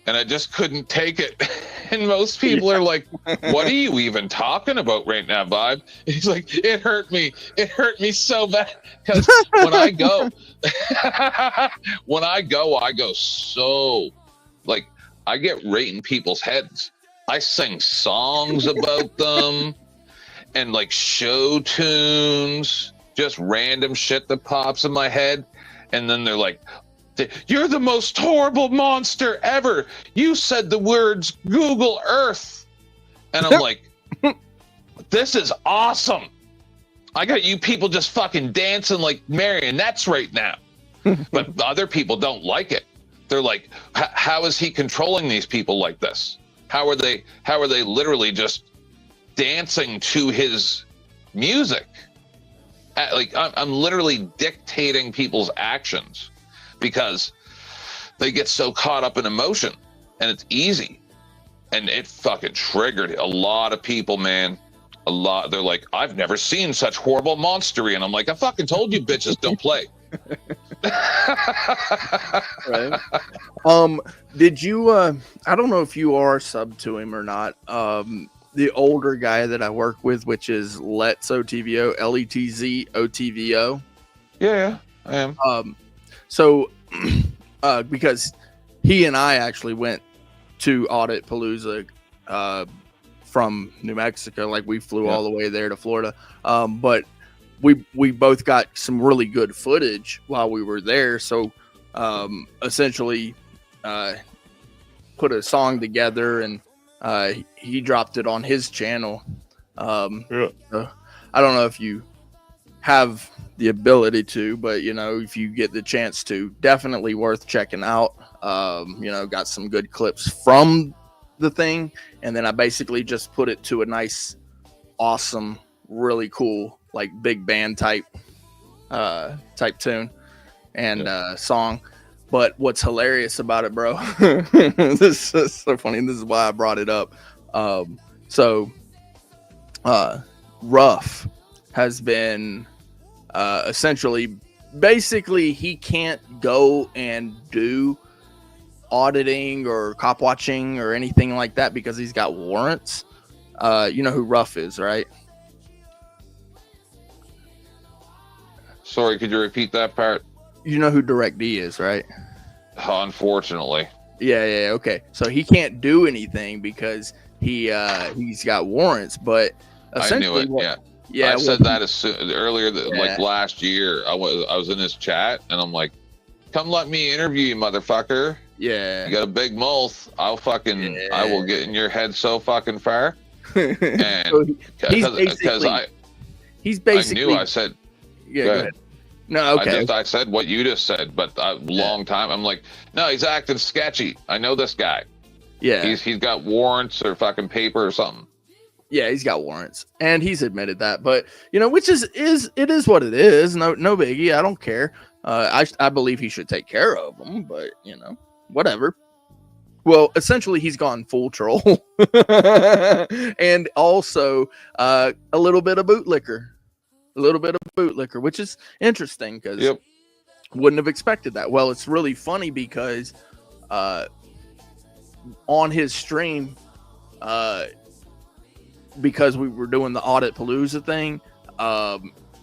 and I just couldn't take it. And most people are like, what are you even talking about right now, Vibe? He's like, it hurt me. It hurt me so bad. Because when I go, I go so, like, I get right in people's heads. I sing songs about them and like show tunes, just random shit that pops in my head. And then they're like, you're the most horrible monster ever. You said the words Google Earth. And I'm like, this is awesome. I got you people just fucking dancing like marionettes right now. But other people don't like it. They're like, how is he controlling these people like this? How are they literally just dancing to his music? Like I'm literally dictating people's actions because they get so caught up in emotion, and it's easy. And it fucking triggered a lot of people, man. A lot. They're like, I've never seen such horrible monstery. And I'm like, I fucking told you bitches don't play. Right. Did you I don't know if you are sub to him or not. The older guy that I work with, which is Let's OTVO, LETZ OTVO. Yeah, I am. So because he and I actually went to Audit Palooza from New Mexico, like we flew all the way there to Florida. But we both got some really good footage while we were there. So essentially put a song together, and he dropped it on his channel. So I don't know if you have the ability to, but if you get the chance to, definitely worth checking out. Got some good clips from the thing, and then I basically just put it to a nice, awesome, really cool, like big band type tune and song. But what's hilarious about it, bro, this is so funny. This is why I brought it up. Ruff has been essentially, basically, he can't go and do auditing or cop watching or anything like that because he's got warrants. You know who Ruff is, right? Sorry, could you repeat that part? You know who Direct D is, right? Unfortunately. Yeah, okay. So he can't do anything because he's got warrants, but essentially I knew it. Yeah, I said that earlier, like last year. I was in his chat, and I'm like, "Come, let me interview you, motherfucker." Yeah, you got a big mouth. I will get in your head so fucking far. And so he's basically. I knew. I said, "Yeah, go ahead." No, okay. I said what you just said, but a long time. I'm like, no, he's acting sketchy. I know this guy. Yeah, he's got warrants or fucking paper or something. Yeah, he's got warrants, and he's admitted that. But which is what it is. No biggie. I don't care. I believe he should take care of them, but whatever. Well, essentially, he's gone full troll, and also a little bit of bootlicker, which is interesting because Wouldn't have expected that. Well, it's really funny because on his stream, because we were doing the Audit Palooza thing,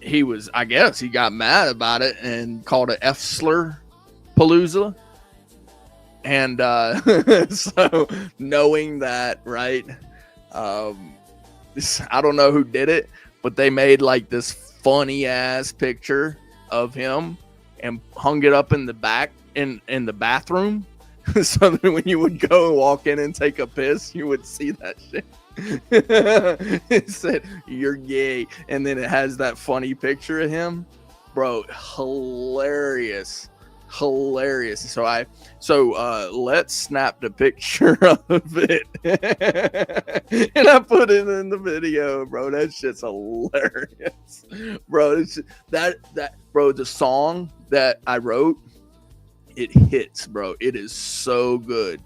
he was, I guess he got mad about it and called it F-slur Palooza. And so knowing that, right, I don't know who did it, but they made like this funny ass picture of him and hung it up in the back in the bathroom. So that when you would go and walk in and take a piss, you would see that shit. It said, "You're gay," and then it has that funny picture of him, bro. Hilarious. So let's snap the picture of it, and I put it in the video, bro. That shit's hilarious, bro. Bro, the song that I wrote, it hits, bro. It is so good,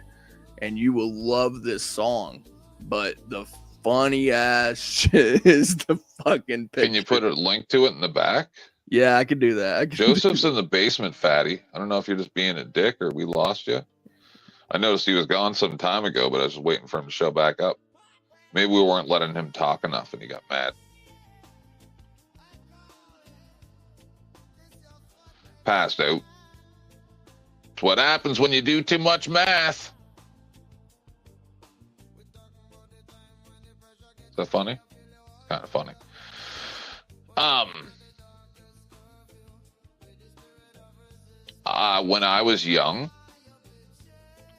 and you will love this song. But the funny ass shit is the fucking picture. Can you put a link to it in the back? Yeah, I could do that. Joseph's in the basement, fatty. I don't know if you're just being a dick or we lost you. I noticed he was gone some time ago, but I was waiting for him to show back up. Maybe we weren't letting him talk enough and he got mad. Passed out. It's what happens when you do too much math. Is that funny? It's kind of funny. When I was young,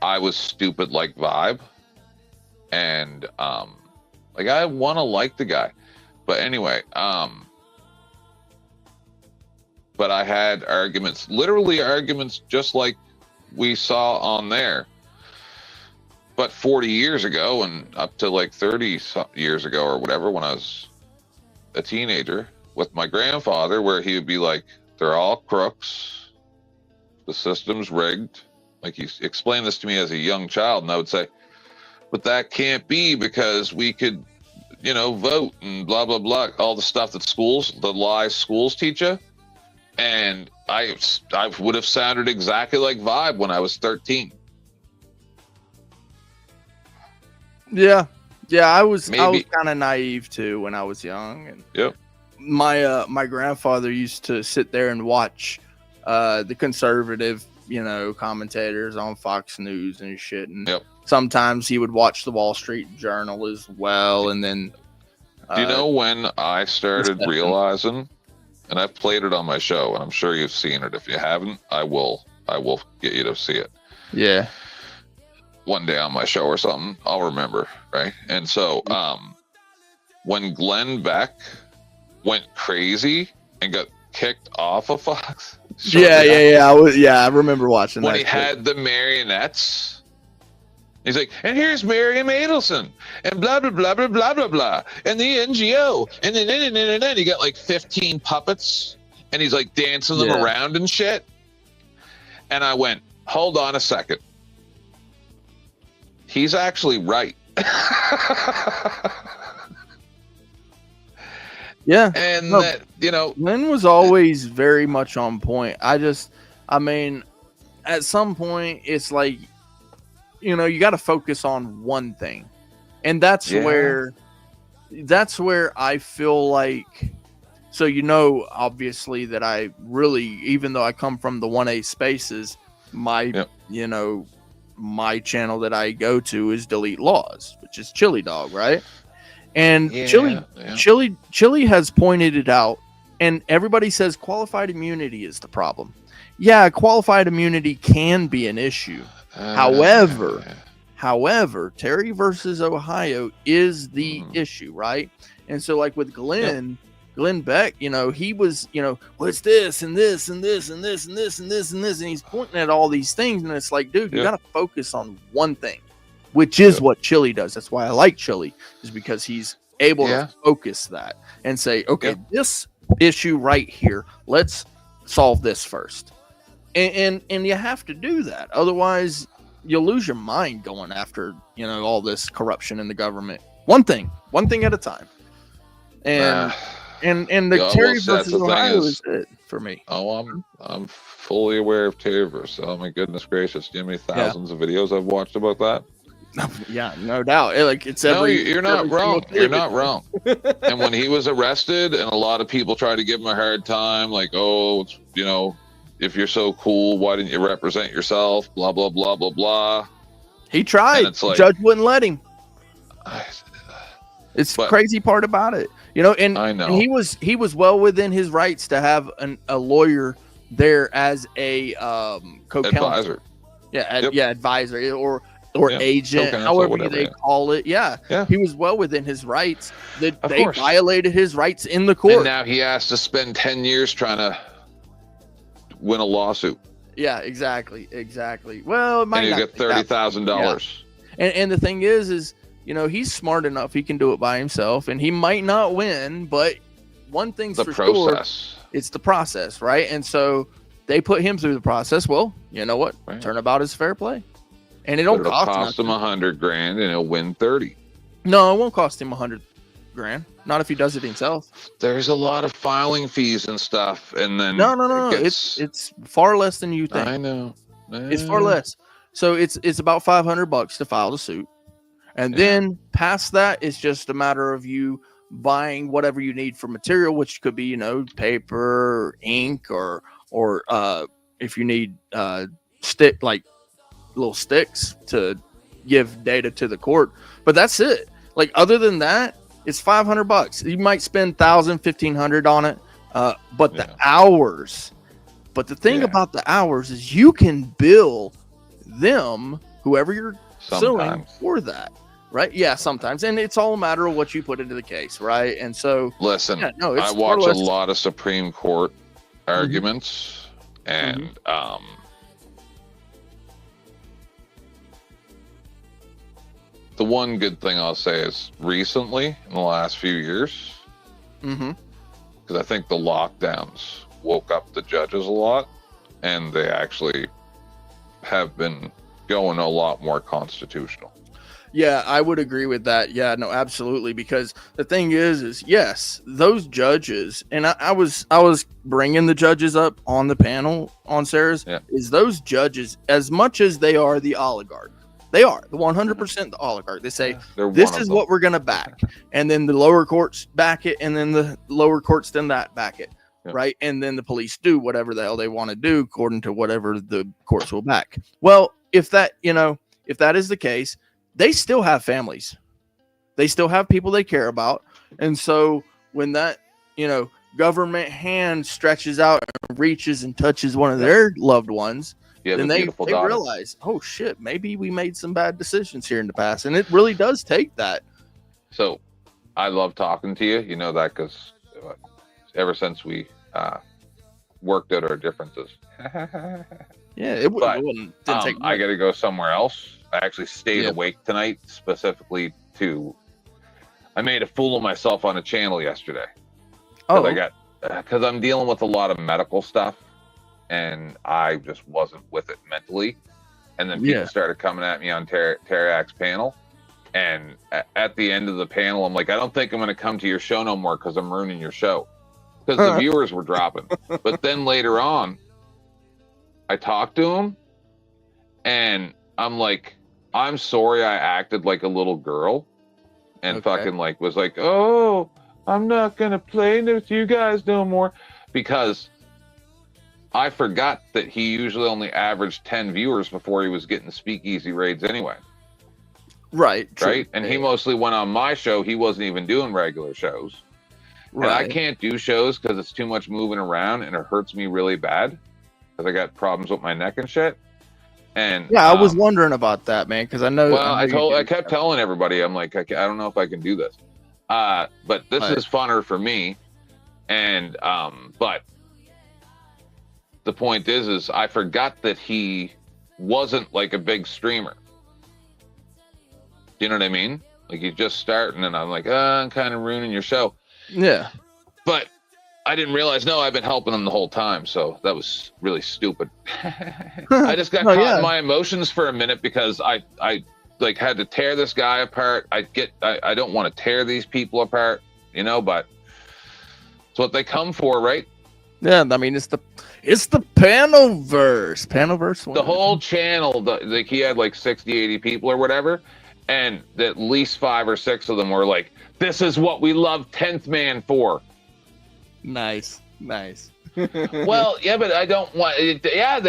I was stupid like Vibe, and like I want to like the guy, but anyway, but I had arguments, literally arguments, just like we saw on there. But 40 years ago and up to like 30 years ago or whatever, when I was a teenager with my grandfather, where he would be like, "They're all crooks. The system's rigged." Like, he explained this to me as a young child, and I would say, "But that can't be, because we could, you know, vote and blah, blah, blah," all the stuff that the lies schools teach you. And I would have sounded exactly like Vibe when I was 13. Yeah, I was kind of naive too when I was young, and yep. My grandfather used to sit there and watch the conservative, you know, commentators on Fox News and shit, and sometimes he would watch the Wall Street Journal as well. And then, do you know when I started realizing? And I've played it on my show, and I'm sure you've seen it. If you haven't, I will get you to see it. Yeah. One day on my show or something, I'll remember, right? And so, when Glenn Beck went crazy and got kicked off of Fox. I remember watching when that. When he had the marionettes. He's like, "And here's Miriam Adelson, and blah, blah, blah, blah, blah, blah, blah, and the NGO, and then he got like 15 puppets, and he's like dancing them around and shit." And I went, "Hold on a second. He's actually right." Yeah. And no, that, you know, Lynn was always very much on point. I mean, at some point it's like, you know, you got to focus on one thing. And that's where I feel like, so, you know, obviously that I really, even though I come from the 1A spaces, my, you know, my channel that I go to is Delete Laws, which is Chili Dog, right? And Chili has pointed it out, and everybody says qualified immunity is the problem. Yeah, qualified immunity can be an issue. However, Terry versus Ohio is the issue, right? And so, like with Glenn Beck, you know, he was, you know, well, it's this and this and this and this and this and this and this, and he's pointing at all these things, and it's like, dude, you got to focus on one thing, which is what Chili does. That's why I like Chili, is because he's able to focus that and say, okay, this issue right here, let's solve this first. And you have to do that. Otherwise, you'll lose your mind going after, you know, all this corruption in the government. One thing at a time. And And the Yeah, Terry well, that's versus the thing Ohio is- is it for me. Oh, I'm fully aware of Terryverse. Oh my goodness gracious! Do you know how many thousands of videos I've watched about that? Yeah, no doubt. It's No, every. you're it's not every wrong. single You're David. not wrong. And when he was arrested, and a lot of people tried to give him a hard time, like, oh, it's, you know, if you're so cool, why didn't you represent yourself? Blah blah blah blah blah. He tried. And it's like- Judge wouldn't let him. It's the But- crazy part about it, you know. And I know. and he was well within his rights to have a lawyer there as a co-counsel. Advisor. Yeah, advisor or Yeah, agent, co-counsel, however whatever, they yeah. call it. Yeah, Yeah. he was well within his rights. That Of they course. violated his rights in the And court. now he has to spend 10 years trying to win a lawsuit, Yeah, exactly. Well, it might and you not get be that- $30,000. And the thing is, you know, he's smart enough; he can do it by himself, and he might not win. But one thing's The for process. sure, it's the process, right? And so they put him through the process. Well, you know what? Right. Turnabout is fair play, and it But don't it'll cost cost him nothing. $100,000, and he'll win 30. No, it won't cost him $100,000. Not if he does it himself. There's a lot of filing fees and stuff, and then No. it gets- It's far less than you think. I know. It's far less. So it's about $500 to file the suit, and then past that, it's just a matter of you buying whatever you need for material, which could be, you know, paper, ink, or if you need little sticks to give data to the court. But that's it. Like, other than that, it's $500. You might spend $1,000, $1,500 on it, but the hours. But the thing about the hours is you can bill them, whoever you're suing, Sometimes. for that, right? Yeah, sometimes, and it's all a matter of what you put into the case, right? And so, Listen, yeah, no, it's I far watch a less- lot of Supreme Court arguments, and the one good thing I'll say is recently, in the last few years, Mhm. because I think the lockdowns woke up the judges a lot, and they actually have been going a lot more constitutional. Yeah, I would agree with that. Yeah, no, absolutely. Because the thing is yes, those judges, and I was bringing the judges up on the panel on Sarah's, is those judges, as much as they are the oligarch, they are the 100% the oligarch. They say They're this one of is them. what we're going to back, and then the lower courts back it, and then the lower courts then that back it, right? And then the police do whatever the hell they want to do according to whatever the courts will back. Well, if that is the case, they still have families. They still have people they care about. And so when that, government hand stretches out and reaches and touches one of their loved ones, You have then a they beautiful daughter. realize, oh shit, maybe we made some bad decisions here in the past. And it really does take that. So I love talking to you. You know that because ever since we worked out our differences. Yeah, it But, didn't take I much. got to go somewhere else. I actually stayed Yeah. awake tonight specifically I made a fool of myself on a channel yesterday. Oh. Because I'm dealing with a lot of medical stuff, and I just wasn't with it mentally. And then people Yeah. started coming at me on Terak's panel. And at the end of the panel, I'm like, I don't think I'm going to come to your show no more because I'm ruining your show. Because the viewers were dropping. But then later on, I talked to him, and I'm like, I'm sorry I acted like a little girl. And fucking was like, oh, I'm not going to play with you guys no more. Because I forgot that he usually only averaged 10 viewers before he was getting speakeasy raids anyway. Right. True. Right. And he mostly went on my show. He wasn't even doing regular shows. And I Right. can't do shows because it's too much moving around and it hurts me really bad because I got problems with my neck and shit. And Yeah, I was wondering about that, man, because I know. well, know I kept telling everybody, I'm like, I don't know if I can do this. But this Right. is funner for me. And but the point is I forgot that he wasn't like a big streamer. Do you know what I mean? Like he's just starting, and I'm like, I'm kind of ruining your show. Yeah. But I didn't realize. No, I've been helping him the whole time, so that was really stupid. I just got Oh, caught yeah. in my emotions for a minute because I like had to tear this guy apart. I don't want to tear these people apart, but what they come for, right? Yeah, I mean it's the Panoverse. Panoverse. The whole channel, like he had like 60, 80 people or whatever, and at least 5 or 6 of them were like, "This is what we love 10th Man for." Nice. Well, yeah, but I don't want. Yeah,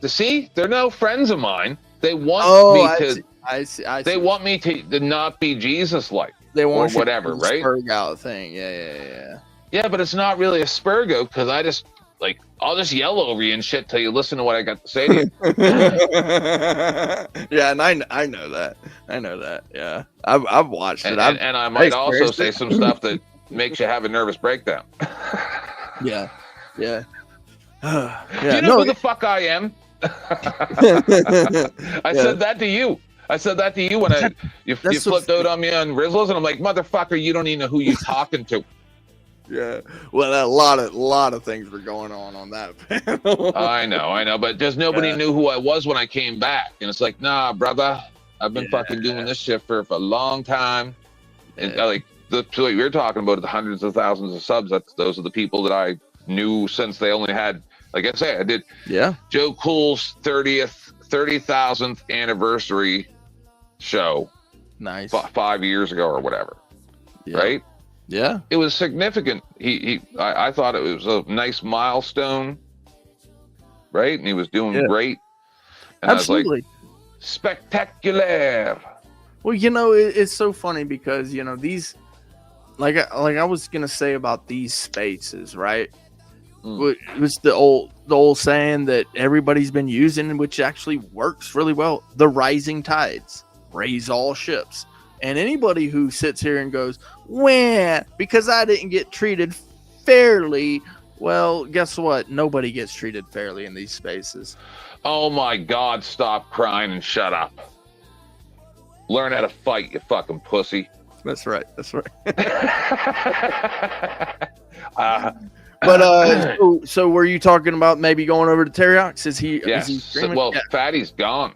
see, they're no friends of mine. They want me to. I see. They want me to not be Jesus-like. They want or whatever, right? Spurgout thing. Yeah. Yeah, but it's not really a Spurgo because I just I'll just yell over you and shit till you listen to what I got to say to you. Yeah, and I know that. Yeah, I've watched it. And I might also say some stuff that makes you have a nervous breakdown. Yeah. Do you know who the fuck I am? I said that to you. I said that to you when you flipped out on me on Rizzles, and I'm like, motherfucker, you don't even know who you're talking to. Yeah. Well, a lot of things were going on that panel. I know, but just nobody knew who I was when I came back, and it's like, nah, brother, I've been fucking doing this shit for a long time, and like what we were talking about, the hundreds of thousands of subs. Those are the people that I knew since they only had, like I say, I did. Yeah. Joe Cool's 30,000th anniversary show. Nice. 5 years ago or whatever. Yeah. Right. Yeah. It was significant. I thought it was a nice milestone. Right. And he was doing great. And Absolutely. I was like, spectacular. Well, it's so funny because these, like I was gonna say about these spaces, right? It was the old saying that everybody's been using, which actually works really well. The rising tides raise all ships. And anybody who sits here and goes, "Wah, because I didn't get treated fairly," well, guess what? Nobody gets treated fairly in these spaces. Oh my God! Stop crying and shut up. Learn how to fight, you fucking pussy. That's right. So were you talking about maybe going over to Teriox? Is he? Yes. Is he streaming? Well, Fatty's gone.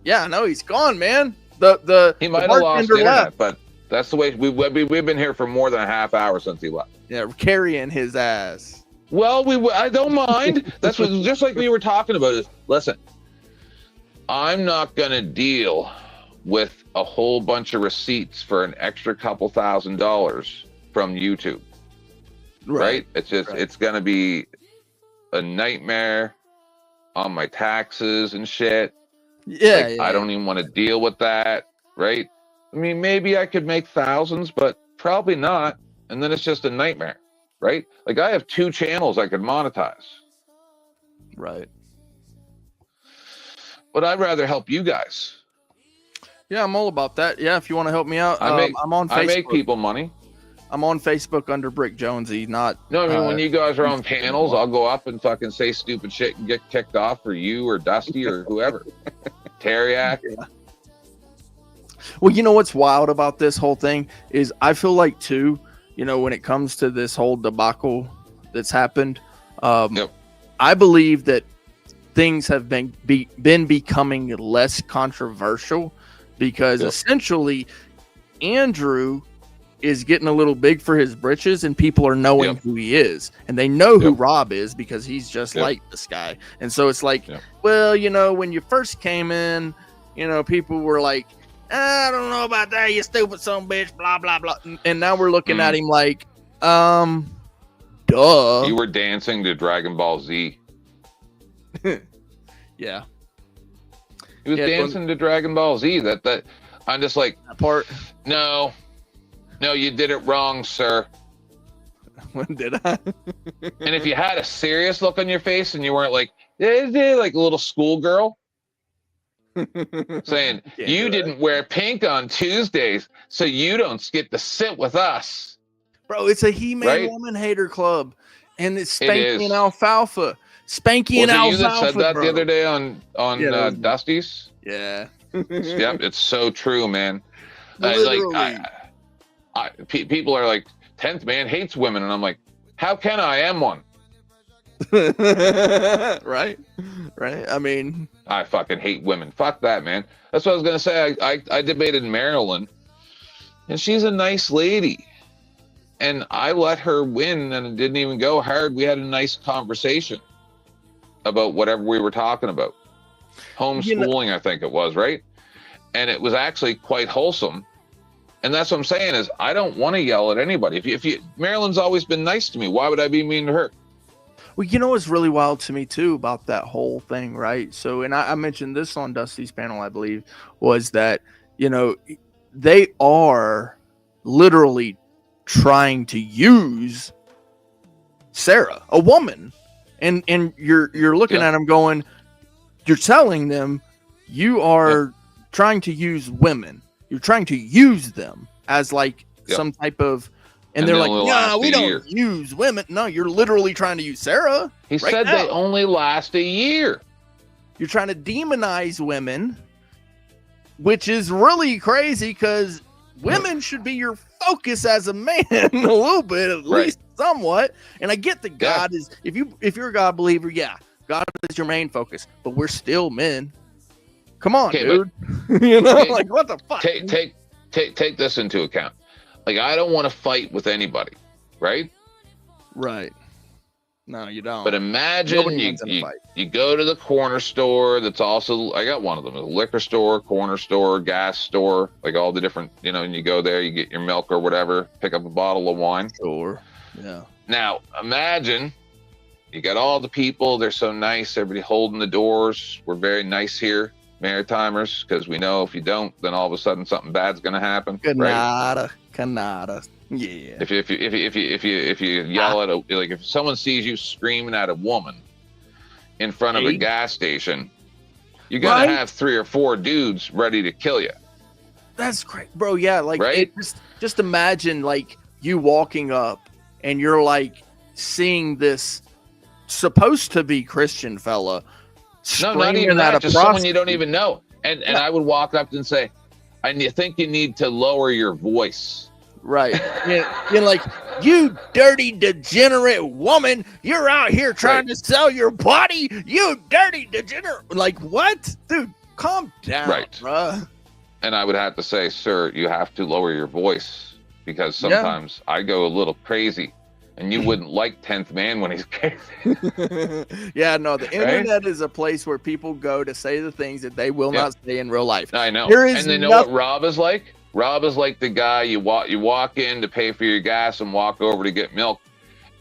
Yeah, no, he's gone, man. He might have lost internet, but that's the way we've been here for more than a half hour since he left. Yeah, carrying his ass. Well, I don't mind. That's what, just like we were talking about. Is listen, I'm not gonna deal with a whole bunch of receipts for an extra couple $1,000s from YouTube. Right? It's just it's gonna be a nightmare on my taxes and shit. Yeah, I don't even want to deal with that, right? I mean, maybe I could make thousands, but probably not. And then it's just a nightmare, right? Like I have 2 channels I could monetize. Right. But I'd rather help you guys. Yeah, I'm all about that. Yeah, if you want to help me out, I'm on Facebook. I make people money. I'm on Facebook under Brick Jonesy, not... No, I mean, when you guys are on panels, I'll go up and fucking say stupid shit and get kicked off for you or Dusty or whoever. Teriak. Yeah. Well, you know what's wild about this whole thing is I feel like, too, when it comes to this whole debacle that's happened, I believe that things have been becoming less controversial because essentially Andrew is getting a little big for his britches and people are knowing who he is, and they know who Rob is because he's just like this guy. And so it's like, well, when you first came in, people were like, I don't know about that, you stupid son of a bitch, blah, blah, blah. And now we're looking at him like, duh. You were dancing to Dragon Ball Z. Yeah. He was dancing to Dragon Ball Z. That I'm just like, that part. No, you did it wrong, sir. When did I? And if you had a serious look on your face and you weren't like a little schoolgirl saying, you didn't wear pink on Tuesdays, so you don't get to sit with us. Bro, it's a He-Man woman hater club. And it's Spanky and Alfalfa. Spanky and Alfalfa. Was it you that said that the other day on Dusty's? Yeah. Yep, it's so true, man. People are like, 10th Man hates women, and I'm like, how can I am one? Right. I mean, I fucking hate women. Fuck that, man. That's what I was gonna say. I debated Marilyn, and she's a nice lady, and I let her win, and it didn't even go hard. We had a nice conversation about whatever we were talking about. Homeschooling, I think it was, right? And it was actually quite wholesome. And that's what I'm saying is I don't want to yell at anybody. If you Marilyn's always been nice to me. Why would I be mean to her? Well, you know what's really wild to me too about that whole thing, right? So, and I mentioned this on Dusty's panel, I believe, was that, you know, they are literally trying to use Sarah, a woman, and you're looking at them going, you're telling them you are trying to use women. You're trying to use them as like some type of, and they're like, nah, we don't use women. No, you're literally trying to use Sarah. He said they only last a year. You're trying to demonize women, which is really crazy because women should be your focus as a man a little bit, at least somewhat. And I get that God is, if you're a God believer, God is your main focus, but we're still men. Come on, dude. You know, like what the fuck? Take this into account. Like, I don't want to fight with anybody, right? Right. No, you don't. But imagine you go to the corner store that's also, I got one of them, a liquor store, corner store, gas store, like all the different, you know, and you go there, you get your milk or whatever, pick up a bottle of wine. Sure. Yeah. Now, imagine you got all the people, they're so nice, everybody holding the doors. We're very nice here, Maritimers, because we know if you don't, then all of a sudden something bad's going to happen. Canada. Yeah. If you yell at like if someone sees you screaming at a woman in front of a gas station, you're gonna have 3 or 4 dudes ready to kill you. That's great, bro. Yeah, like just imagine like you walking up and you're like seeing this supposed to be Christian fella. No, not even that. Just someone you don't even know. And I would walk up and say, "I think you need to lower your voice." Right. You're like, you dirty degenerate woman, you're out here trying to sell your body, you dirty degenerate. Like, what? Dude, calm down, bruh. And I would have to say, sir, you have to lower your voice because sometimes I go a little crazy and you wouldn't like 10th Man when he's crazy. Yeah, no, the internet is a place where people go to say the things that they will not say in real life. I know. And they know what Rob is like? Rob is like the guy you walk in to pay for your gas and walk over to get milk,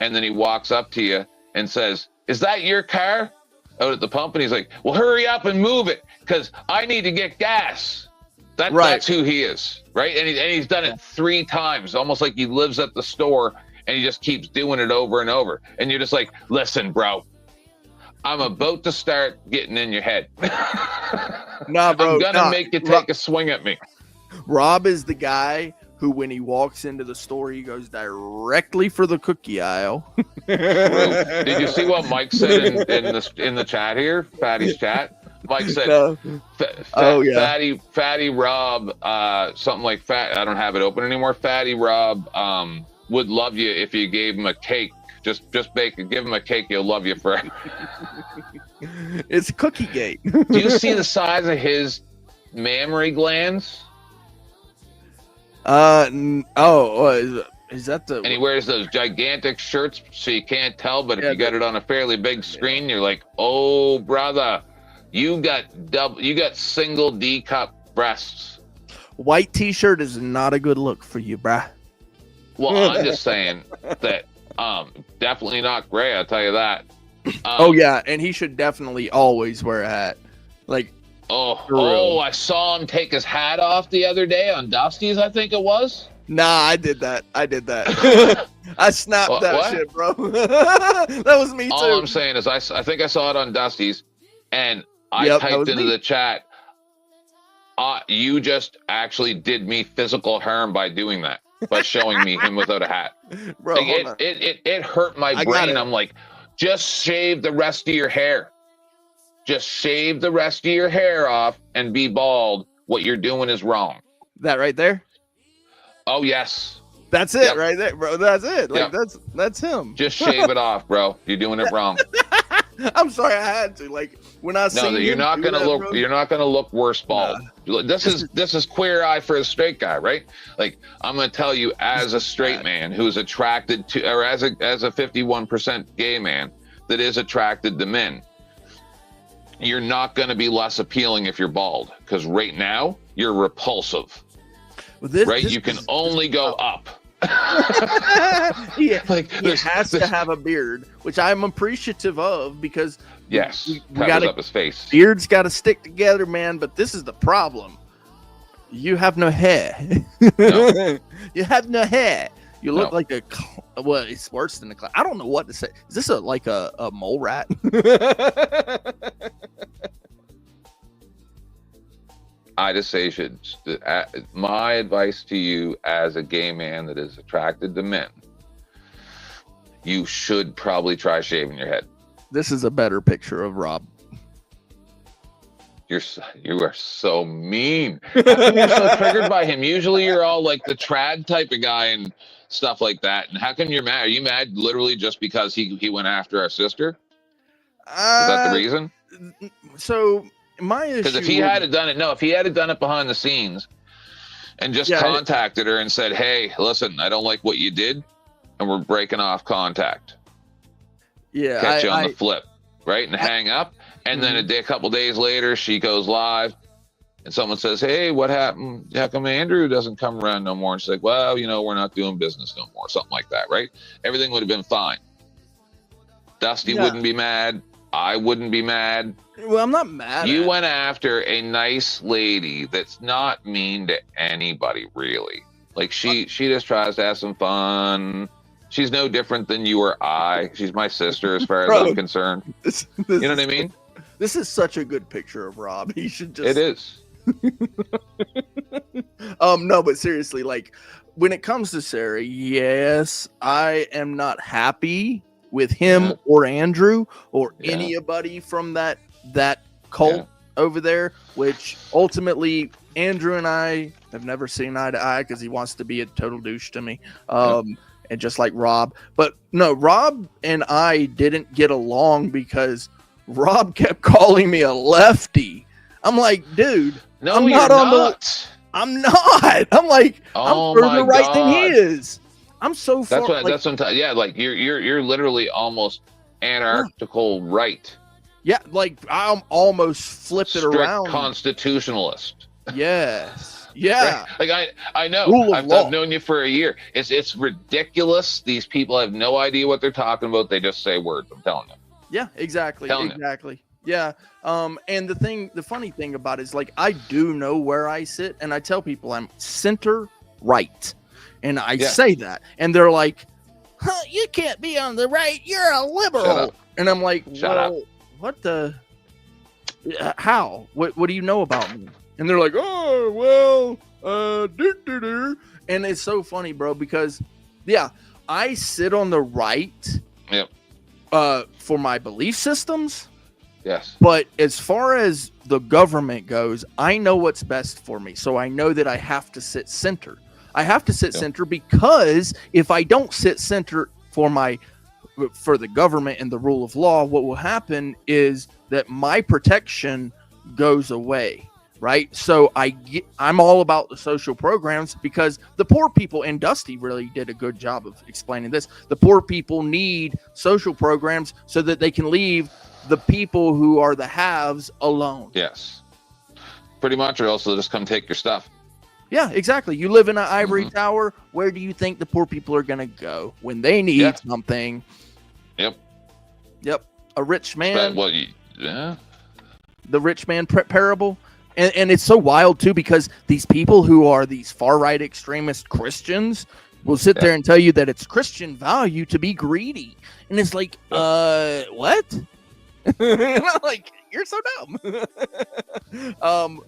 and then he walks up to you and says, "Is that your car?" Out at the pump, and he's like, "Well, hurry up and move it, because I need to get gas." That's who he is, right? And he's done it 3 times, almost like he lives at the store, and he just keeps doing it over and over. And you're just like, "Listen, bro, I'm about to start getting in your head. Nah, bro, I'm gonna make you take a swing at me." Rob is the guy who, when he walks into the store, he goes directly for the cookie aisle. Did you see what Mike said in the chat here, Fatty's chat? Mike said, Fatty Rob, something like Fat. I don't have it open anymore. Fatty Rob would love you if you gave him a cake. Just bake it. Give him a cake. He'll love you forever. It's Cookie Gate. Do you see the size of his mammary glands? Is that the? And he wears those gigantic shirts so you can't tell, but if you got it on a fairly big screen, you're like, "Oh, brother, you got single D cup breasts." White t-shirt is not a good look for you, bruh. Well, I'm just saying that definitely not gray, I'll tell you that. Oh yeah, and he should definitely always wear a hat. Like I saw him take his hat off the other day on Dusty's, I think it was. Nah, I did that. I snapped that shit, bro. That was me too. All I'm saying is I think I saw it on Dusty's, and I typed into the chat, you just actually did me physical harm by doing that, by showing me him without a hat. Bro, like, it hurt my brain. I'm like, just shave the rest of your hair. Just shave the rest of your hair off and be bald. What you're doing is wrong. That right there? Oh, yes. That's it right there, bro. That's it. Like that's him. Just shave it off, bro. You're doing it wrong. I'm sorry, I had to. Like when I see you're not gonna look. Bro. You're not gonna look worse bald. Nah. This is queer eye for a straight guy, right? Like I'm gonna tell you, as a straight man who's attracted to, or as a 51% gay man that is attracted to men, you're not gonna be less appealing if you're bald, because right now you're repulsive. Well, you can only go up. Yeah, like he has to have a beard, which I'm appreciative of, because yes, we got up his face. Beards got to stick together, man. But this is the problem: you have no hair. No. You have no hair. You look like a well. It's worse than a clown. I don't know what to say. Is this like a mole rat? I just say my advice to you as a gay man that is attracted to men, you should probably try shaving your head. This is a better picture of Rob. You are so mean. How come you're so triggered by him? Usually you're all like the trad type of guy and stuff like that. And how come you're mad? Are you mad literally just because he went after our sister? Is that the reason? So my issue, because if he had done it behind the scenes and just contacted her and said, hey, listen, I don't like what you did and we're breaking off contact. Yeah. Catch you on the flip, right? And hang up. And then a couple days later, she goes live and someone says, hey, what happened? How come Andrew doesn't come around no more? And she's like, well, we're not doing business no more. Something like that, right? Everything would have been fine. Dusty wouldn't be mad. I wouldn't be mad. Well, I'm not mad. You went after a nice lady that's not mean to anybody, really. Like she just tries to have some fun. She's no different than you or I. She's my sister as far as I'm concerned. You know what I mean? This is such a good picture of Rob. He should just. It is. No, but seriously, like when it comes to Sarah, yes, I am not happy with him or Andrew or anybody from that cult over there, which ultimately Andrew and I have never seen eye to eye because he wants to be a total douche to me. And just like Rob, but no, Rob and I didn't get along because Rob kept calling me a lefty. I'm like, dude, no, I'm not on the. I'm not. I'm like, I'm further right than he is. I'm so far. That's what. Yeah, like you're literally almost anarchical right. Yeah, like I'm almost flipped it around. Constitutionalist. Yes. Yeah. Right? Like I know. I've known you for a year. It's ridiculous. These people have no idea what they're talking about. They just say words. I'm telling you. Yeah. Exactly. Exactly. Yeah. And the funny thing about it is, like, I do know where I sit, and I tell people I'm center right. And I say that, and they're like, huh, you can't be on the right. You're a liberal. And I'm like, well, what the, how, what do you know about me? And they're like, oh, well, and it's so funny, bro, because I sit on the right for my belief systems. Yes. But as far as the government goes, I know what's best for me. So I know that I have to sit center. I have to sit center because if I don't sit center for the government and the rule of law, what will happen is that my protection goes away, right? So I'm all about the social programs because the poor people, and Dusty really did a good job of explaining this, the poor people need social programs so that they can leave the people who are the haves alone. Yes. Pretty much, or else they'll just come take your stuff. Yeah, exactly. You live in an ivory tower. Where do you think the poor people are going to go when they need something? Yep. A rich man. The rich man parable. And it's so wild, too, because these people who are these far-right extremist Christians will sit there and tell you that it's Christian value to be greedy. And it's like, what? And I'm like, you're so dumb.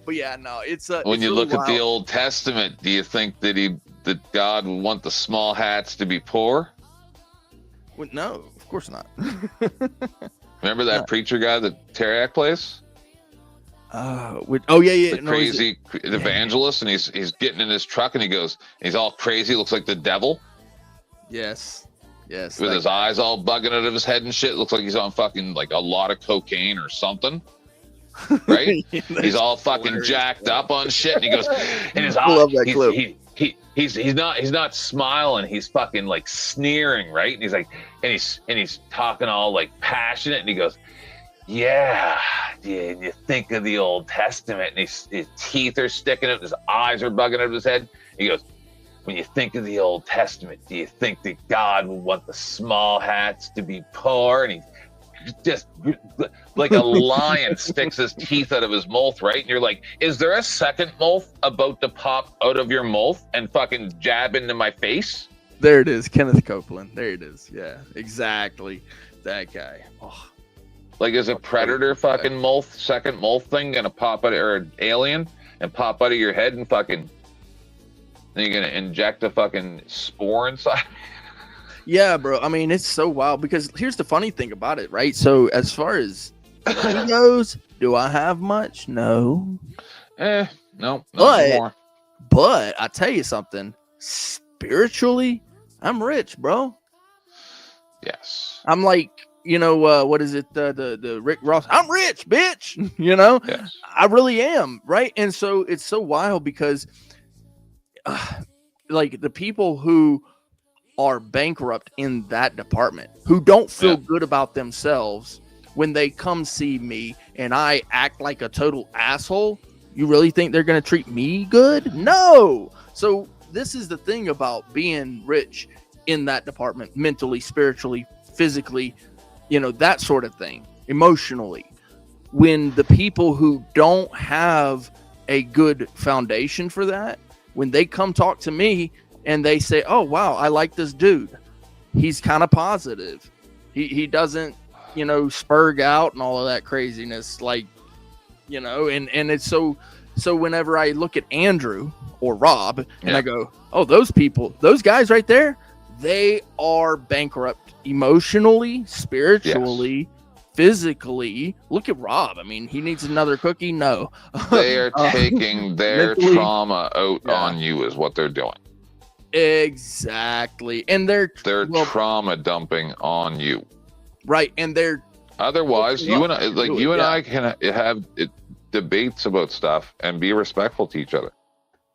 But yeah, no, it's when you look at the Old Testament, do you think that God would want the small hats to be poor? Well, no, of course not. Remember that preacher guy, the Teriyaki place? The crazy evangelist, and he's getting in his truck and he goes, he's all crazy, looks like the devil. Yes. Yes. With his eyes all bugging out of his head and shit. Looks like he's on fucking like a lot of cocaine or something. Right? He's all fucking jacked up on shit, and he goes, and his I love eyes, that clip. he's not smiling, he's fucking like sneering, right? And he's like, and he's talking all like passionate, and he goes, yeah, you think of the Old Testament, and his teeth are sticking out, his eyes are bugging out of his head. He goes, when you think of the Old Testament, do you think that God would want the small hats to be poor? And he just like a lion sticks his teeth out of his mouth, right? And you're like, is there a second mouth about to pop out of your mouth and fucking jab into my face? There it is, Kenneth Copeland. There it is. Yeah, exactly. That guy. Oh. Like, is a predator fucking mouth, second mouth thing gonna pop out, or an alien and pop out of your head and fucking, then you're gonna inject a fucking spore inside? Yeah, bro. I mean, it's so wild because here's the funny thing about it, right? So as far as money goes, do I have much? No. No. More. But I tell you something, spiritually, I'm rich, bro. Yes. I'm like, what is it? The Rick Ross. I'm rich, bitch. Yes. I really am, right? And so it's so wild because, like, the people who are bankrupt in that department, who don't feel good about themselves when they come see me and I act like a total asshole, you really think they're going to treat me good? No. So this is the thing about being rich in that department, mentally, spiritually, physically, that sort of thing, emotionally. When the people who don't have a good foundation for that, when they come talk to me and they say, oh, wow, I like this dude. He's kind of positive. He doesn't, spurg out and all of that craziness. Like, and it's so whenever I look at Andrew or Rob and I go, oh, those guys right there, they are bankrupt emotionally, spiritually, physically. Look at Rob. I mean, he needs another cookie. No. They are taking their trauma out on you is what they're doing. Exactly. And they're trauma dumping on you. Right. And they're otherwise you and I can have debates about stuff and be respectful to each other.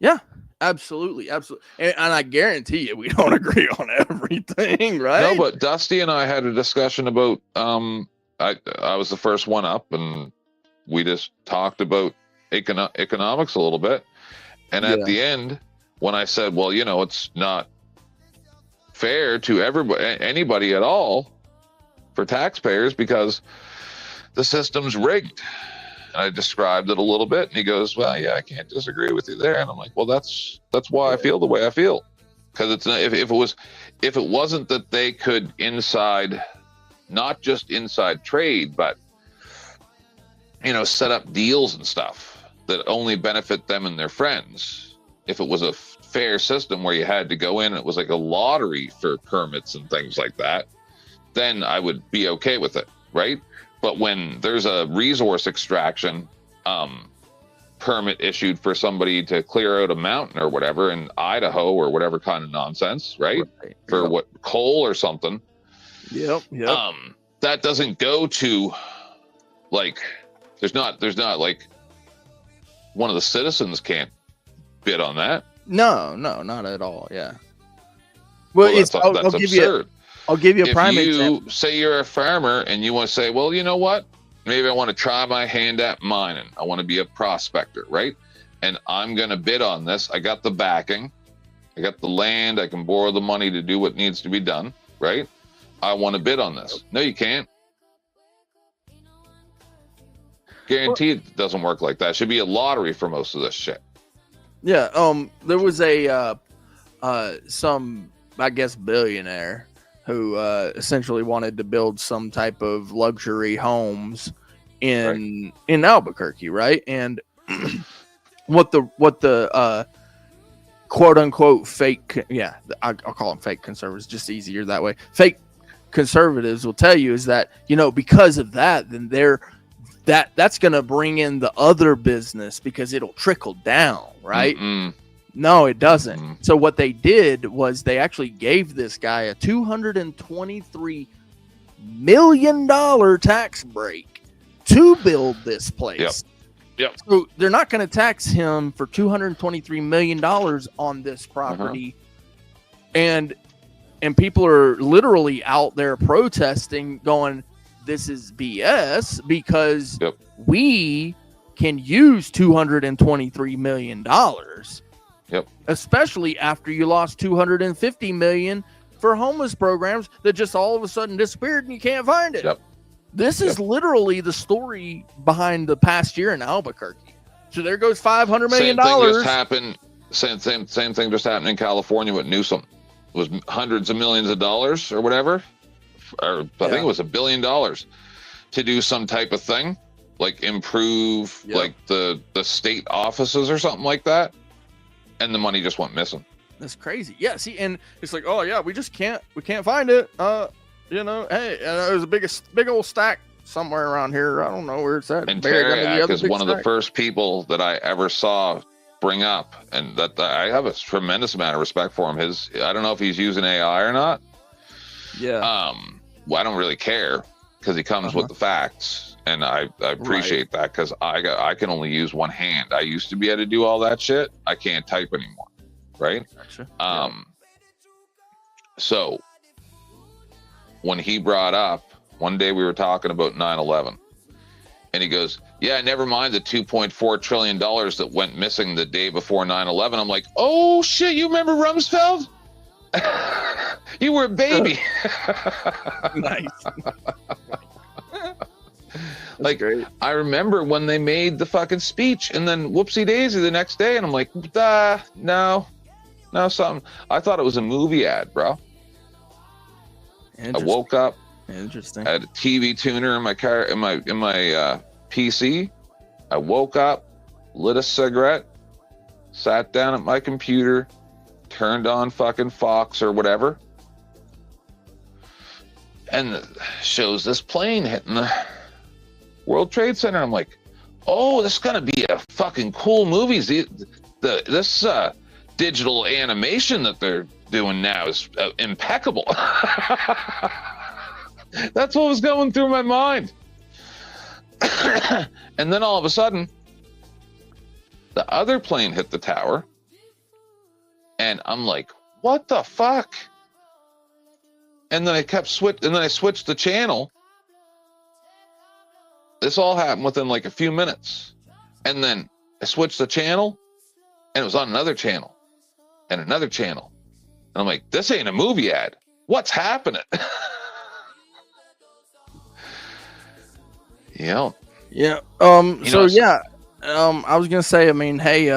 Yeah, absolutely. And I guarantee you we don't agree on everything, right? No, but Dusty and I had a discussion about I was the first one up, and we just talked about economics a little bit. And at the end, when I said, well, it's not fair to anybody at all for taxpayers because the system's rigged. And I described it a little bit, and he goes, well, yeah, I can't disagree with you there. And I'm like, well, that's why I feel the way I feel. Because it's not, if it wasn't that they could not just inside trade, but set up deals and stuff that only benefit them and their friends. If it was a fair system where you had to go in, and it was like a lottery for permits and things like that, then I would be okay with it, right? But when there's a resource extraction permit issued for somebody to clear out a mountain or whatever in Idaho or whatever kind of nonsense, right? For what, coal or something. Yep. That doesn't go to like, there's not like one of the citizens can't bid on that. No, not at all. Yeah. Well, that's absurd. I'll give you a prime example. If you say you're a farmer and you want to say, well, you know what? Maybe I want to try my hand at mining. I want to be a prospector, right? And I'm going to bid on this. I got the backing. I got the land. I can borrow the money to do what needs to be done, right? I want to bid on this. No, you can't. Guaranteed it doesn't work like that. It should be a lottery for most of this shit. Yeah. There was some, I guess, billionaire who essentially wanted to build some type of luxury homes in Albuquerque, right? And what the quote unquote fake, I'll call them fake conservatives, just easier that way. Fake conservatives will tell you is that because of that, then that's going to bring in the other business because it'll trickle down, right? No, it doesn't. So what they did was they actually gave this guy a $223 million tax break to build this place. Yep. So they're not going to tax him for $223 million on this property. And people are literally out there protesting, going, this is BS, because we can use $223 million. Especially after you lost $250 million for homeless programs that just all of a sudden disappeared and you can't find it. This is literally the story behind the past year in Albuquerque. So there goes $500 million. Same thing just happened. Same thing just happened in California with Newsom. It was hundreds of millions of dollars or whatever, or I think it was $1 billion to do some type of thing, like improve like the state offices or something like that, and the money just went missing. That's crazy. Yeah, see, and it's like, oh yeah, we can't find it. You know, hey, there's a big old stack somewhere around here. I don't know where it's at. And Teriak is one of the first people that I ever saw bring up, and that I have a tremendous amount of respect for him. I don't know if he's using AI or not. Yeah. Well, I don't really care because he comes with the facts, and I appreciate that, because I can only use one hand. I used to be able to do all that shit. I can't type anymore. Right. Gotcha. So when he brought up, one day we were talking about 9/11, and he goes, yeah, never mind the $2.4 trillion that went missing the day before 9/11. I'm like, oh shit, you remember Rumsfeld? You were a baby. Nice. Like, I remember when they made the fucking speech, and then whoopsie daisy the next day, and I'm like, no, something. I thought it was a movie ad, bro. I woke up. Interesting. I had a TV tuner in my car, in my PC. I woke up, lit a cigarette, sat down at my computer, turned on fucking Fox or whatever, and it shows this plane hitting the World Trade Center. I'm like, oh, this is gonna be a fucking cool movie. This digital animation that they're doing now is impeccable. That's what was going through my mind. And then all of a sudden, the other plane hit the tower, and I'm like, what the fuck? And then I switched the channel. This all happened within like a few minutes. And then I switched the channel, and it was on another channel and another channel. And I'm like, this ain't a movie ad. What's happening? Yeah. Yeah. I was gonna say, I mean, hey,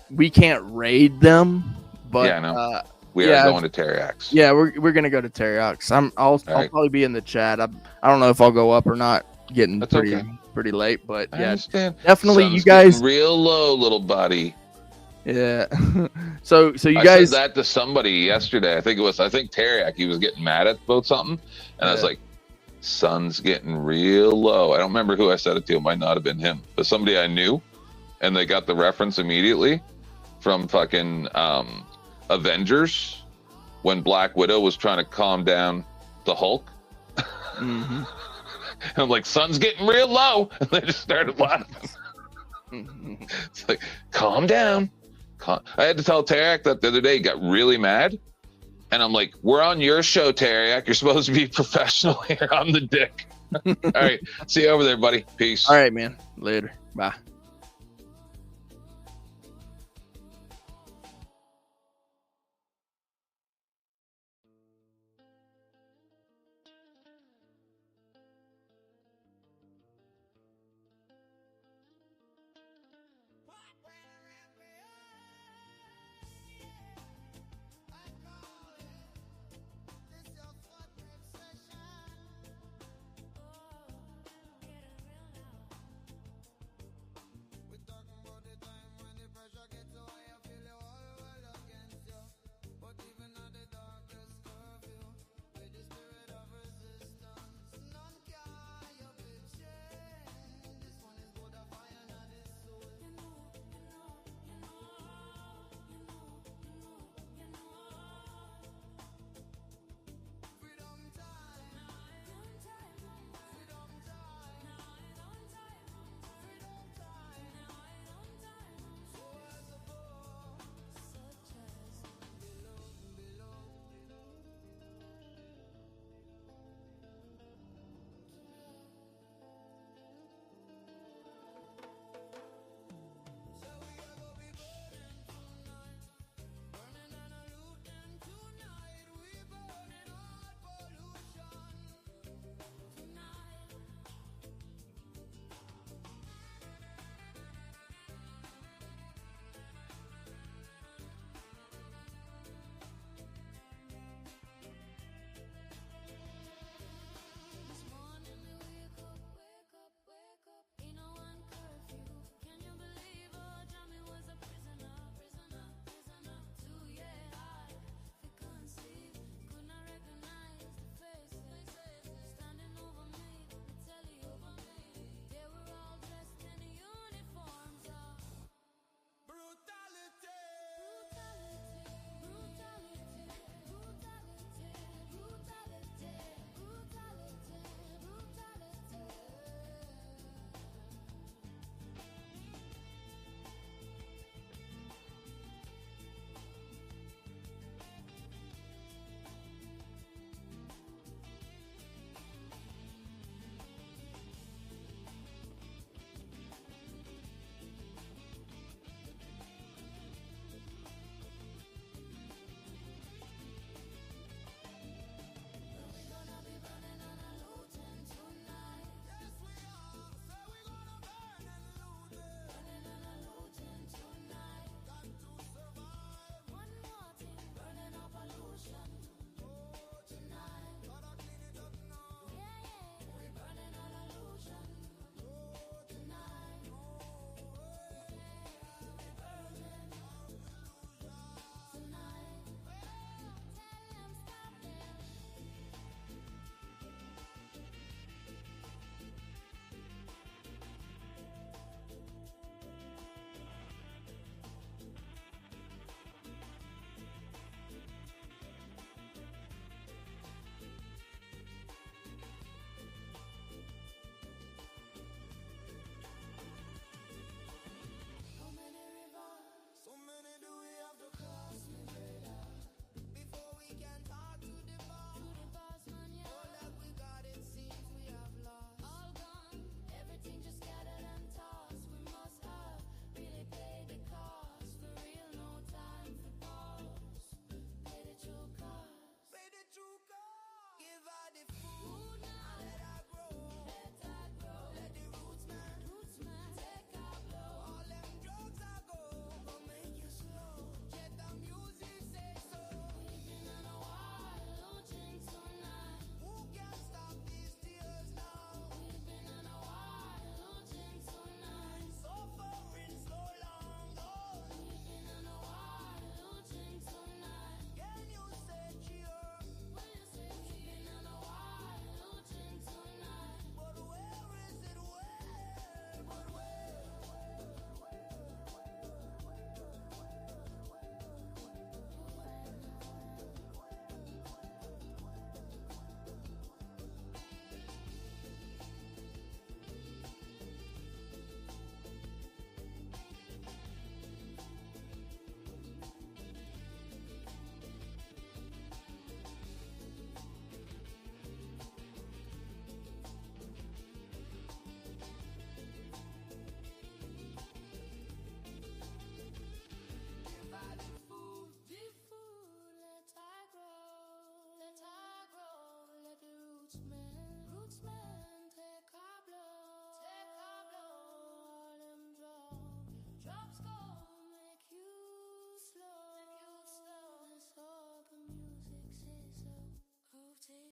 we can't raid them, but yeah, I know. We are going to Teriak's. Yeah, we're gonna go to Teriak's. I'll probably be in the chat. I don't know if I'll go up or not. Getting pretty late, but I yeah, understand. Definitely. Sun's you guys real low, little buddy. Yeah. so you I guys said that to somebody yesterday. I think Teriak. He was getting mad about something, and I was like, sun's getting real low. I don't remember who I said it to. It might not have been him, but somebody I knew, and they got the reference immediately from fucking Avengers when Black Widow was trying to calm down the Hulk. Mm-hmm. I'm like, sun's getting real low, and they just started laughing. It's like, calm down. I had to tell Teriak that the other day. He got really mad, and I'm like, we're on your show, Teriak. You're supposed to be professional here. I'm the dick. All right, see you over there, buddy. Peace. All right, man. Later. Bye.